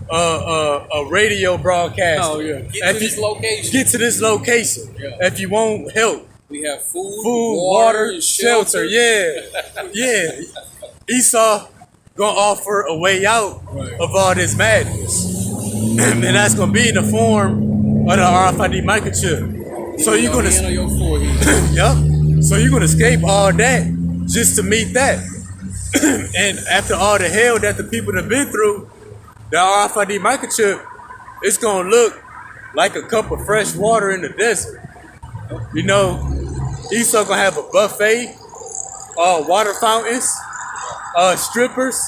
a radio broadcast. Oh yeah. Get to this location. Get to this location. Yeah. If you want help. We have food, water, shelter. Yeah. Yeah. Esau gonna offer a way out of all this madness. And that's gonna be in the form of the RFID microchip. So you're gonna on your forehead. Yup. So you're gonna escape all that just to meet that. And after all the hell that the people have been through, the RFID microchip, it's gonna look like a cup of fresh water in the desert. You know, Esau gonna have a buffet, water fountains, strippers,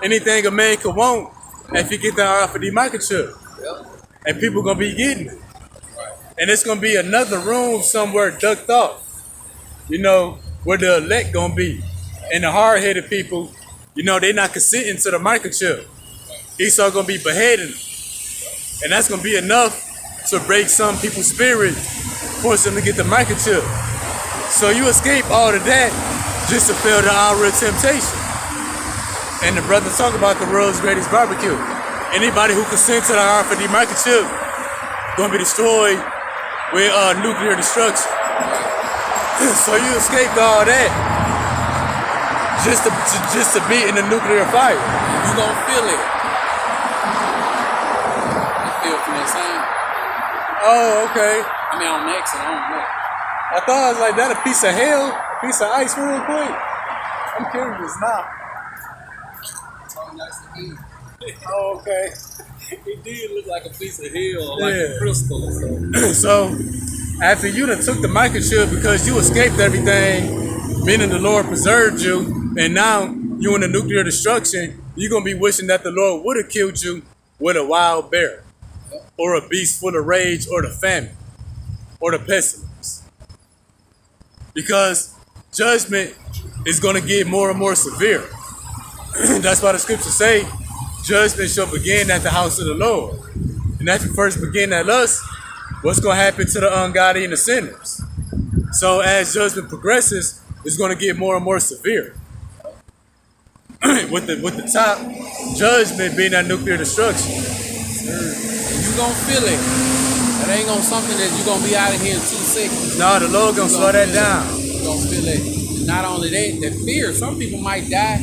anything a man could want if you get the RFID microchip. And people gonna be getting it. And it's gonna be another room somewhere ducked off, you know, where the elect gonna be. And the hard-headed people, you know, they not consenting to the microchip. Esau gonna be beheading them. And that's gonna be enough to break some people's spirit, force them to get the microchip. So you escape all of that just to fail the hour of temptation. And the brother talk about the world's greatest barbecue. Anybody who consents to the RFID microchip gonna be destroyed with nuclear destruction. So you escaped all that just to be in the nuclear fire. You gonna feel it. You feel from that same. Oh, okay. I mean, on next and on next. I thought I was like that, a piece of hell, a piece of ice real quick. I'm curious now. Oh, okay. It did look like a piece of hell, like a crystal or something. So, after you done took the microchip because you escaped everything, meaning the Lord preserved you, and now you in the nuclear destruction, you're going to be wishing that the Lord would have killed you with a wild bear, or a beast full of rage, or the famine, or the pestilence. Because judgment is going to get more and more severe. That's why the scriptures say, judgment shall begin at the house of the Lord. And if you first begin at us, what's going to happen to the ungodly and the sinners? So as judgment progresses, it's going to get more and more severe. with the top judgment being that nuclear destruction. You gonna feel it. That ain't gonna something that you gonna be out of here in 2 seconds. No, the Lord gonna slow that down. You gonna feel it. Not only that, the fear. Some people might die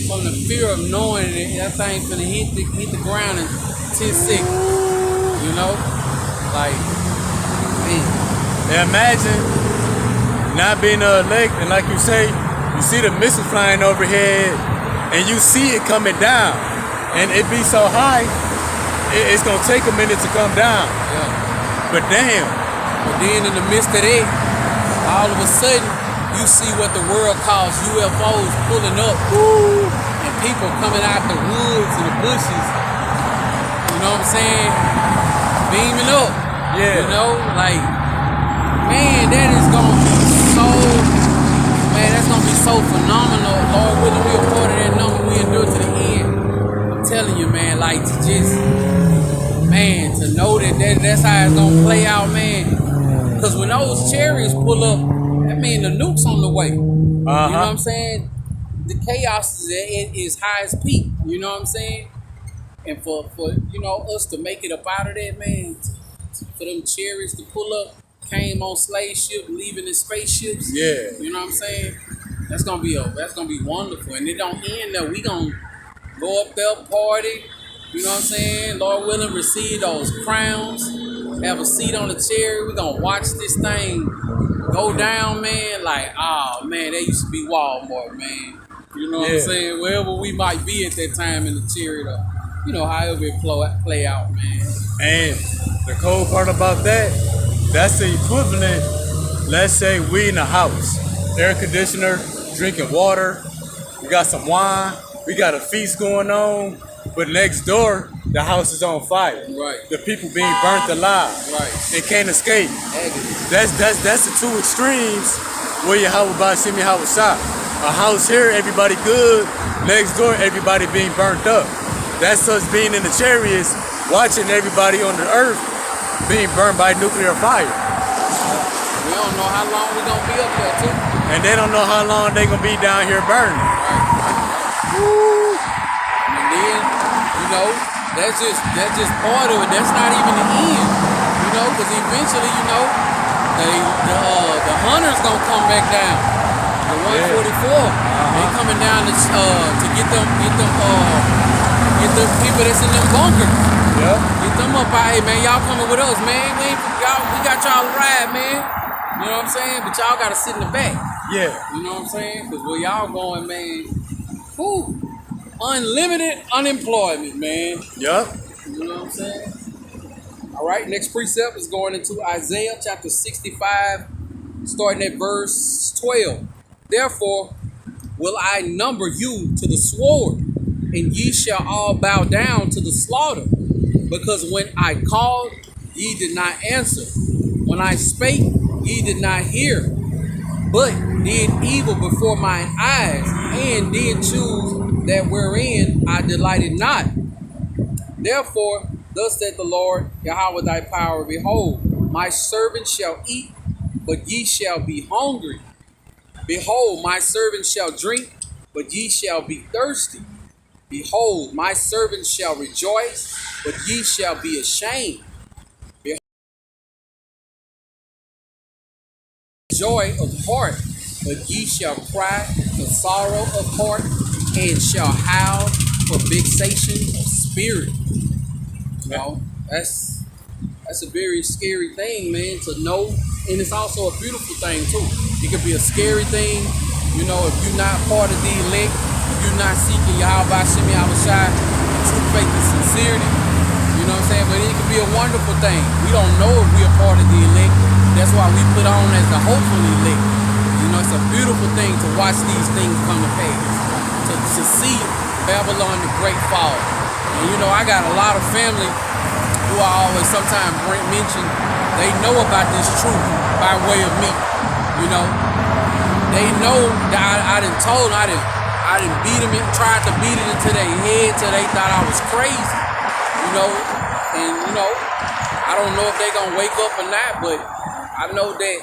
from the fear of knowing that thing's gonna hit the ground in 10 seconds. You know, like, man. And imagine not being an elect, and like you say, you see the missile flying overhead, and you see it coming down, and it be so high, it's gonna take a minute to come down. Yeah. But damn. But then in the midst of that, all of a sudden, you see what the world calls UFOs pulling up, and people coming out the woods and the bushes. You know what I'm saying? Beaming up. Yeah. You know, like, man, that is gonna be so. Man, that's gonna be so phenomenal. Lord willing, we a part of that number. We endure to the end. I'm telling you, man, like, to just, man, to know that's how it's gonna play out, man. Because when those chariots pull up, that means the nuke's on the way. You know what I'm saying? The chaos is at its highest peak. You know what I'm saying? And for you know, us to make it up out of that, man, for them chariots to pull up, came on slave ship, leaving in spaceships. Yeah. You know what I'm saying? That's gonna be wonderful. And it don't end there. We gonna go up there, party. You know what I'm saying? Lord willing, receive those crowns. Have a seat on the chariot. We gonna watch this thing go down, man. Like, oh man, that used to be Walmart, man. You know what I'm saying? Wherever we might be at that time in the chariot, or, you know, however it play out, man. And the cold part about that, that's the equivalent, let's say we in a house, air conditioner, drinking water, we got some wine, we got a feast going on, but next door, the house is on fire. Right. The people being burnt alive. Right. They can't escape. Agony. That's the two extremes where Yahweh Bashim Yahweh shot. A house here, everybody good. Next door, everybody being burnt up. That's us being in the chariots, watching everybody on the earth being burned by nuclear fire. We don't know how long we're gonna be up there too. And they don't know how long they gonna be down here burning. And then, you know, that's just part of it. That's not even the end. You know, because eventually, you know, the hunters gonna come back down. The 144. They coming down to get them people that's in them bunkers. Yeah. Get them up out here, man. Y'all coming with us, man. We got y'all to ride, man. You know what I'm saying? But y'all gotta sit in the back. Yeah. You know what I'm saying? Because where y'all going, man, whew, unlimited unemployment, man. Yup. You know what I'm saying? All right, next precept is going into Isaiah chapter 65, starting at verse 12. Therefore will I number you to the sword, and ye shall all bow down to the slaughter. Because when I called, ye did not answer. When I spake, ye did not hear, but did evil before mine eyes, and did choose that wherein I delighted not. Therefore, thus saith the Lord, Yahweh thy power, behold, my servant shall eat, but ye shall be hungry. Behold, my servant shall drink, but ye shall be thirsty. Behold, my servant shall rejoice, but ye shall be ashamed. Behold, joy of heart, but ye shall cry for sorrow of heart, and shall howl for vexation of spirit. You know, that's a very scary thing, man, to know, and it's also a beautiful thing too. It could be a scary thing, you know, if you're not part of the elect, if you're not seeking Yahweh Bashim Yahweh Shai, true faith and sincerity. You know what I'm saying? But it could be a wonderful thing. We don't know if we're part of the elect. That's why we put on as the hopeful elect. You know, it's a beautiful thing to watch these things come to pass, to see Babylon the Great fall. And you know, I got a lot of family who I always sometimes mention. They know about this truth by way of me. You know, they know that I done told them, I done beat them, tried to beat it into their head till they thought I was crazy. You know, and you know, I don't know if they gonna wake up or not, but I know that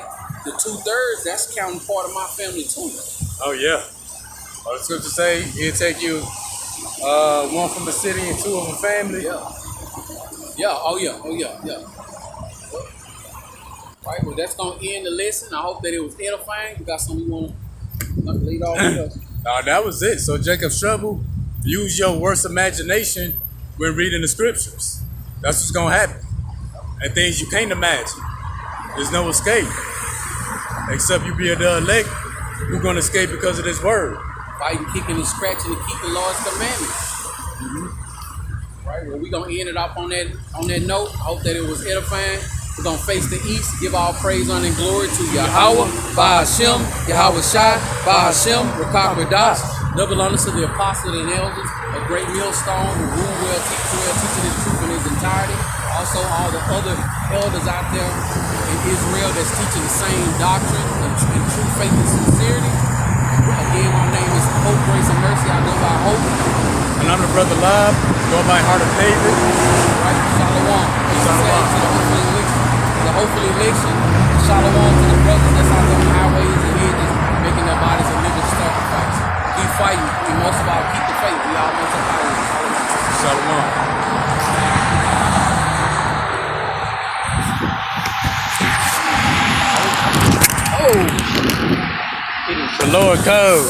the 2/3, that's counting part of my family too. Oh yeah. The scripture say it'll take you one from the city and two of a family. Yeah. Yeah. Oh yeah. Right. Well, that's gonna end the lesson. I hope that it was edifying. You got something you wanna lead off with us? That was it. So Jacob Struggle, use your worst imagination when reading the scriptures. That's what's gonna happen. And things you can't imagine. There's no escape. Except you be the elect, you're gonna escape because of this word. Fighting, kicking, and scratching to keep the Lord's commandments. Right. Well, we're gonna end it off on that note. I hope that it was edifying. We're gonna face the east, give all praise, honor, and glory to Yahweh, Ba'ashem, Yahweh Shai, Ba'ashem, Rakak Radas. Double honors to the apostles and elders, a great millstone who rule well, teaching his truth in his entirety. Also, all the other elders out there in Israel that's teaching the same doctrine and true faith and sincerity. Again, my name is Hope, Grace, and Mercy. I go by Hope. And I'm the brother Lab, go by Heart of David. Right, Shalom. Shalom. To the hopeful election. Shalom to the brothers that's out there on the highways and hedges, making their bodies a living sacrifice. Keep fighting, and most of all, keep the faith. We all want to power. Shalom. Oh! The Lord code.